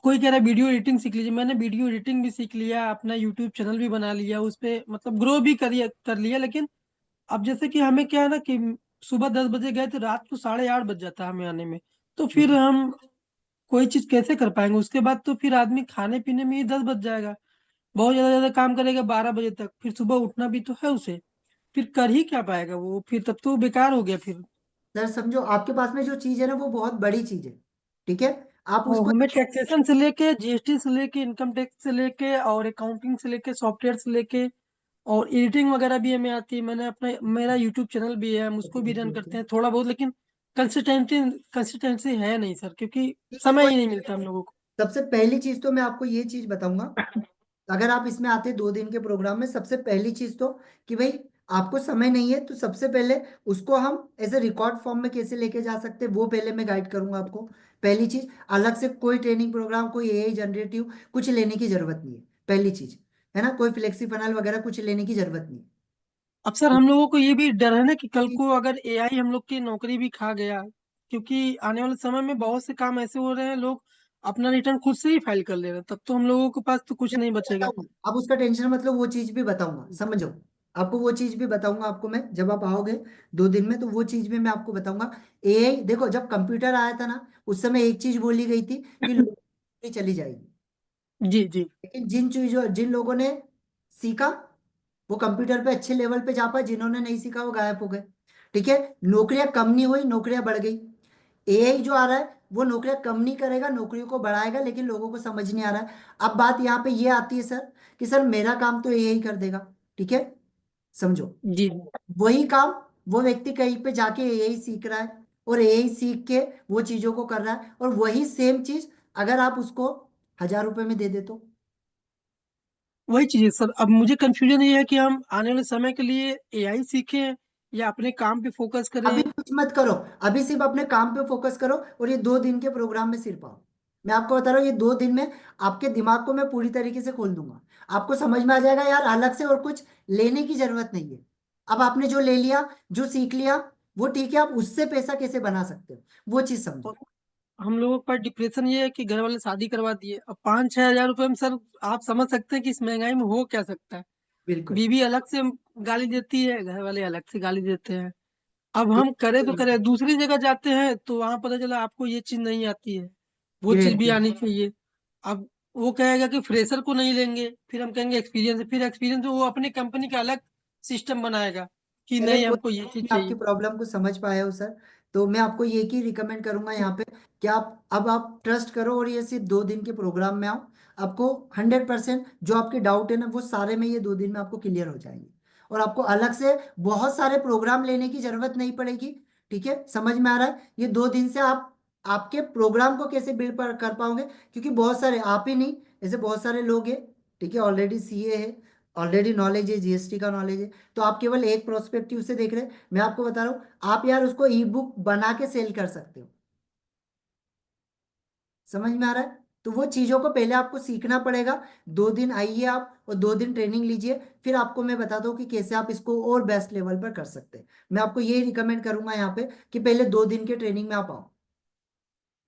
कोई कह रहा है वीडियो एडिटिंग सीख लीजिए। मैंने वीडियो एडिटिंग भी सीख लिया, अपना यूट्यूब चैनल भी बना लिया, उस पे मतलब ग्रो भी कर लिया। लेकिन अब जैसे कि हमें क्या है ना कि सुबह 10 बजे गए तो रात को 8:30 बज जाता है हमें आने में। तो फिर ओके हम कोई चीज कैसे कर पाएंगे? उसके बाद तो फिर आदमी खाने पीने में ही 10 बज जाएगा। बहुत ज्यादा ज्यादा काम करेगा 12 बजे तक, फिर सुबह उठना भी तो है उसे। फिर कर ही क्या पाएगा वो? फिर तब तो बेकार हो गया फिर। सर, समझो आपके पास में जो चीज है ना, वो बहुत बड़ी चीज है। ठीक है, आप और उसको, हमें टैक्सेशन से लेके, जीएसटी से लेके, इनकम टैक्स से लेके, और अकाउंटिंग से लेके, सॉफ्टवेयर से लेके, और एडिटिंग वगैरह भी हमें आती है। मैंने अपना मेरा यूट्यूब चैनल भी है, हम उसको भी रन करते हैं थोड़ा बहुत, लेकिन कंसिस्टेंसी कंसिस्टेंसी है नहीं सर, क्योंकि ठीक है, समय कोई, ही नहीं मिलता हम लोगों को। सबसे पहली चीज तो मैं आपको ये चीज बताऊंगा। अगर आप इसमें आते 2 दिन के प्रोग्राम में, सबसे पहली चीज तो कि भाई आपको समय नहीं है, तो सबसे पहले उसको हम ऐसे रिकॉर्ड फॉर्म में कैसे लेके जा सकते हैं, वो पहले मैं गाइड करूंगा आपको। पहली चीज, अलग से कोई ट्रेनिंग प्रोग्राम, कोई एआई जनरेटिव कुछ लेने की जरूरत नहीं है, पहली चीज, है ना, कोई फ्लेक्सी फनल वगैरह कुछ लेने की जरूरत नहीं अब सर हम लोगों को ये भी डर है ना कि कल है। को अगर एआई हम लोग की नौकरी भी खा गया, क्योंकि आने वाले समय में बहुत से काम ऐसे हो रहे हैं, लोग अपना रिटर्न खुद से ही फाइल कर ले रहे हैं, तब तो हम लोगों के पास तो कुछ नहीं बचेगा। बताऊंगा, अब उसका टेंशन मतलब, वो चीज भी बताऊंगा, समझो। आपको वो चीज भी बताऊंगा आपको मैं, जब आप आओगे 2 दिन में, तो वो चीज भी मैं आपको बताऊंगा। एआई देखो, जब कंप्यूटर आया था ना, उस समय एक चीज बोली गई थी कि लोगों की चली जाएगी। जी जी। लेकिन जिन लोगों ने सीखा, वो कंप्यूटर पे अच्छे लेवल पे जा पाए, जिन्होंने नहीं सीखा वो गायब हो गए। ठीक है, नौकरियां कम नहीं हुई, नौकरियां बढ़ गई। एआई जो आ रहा है वो नौकरियां कम नहीं करेगा, नौकरियों को बढ़ाएगा, लेकिन लोगों को समझ नहीं आ रहा है। अब बात यहाँ पे ये आती है सर, कि सर मेरा काम तो एआई कर देगा। ठीक है, समझो। जी वही काम वो व्यक्ति कहीं पे जाके एआई सीख रहा है, और एआई सीख के वो चीजों को कर रहा है, और वही सेम चीज अगर आप उसको 1,000 रुपए में दे दे तो। वही चीज है सर, अब मुझे कंफ्यूजन ये है कि हम आने वाले समय के लिए एआई सीखें या अपने काम पे फोकस अभी करें। कुछ मत करो, अभी सिर्फ अपने काम पे फोकस करो, और ये 2 दिन के प्रोग्राम में सिर्फ आओ। मैं आपको बता रहा हूँ, ये 2 दिन में आपके दिमाग को मैं पूरी तरीके से खोल दूंगा। आपको समझ में आ जाएगा यार, अलग से और कुछ लेने की जरूरत नहीं है। अब आपने जो ले लिया, जो सीख लिया, वो ठीक है, आप उससे पैसा कैसे बना सकते हो, वो चीज समझो। और हम लोगों का डिप्रेशन ये है कि घर वाले शादी करवा दिए, अब 5-6 हजार रुपये में सर आप समझ सकते हैं कि इस महंगाई में हो क्या सकता है। बिल्कुल। बीवी अलग से गाली देती है, घर वाले अलग से गाली देते हैं। अब हम करें तो ग्रेट, करें, दूसरी जगह जाते हैं तो वहां पता चला आपको ये चीज नहीं आती है, वो चीज ग्रेट। भी आनी चाहिए। अब वो कहेगा कि फ्रेशर को नहीं लेंगे, फिर हम कहेंगे एक्सपीरियंस है, फिर एक्सपीरियंस वो अपने कंपनी का अलग सिस्टम बनाएगा कि चले नहीं कोई, हमको ये चीज मैं आपकी चाहिए। प्रॉब्लम को समझ पाया हूँ सर। तो मैं आपको ये की रिकमेंड करूंगा यहाँ पे, कि आप ट्रस्ट करो, और ये सिर्फ 2 दिन के प्रोग्राम में आओ। आपको 100% जो आपके डाउट है ना, वो सारे में ये 2 दिन में आपको क्लियर हो जाएंगे। और आपको अलग से बहुत सारे प्रोग्राम लेने की जरूरत नहीं पड़ेगी। ठीक है, समझ में आ रहा है? ये 2 दिन से आप आपके प्रोग्राम को कैसे बिल्ड कर पाओगे, क्योंकि बहुत सारे, आप ही नहीं, ऐसे बहुत सारे लोग हैं। ठीक है, ऑलरेडी सीए है, ऑलरेडी नॉलेज है, जीएसटी का नॉलेज है। तो आप केवल एक प्रोस्पेक्टिव से देख रहे हैं। मैं आपको बता रहा हूँ, आप यार उसको ई बुक बना के सेल कर सकते हो। समझ में आ रहा है? तो वो चीजों को पहले आपको सीखना पड़ेगा। 2 दिन आइए आप, और 2 दिन ट्रेनिंग लीजिए, फिर आपको मैं बताता हूँ कि कैसे आप इसको और बेस्ट लेवल पर कर सकते हैं। मैं आपको यही रिकमेंड करूंगा यहाँ पे, कि पहले 2 दिन के ट्रेनिंग में आप आओ।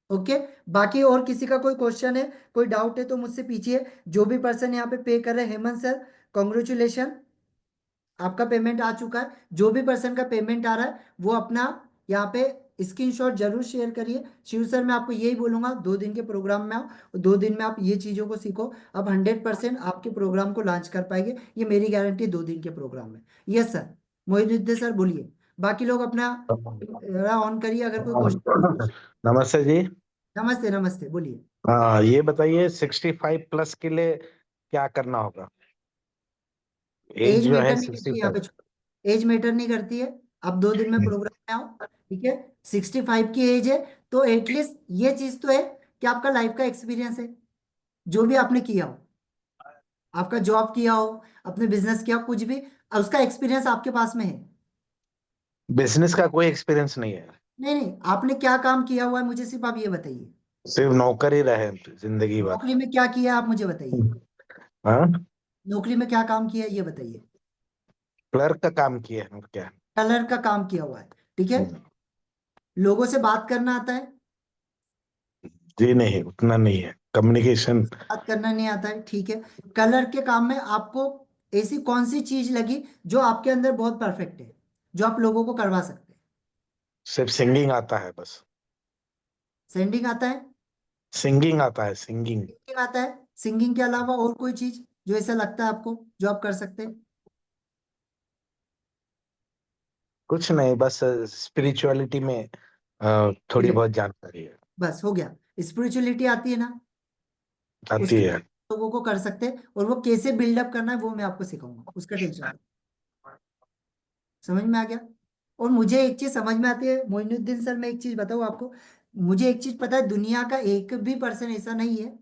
ओके। बाकी और किसी का कोई क्वेश्चन है, कोई डाउट है, तो मुझसे पूछिए। जो भी पर्सन यहाँ पे पे कर रहे हैं, हेमंत सर, कॉन्ग्रेचुलेशन, आपका पेमेंट आ चुका है। जो भी पर्सन का पेमेंट आ रहा है, वो अपना यहाँ पे स्क्रीनशॉट जरूर शेयर करिए। शिव सर, मैं आपको यही बोलूंगा, 2 दिन के प्रोग्राम में आओ, और 2 दिन में आप ये चीजों को सीखो। अब 100% आपके प्रोग्राम को लॉन्च कर पाएंगे, ये मेरी गारंटी 2 दिन के प्रोग्राम में। Yes sir. मोहिनुद्दीन सर बोलिए। बाकी लोग अपना ऑन करिए, अगर कोई क्वेश्चन। नमस्ते जी। नमस्ते, नमस्ते, बोलिए। हाँ, ये बताइए 65+ के लिए क्या करना होगा? एज एज जो है मैटर नहीं सिक्सटी करती यहाँ फाइव पे, एज मैटर नहीं करती है। आप 2 दिन में प्रोग्राम में आओ। ठीक है, 65 की एज है, तो एटलीस्ट ये चीज तो है कि आपका लाइफ का एक्सपीरियंस है, जो भी आपने किया हो, आपका जॉब किया हो, अपने बिजनेस किया हो, कुछ भी, उसका एक्सपीरियंस आपके पास में है। बिजनेस का कोई एक्सपीरियंस नहीं है। नहीं नहीं, आपने क्या काम किया हुआ है, मुझे सिर्फ आप ये बताइए। सिर्फ नौकर ही रहे जिंदगी भर। नौकरी में क्या किया है, आप मुझे बताइए। हाँ, नौकरी में क्या काम किया है, ये बताइए। क्लर्क का काम किए हैं और क्या। कलर का काम किया हुआ है। ठीक है। लोगों से बात करना आता है? जी नहीं, उतना नहीं है कम्युनिकेशन। बात करना नहीं आता है, ठीक है। कलर के काम में आपको ऐसी कौन सी चीज लगी जो आपके अंदर बहुत परफेक्ट है, जो आप लोगों को करवा सकते हैं? सिर्फ सिंगिंग आता है बस। सेंडिंग आता है? सिंगिंग आता है, सिंगिंग। सिंगिंग आता है? सिंगिंग के अलावा और कोई चीज जो ऐसा लगता है आपको, जो आप कर सकते हैं? कुछ नहीं, बस स्पिरिचुअलिटी में थोड़ी ग्रेट, बहुत जानकारी है। बस हो गया। स्पिरिचुअलिटी आती है ना, आती उसके है। लोगों को कर सकते हैं, और वो कैसे बिल्डअप करना है वो मैं आपको सिखाऊंगा, उसका टेंशन मत। समझ में आ गया? और मुझे एक चीज समझ में आती है मोइनुद्दीन सर, मैं एक चीज बताऊँ आपको। मुझे एक चीज पता है, दुनिया का एक भी पर्सन ऐसा नहीं है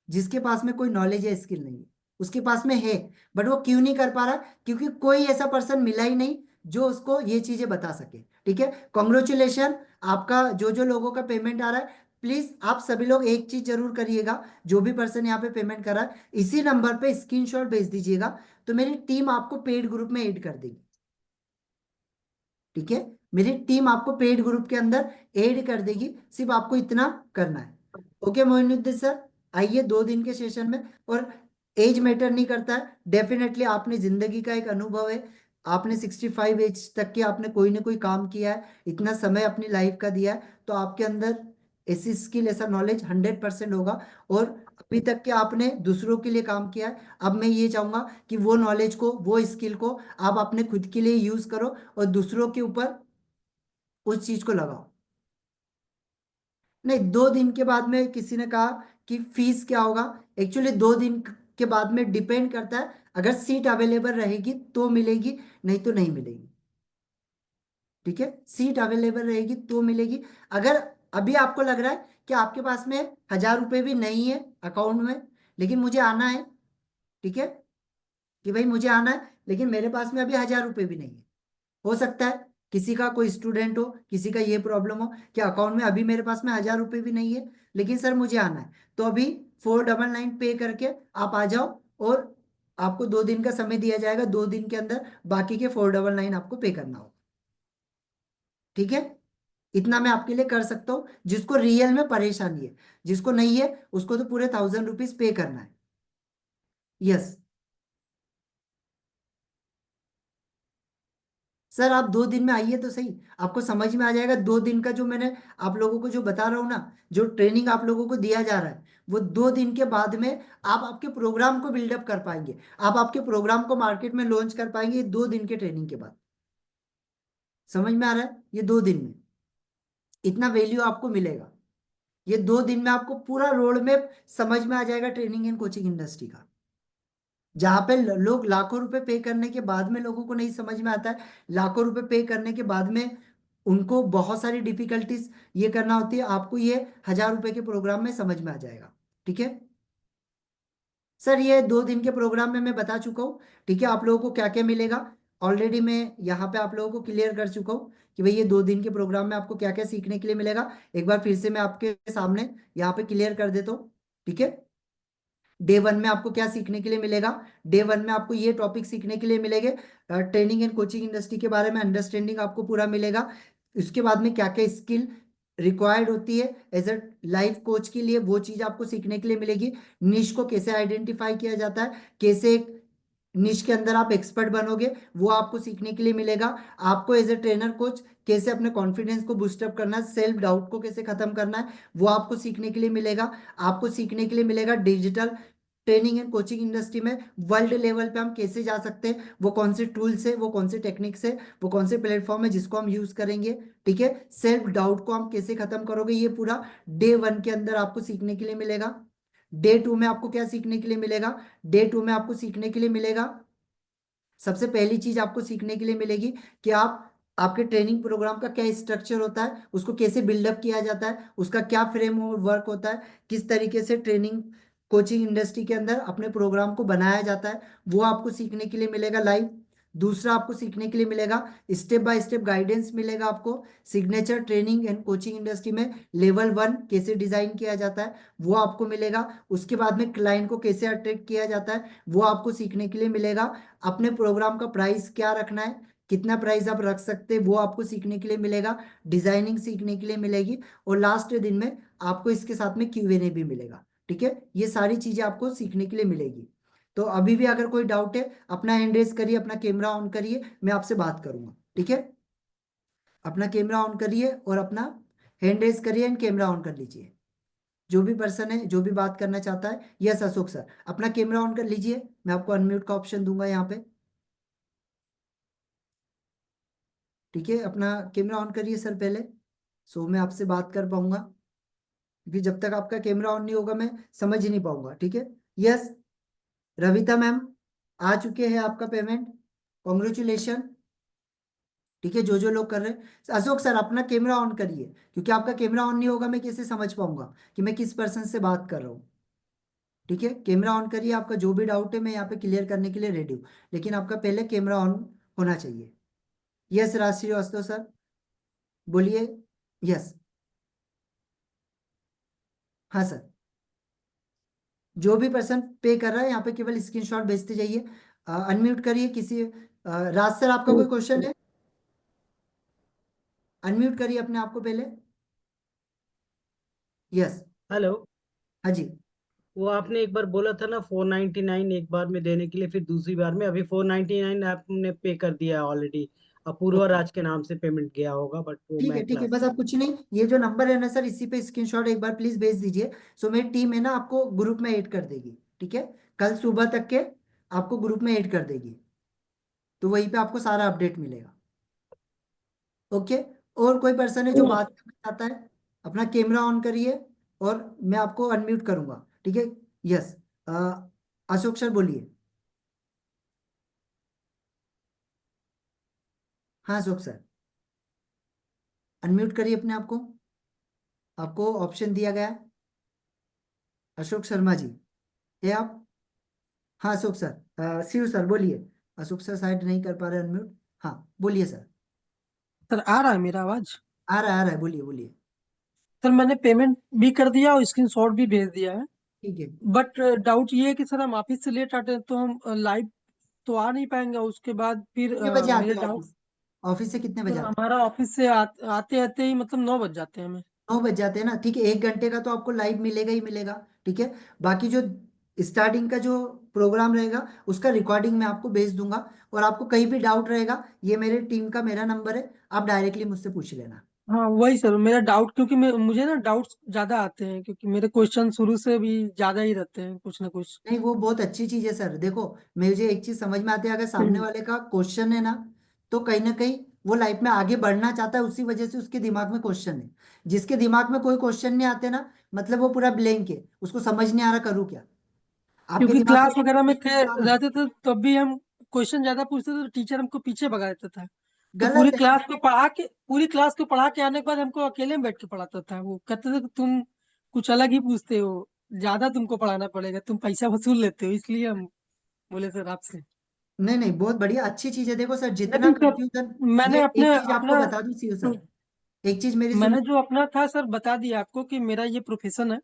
जिसके पास में कोई नॉलेज या स्किल नहीं है। उसके पास में है, बट वो क्यों नहीं कर पा रहा? क्योंकि कोई ऐसा पर्सन मिला ही नहीं जो उसको ये चीजें बता सके। ठीक है, कॉन्ग्रेचुलेशन। आपका जो जो लोगों का पेमेंट आ रहा है, प्लीज आप सभी लोग एक चीज जरूर करिएगा। जो भी पर्सन यहाँ पे पेमेंट कर रहा है, इसी नंबर पे स्क्रीनशॉट भेज दीजिएगा, तो मेरी टीम आपको पेड ग्रुप में ऐड कर देगी। ठीक है, मेरी टीम आपको पेड ग्रुप के अंदर ऐड कर देगी, सिर्फ आपको इतना करना है। ओके मोइनुद्दीन सर, आइए 2 दिन के सेशन में। और एज मैटर नहीं करता है, डेफिनेटली आपने जिंदगी का एक अनुभव है, आपने 65 एज तक के आपने कोई ना कोई काम किया है, इतना समय अपनी लाइफ का दिया है, तो आपके अंदर ऐसी स्किल ऐसा नॉलेज 100% होगा। और अभी तक के आपने दूसरों के लिए काम किया है, अब मैं ये चाहूंगा कि वो नॉलेज को, वो स्किल को आप अपने खुद के लिए यूज करो और दूसरों के ऊपर उस चीज को लगाओ। नहीं, 2 दिन के बाद में किसी ने कहा कि फीस क्या होगा। एक्चुअली 2 दिन के बाद में डिपेंड करता है, अगर सीट अवेलेबल रहेगी तो मिलेगी, नहीं तो नहीं मिलेगी। ठीक है, सीट अवेलेबल रहेगी तो मिलेगी। अगर अभी आपको लग रहा है कि आपके पास में 1,000 रुपये भी नहीं है अकाउंट में, लेकिन मुझे आना है, ठीक है, कि भाई मुझे आना है लेकिन मेरे पास में अभी 1,000 रुपये भी नहीं है, हो सकता है किसी का कोई स्टूडेंट हो, किसी का ये प्रॉब्लम हो कि अकाउंट में अभी मेरे पास में 1,000 रुपये भी नहीं है, लेकिन सर मुझे आना है, तो अभी 499 पे करके आप आ जाओ, और आपको 2 दिन का समय दिया जाएगा, 2 दिन के अंदर बाकी के 499 आपको पे करना होगा। ठीक है, इतना मैं आपके लिए कर सकता हूँ, जिसको रियल में परेशानी है, जिसको नहीं है उसको तो पूरे 1,000 रुपीज पे करना है। यस सर, आप 2 दिन में आइए तो सही, आपको समझ में आ जाएगा। 2 दिन का जो मैंने आप लोगों को जो बता रहा हूँ ना, जो ट्रेनिंग आप लोगों को दिया जा रहा है, वो 2 दिन के बाद में आप आपके प्रोग्राम को बिल्डअप कर पाएंगे, आप आपके प्रोग्राम को मार्केट में लॉन्च कर पाएंगे, ये 2 दिन के ट्रेनिंग के बाद। समझ में आ रहा है, ये 2 दिन में इतना वैल्यू आपको मिलेगा। ये 2 दिन में आपको पूरा रोड मैप समझ में आ जाएगा ट्रेनिंग एंड कोचिंग इंडस्ट्री का। जहां पे लोग लाखों रुपए पे करने के बाद में लोगों को नहीं समझ में आता है, लाखों रुपए पे करने के बाद में उनको बहुत सारी डिफिकल्टीज ये करना होती है, आपको ये 1,000 रुपए के प्रोग्राम में समझ में आ जाएगा। ठीक है सर, ये 2 दिन के प्रोग्राम में मैं बता चुका हूँ, ठीक है, आप लोगों को क्या क्या मिलेगा ऑलरेडी मैं यहाँ पे आप लोगों को क्लियर कर चुका हूँ कि भाई ये 2 दिन के प्रोग्राम में आपको क्या क्या सीखने के लिए मिलेगा। एक बार फिर से मैं आपके सामने यहाँ पे क्लियर कर देता हूँ। ठीक है, डे 1 में आपको क्या सीखने के लिए मिलेगा। डे 1 में आपको ये टॉपिक सीखने के लिए मिलेंगे, ट्रेनिंग एंड कोचिंग इंडस्ट्री के बारे में अंडरस्टैंडिंग आपको पूरा मिलेगा। उसके बाद में क्या क्या स्किल रिक्वायर्ड होती है एज अ लाइफ कोच के लिए, वो चीज आपको सीखने के लिए मिलेगी। निश को कैसे आइडेंटिफाई किया जाता है, कैसे एक निश के अंदर आप एक्सपर्ट बनोगे, वो आपको सीखने के लिए मिलेगा। आपको एज ए ट्रेनर कोच कैसे अपने कॉन्फिडेंस को बूस्टअप करना है, सेल्फ डाउट को कैसे खत्म करना है, वो आपको सीखने के लिए मिलेगा। आपको सीखने के लिए मिलेगा digital training and coaching industry में वर्ल्ड लेवल पे हम कैसे जा सकते हैं, वो कौन से टूल्स है, वो कौन से टेक्निक्स है, वो कौन से प्लेटफॉर्म है जिसको हम यूज करेंगे। ठीक है, सेल्फ डाउट को हम कैसे खत्म करोगे, ये पूरा डे 1 के अंदर आपको सीखने के लिए मिलेगा। डे 2 में आपको क्या सीखने के लिए मिलेगा। डे 2 में आपको सीखने के लिए मिलेगा, सबसे पहली चीज आपको सीखने के लिए मिलेगी कि आप आपके ट्रेनिंग प्रोग्राम का क्या स्ट्रक्चर होता है, उसको कैसे बिल्डअप किया जाता है, उसका क्या फ्रेम वर्क होता है, किस तरीके से ट्रेनिंग कोचिंग इंडस्ट्री के अंदर अपने प्रोग्राम को बनाया जाता है, वो आपको सीखने के लिए मिलेगा लाइव। दूसरा आपको सीखने के लिए मिलेगा, स्टेप बाय स्टेप गाइडेंस मिलेगा आपको, signature training and coaching industry में लेवल 1 कैसे डिजाइन किया जाता है वो आपको मिलेगा। उसके बाद में क्लाइंट को कैसे अट्रैक्ट किया जाता है वो आपको सीखने के लिए मिलेगा। अपने प्रोग्राम का प्राइस क्या रखना है, कितना प्राइस आप रख सकते हैं वो आपको सीखने के लिए मिलेगा। डिजाइनिंग सीखने के लिए मिलेगी, और लास्ट दिन में आपको इसके साथ में Q&A भी मिलेगा। ठीक है, ये सारी चीजें आपको सीखने के लिए मिलेगी। तो अभी भी अगर कोई डाउट है, अपना हैंड रेज करिए, अपना कैमरा ऑन करिए, मैं आपसे बात करूंगा। ठीक है, अपना कैमरा ऑन करिए और अपना हैंड रेज करिए एंड कैमरा ऑन कर लीजिए। जो भी पर्सन है, जो भी बात करना चाहता है। यस अशोक सर, अपना कैमरा ऑन कर लीजिए, मैं आपको अनम्यूट का ऑप्शन दूंगा यहाँ पे। ठीक है, अपना कैमरा ऑन करिए सर पहले, सो मैं आपसे बात कर पाऊंगा, क्योंकि जब तक आपका कैमरा ऑन नहीं होगा मैं समझ ही नहीं पाऊंगा। ठीक है, यस रविता मैम, आ चुके हैं आपका पेमेंट, कॉन्ग्रेचुलेशन। ठीक है, जो जो लोग कर रहे हैं, अशोक सर अपना कैमरा ऑन करिए, क्योंकि आपका कैमरा ऑन नहीं होगा मैं कैसे समझ पाऊंगा कि मैं किस पर्सन से बात कर रहा हूँ। ठीक है, कैमरा ऑन करिए, आपका जो भी डाउट है मैं यहाँ पे क्लियर करने के लिए रेडी हूँ, लेकिन आपका पहले कैमरा ऑन होना चाहिए। यस राज श्रीवास्तव सर, बोलिए। यस, हाँ सर, जो भी पर्सन पे कर रहा है यहाँ पे केवल स्क्रीनशॉट भेजते जाइए। अनम्यूट करिए किसी, राज सर आपका कोई क्वेश्चन है, अनम्यूट करिए अपने आप को पहले। Yes, hello. हाँ जी। वो आपने एक बार बोला था ना 499 एक बार में देने के लिए, फिर दूसरी बार में अभी 499 आपने पे कर दिया ऑलरेडी। अपूर्वा ओके, राज के नाम से पेमेंट गया होगा, बट वो ठीक है, मैथ ठीक है, क्लास बस के आप लिए। कुछ नहीं, ये जो नंबर है ना सर, इसी पे स्क्रीनशॉट एक बार प्लीज भेज दीजिए। सो मेरी टीम है ना आपको ग्रुप में ऐड कर देगी, ठीक है, कल सुबह तक के आपको ग्रुप में ऐड कर देगी, तो वहीं पे आपको सारा अपडेट मिलेगा। ओके। और कोई पर्सन है जो बात करना चाहता है, अपना कैमरा ऑन करिए और मैं आपको अनम्यूट करूंगा, ठीक है। यस, अशोक सर बोलिए। हाँ अशोक सर, अनम्यूट करिए अपने आप को, आपको ऑप्शन दिया गया है। अशोक शर्मा जी, ये आप। हाँ अशोक सर, शिव सर बोलिए। अशोक सर शायद नहीं कर पा रहे अनम्यूट। हाँ बोलिए सर। सर आ रहा है मेरा आवाज? आ रहा है, बोलिए बोलिए। सर मैंने पेमेंट भी कर दिया और स्क्रीनशॉट भी भेज दिया है। ठीक है, बट डाउट ये है कि सर हम ऑफिस से लेट आते हैं तो हम लाइव तो आ नहीं पाएंगे। उसके बाद फिर कितने बजे आते मेरे हैं डाउट। ऑफिस? ऑफिस से कितने बजे सर आते हैं? हमारा ऑफिस से आते आते ही मतलब 9 बज जाते हैं हमें। 9 बज जाते हैं ना, ठीक है, 1 घंटे का तो आपको लाइव मिलेगा ही मिलेगा, ठीक है। बाकी जो स्टार्टिंग का जो प्रोग्राम रहेगा उसका रिकॉर्डिंग मैं आपको भेज दूंगा। और आपको कहीं भी डाउट रहेगा, ये मेरे टीम का मेरा नंबर है, आप डायरेक्टली मुझसे पूछ लेना। हाँ वही सर मेरा डाउट, क्योंकि मुझे ना डाउट्स ज्यादा आते हैं, क्योंकि मेरे क्वेश्चन शुरू से भी ज्यादा ही रहते हैं, कुछ ना कुछ। नहीं, वो बहुत अच्छी चीज है सर। देखो, मुझे एक चीज समझ में आती है, अगर सामने वाले का क्वेश्चन है ना कहीं वो लाइफ में आगे बढ़ना चाहता है, उसी वजह से उसके दिमाग में क्वेश्चन है। जिसके दिमाग में कोई क्वेश्चन नहीं आते ना, मतलब वो पूरा ब्लैंक है, उसको समझ नहीं आ रहा करूँ क्या। आपके क्योंकि दिमाग में क्लास वगैरह में question आ रहा है। रहते थे तब भी हम क्वेश्चन ज्यादा पूछते थे तो टीचर हमको पीछे भगा देता था। तो गलत है। पूरी क्लास को पढ़ा के आने के बाद हमको अकेले में बैठ के पढ़ाता था। वो कहते थे कि तुम कुछ अलग ही पूछते हो, ज्यादा तुमको पढ़ाना पड़ेगा, तुम पैसा वसूल लेते हो, इसलिए हम बोले सर आपसे। नहीं नहीं, बहुत बढ़िया, अच्छी चीज है। देखो सर, जितना लेकिन सर कंफ्यूजन, मैंने ये अपने एक चीज आपको अपना बता दूं सीओ सर, एक चीज मेरी सुन। मैंने जो अपना था सर बता दिया आपको कि मेरा ये प्रोफेशन है।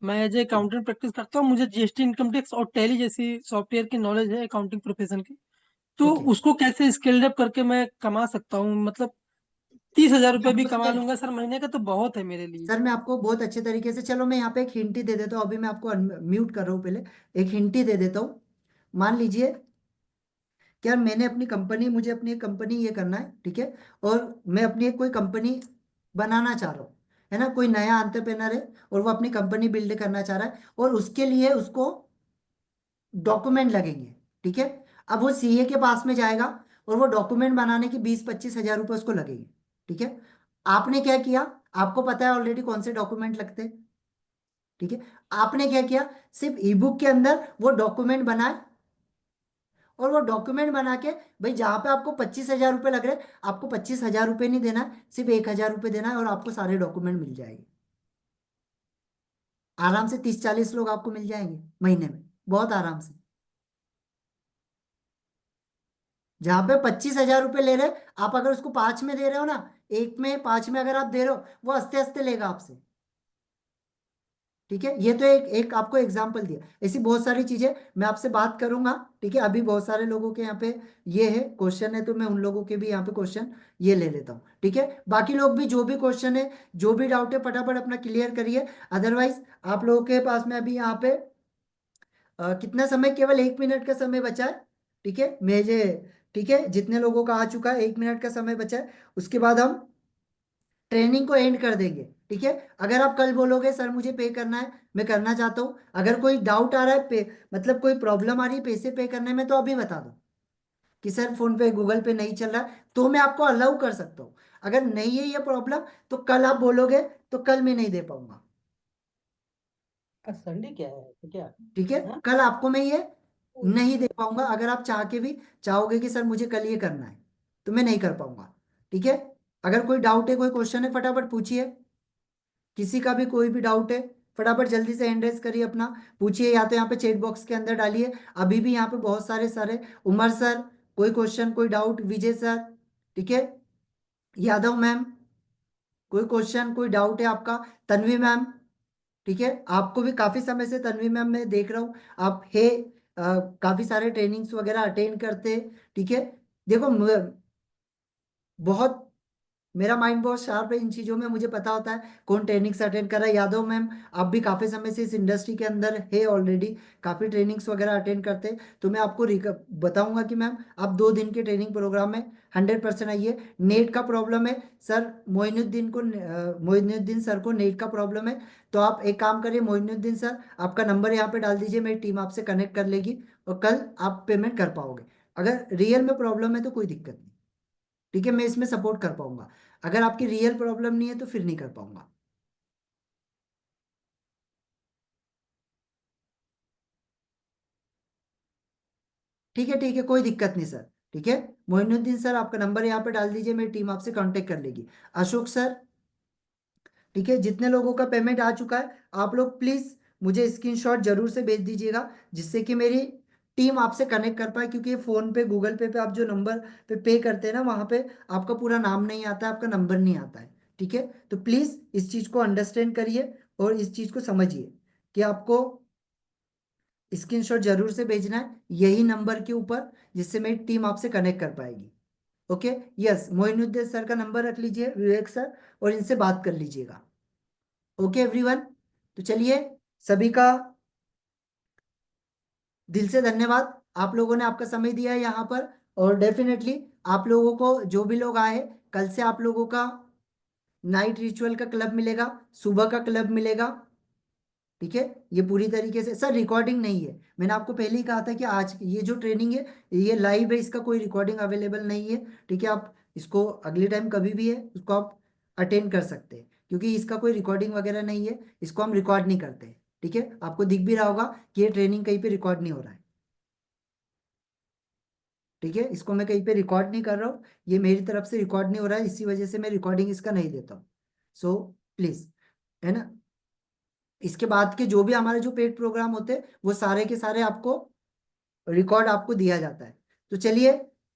मैं एज ए अकाउंटेंट प्रैक्टिस करता हूँ। मुझे जीएसटी, इनकम टैक्स और टैली जैसी सॉफ्टवेयर की नॉलेज है अकाउंटिंग प्रोफेशन की। तो ओके, उसको कैसे स्केल्ड अप करके मैं कमा सकता हूँ, मतलब 30,000 रुपये भी आपको कमा सुने लूंगा सर महीने का, तो बहुत है मेरे लिए। सर, मैं आपको बहुत अच्छे तरीके से, चलो मैं यहाँ पे एक हिंट ही दे देता हूँ, अभी मैं आपको म्यूट कर रहा हूँ पहले, एक हिंट ही दे देता हूँ। मान लीजिए कि यार मैंने अपनी कंपनी, मुझे अपनी एक कंपनी ये करना है, ठीक है, और मैं अपनी एक कोई कंपनी बनाना चाह रहा हूँ, है ना, कोई नया एंटरप्रेनर है और वो अपनी कंपनी बिल्ड करना चाह रहा है, और उसके लिए उसको डॉक्यूमेंट लगेंगे, ठीक है। अब वो सीए के पास में जाएगा और वो डॉक्यूमेंट बनाने की 20-25 हज़ार रुपये उसको लगेंगे, ठीक है। आपने क्या किया, आपको पता है ऑलरेडी कौन से डॉक्यूमेंट लगते हैं, ठीक है। आपने क्या किया, सिर्फ ई बुक के अंदर वो डॉक्यूमेंट बनाए, और वो डॉक्यूमेंट बना के, भाई जहां पे आपको 25 हज़ार रुपये लग रहे हैं, आपको 25 हज़ार रुपये नहीं देना है, सिर्फ 1 हज़ार रुपये देना है, और आपको सारे डॉक्यूमेंट मिल जाएंगे। आराम से 30-40 लोग आपको मिल जाएंगे महीने में, बहुत आराम से। जहां पे 25 हज़ार रुपये ले रहे हैं, आप अगर उसको 5 में दे रहे हो ना, 1 में 5 में अगर आप दे रहे हो, वो हंसते हंसते लेगा आपसे, ठीक है। ये तो एक एक आपको एग्जाम्पल दिया, ऐसी बहुत सारी चीजें मैं आपसे बात करूंगा, ठीक है। अभी बहुत सारे लोगों के यहाँ पे ये है क्वेश्चन है, तो मैं उन लोगों के भी यहाँ पे क्वेश्चन ये ले लेता हूँ, ठीक है। बाकी लोग भी जो भी क्वेश्चन है, जो भी डाउट है, फटाफट अपना क्लियर करिए। अदरवाइज आप लोगों के पास में अभी यहाँ पे कितना समय, केवल 1 मिनट का समय बचा है, ठीक है मेरे, ठीक है, जितने लोगों का आ चुका है, 1 मिनट का समय बचा है, उसके बाद हम ट्रेनिंग को एंड कर देंगे, ठीक है। अगर आप कल बोलोगे सर मुझे पे करना है, मैं करना चाहता हूँ, अगर कोई डाउट आ रहा है पे, मतलब कोई प्रॉब्लम आ रही है पैसे पे करने में, तो अभी बता दो कि सर फोन पे गूगल पे नहीं चल रहा है, तो मैं आपको अलाउ कर सकता हूँ। अगर नहीं है ये प्रॉब्लम, तो कल आप बोलोगे तो कल मैं नहीं दे पाऊंगा, आज संडे क्या है तो क्या? ठीक है। हाँ? कल आपको मैं ये नहीं दे पाऊंगा, अगर आप चाह के भी चाहोगे कि सर मुझे कल ये करना है, तो मैं नहीं कर पाऊंगा, ठीक है। अगर कोई डाउट है, कोई क्वेश्चन है, फटाफट पूछिए। किसी का भी कोई भी डाउट है, फटाफट जल्दी से हैंड रेज करिए अपना, पूछिए, या तो यहाँ पे चैट बॉक्स के अंदर डालिए। अभी भी यहाँ पे बहुत सारे सारे, उमर सर, कोई क्वेश्चन, कोई डाउट, विजय सर, ठीक है, यादव मैम, कोई क्वेश्चन, कोई डाउट है आपका, तन्वी मैम, ठीक है, आपको भी काफी समय से तन्वी मैम मैं देख रहा हूँ, आप है काफी सारे ट्रेनिंग्स वगैरह अटेंड करते हैं, ठीक है। देखो बहुत मेरा माइंड बहुत शार्प है इन चीज़ों में, मुझे पता होता है कौन ट्रेनिंग्स अटेंड कर रहा है। यादव मैम, आप भी काफ़ी समय से इस इंडस्ट्री के अंदर है ऑलरेडी, काफ़ी ट्रेनिंग्स वगैरह अटेंड करते हैं, तो मैं आपको बताऊंगा कि मैम आप 2 दिन के ट्रेनिंग प्रोग्राम में 100% आइए। नेट का प्रॉब्लम है सर, मोइनुद्दीन सर को नेट का प्रॉब्लम है, तो आप एक काम करिए मोइनुद्दीन सर, आपका नंबर यहाँ पे डाल दीजिए, मेरी टीम आपसे कनेक्ट कर लेगी और कल आप पेमेंट कर पाओगे। अगर रियल में प्रॉब्लम है तो कोई दिक्कत नहीं, ठीक है, मैं इसमें सपोर्ट कर पाऊंगा। अगर आपकी रियल प्रॉब्लम नहीं है तो फिर नहीं कर पाऊंगा। ठीक है, कोई दिक्कत नहीं सर, ठीक है। मोइनुद्दीन सर, आपका नंबर यहाँ पे डाल दीजिए, मेरी टीम आपसे कांटेक्ट कर लेगी। अशोक सर, ठीक है, जितने लोगों का पेमेंट आ चुका है आप लोग प्लीज मुझे स्क्रीनशॉट जरूर से भेज दीजिएगा, जिससे कि मेरी टीम आपसे कनेक्ट कर पाए, क्योंकि फोन पे गूगल पे आप जो नंबर पे करते हैं ना, वहां पे आपका पूरा नाम नहीं आता है, आपका नंबर नहीं आता है, ठीक है। तो प्लीज इस चीज को अंडरस्टैंड करिए और इस चीज को समझिए कि आपको स्क्रीनशॉट जरूर से भेजना है यही नंबर के ऊपर, जिससे मेरी टीम आपसे कनेक्ट कर पाएगी। ओके, यस, मोइनुद्दीन सर का नंबर रख लीजिए, विवेक सर, और इनसे बात कर लीजिएगा। ओके एवरीवन, तो चलिए, सभी का दिल से धन्यवाद, आप लोगों ने आपका समय दिया है यहाँ पर। और डेफिनेटली आप लोगों को, जो भी लोग आए, कल से आप लोगों का नाइट रिचुअल का क्लब मिलेगा, सुबह का क्लब मिलेगा, ठीक है। ये पूरी तरीके से सर रिकॉर्डिंग नहीं है, मैंने आपको पहले ही कहा था कि आज ये जो ट्रेनिंग है ये लाइव है, इसका कोई रिकॉर्डिंग अवेलेबल नहीं है, ठीक है। आप इसको अगले टाइम कभी भी है उसको आप अटेंड कर सकते हैं, क्योंकि इसका कोई रिकॉर्डिंग वगैरह नहीं है, इसको हम रिकॉर्ड नहीं करते हैं, ठीक है। आपको दिख भी रहा होगा कि ये ट्रेनिंग कहीं पे रिकॉर्ड नहीं हो रहा है, ठीक है। इसको मैं कहीं पे रिकॉर्ड नहीं कर रहा हूँ, ये मेरी तरफ से रिकॉर्ड नहीं हो रहा है, इसी वजह से मैं रिकॉर्डिंग इसका नहीं देता हूँ। सो प्लीज, है ना, इसके बाद के जो भी हमारे जो पेड प्रोग्राम होते हैं वो सारे के सारे आपको रिकॉर्ड आपको दिया जाता है। तो चलिए,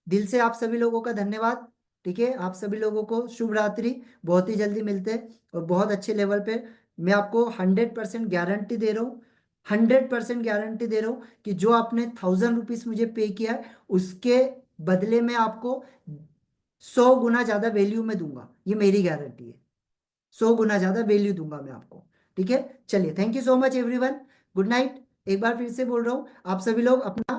दिल से आप सभी लोगों का धन्यवाद, ठीक है। आप सभी लोगों को शुभ रात्रि, बहुत ही जल्दी मिलते हैं और बहुत अच्छे लेवल पे। मैं आपको 100% गारंटी दे रहा हूँ, 100% गारंटी दे रहा हूँ कि जो आपने 1000 रुपीज मुझे पे किया है उसके बदले में आपको 100 गुना ज्यादा वैल्यू में दूंगा, ये मेरी गारंटी है। 100 गुना ज्यादा वैल्यू दूंगा मैं आपको, ठीक है। चलिए, thank you so much everyone, good night. एक बार फिर से बोल रहा हूँ, आप सभी लोग अपना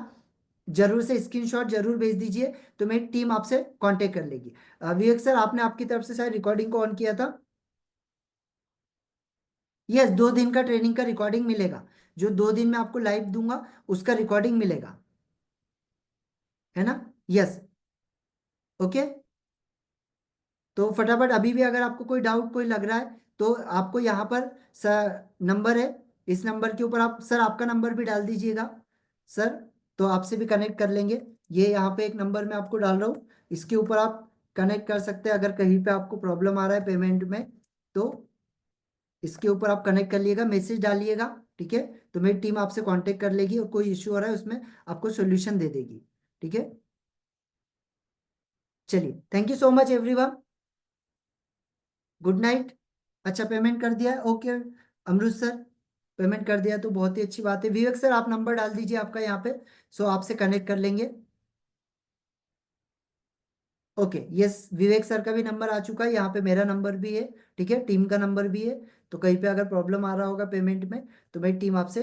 जरूर से स्क्रीनशॉट जरूर भेज दीजिए, तो मेरी टीम आपसे कांटेक्ट कर लेगी। विवेक सर, आपने आपकी तरफ से शायद रिकॉर्डिंग को ऑन किया था। यस, 2 दिन का ट्रेनिंग का रिकॉर्डिंग मिलेगा, जो 2 दिन में आपको लाइव दूंगा उसका रिकॉर्डिंग मिलेगा, है ना। Yes, okay. तो फटाफट अभी भी अगर आपको कोई डाउट कोई लग रहा है तो आपको यहाँ पर सर नंबर है, इस नंबर के ऊपर आप सर आपका नंबर भी डाल दीजिएगा सर, तो आपसे भी कनेक्ट कर लेंगे। ये यहाँ पे एक नंबर मैं आपको डाल रहा हूँ, इसके ऊपर आप कनेक्ट कर सकते हैं अगर कहीं पे आपको प्रॉब्लम आ रहा है पेमेंट में, तो इसके ऊपर आप कनेक्ट कर लिएगा, मैसेज डालिएगा, ठीक है। तो मेरी टीम आपसे कांटेक्ट कर लेगी और कोई इश्यू हो रहा है उसमें आपको सोल्यूशन दे देगी, ठीक है। चलिए, thank you so much everyone, good night. अच्छा, पेमेंट कर दिया है, ओके। अमृत सर, पेमेंट कर दिया तो बहुत ही अच्छी बात है। विवेक सर, आप नंबर डाल दीजिए आपका यहाँ पे, सो आपसे कनेक्ट कर लेंगे। ओके, यस, विवेक सर का भी नंबर आ चुका है, यहाँ पे मेरा नंबर भी है, ठीक है, टीम का नंबर भी है। तो कहीं पे अगर प्रॉब्लम आ रहा होगा पेमेंट में तो मेरी टीम आपसे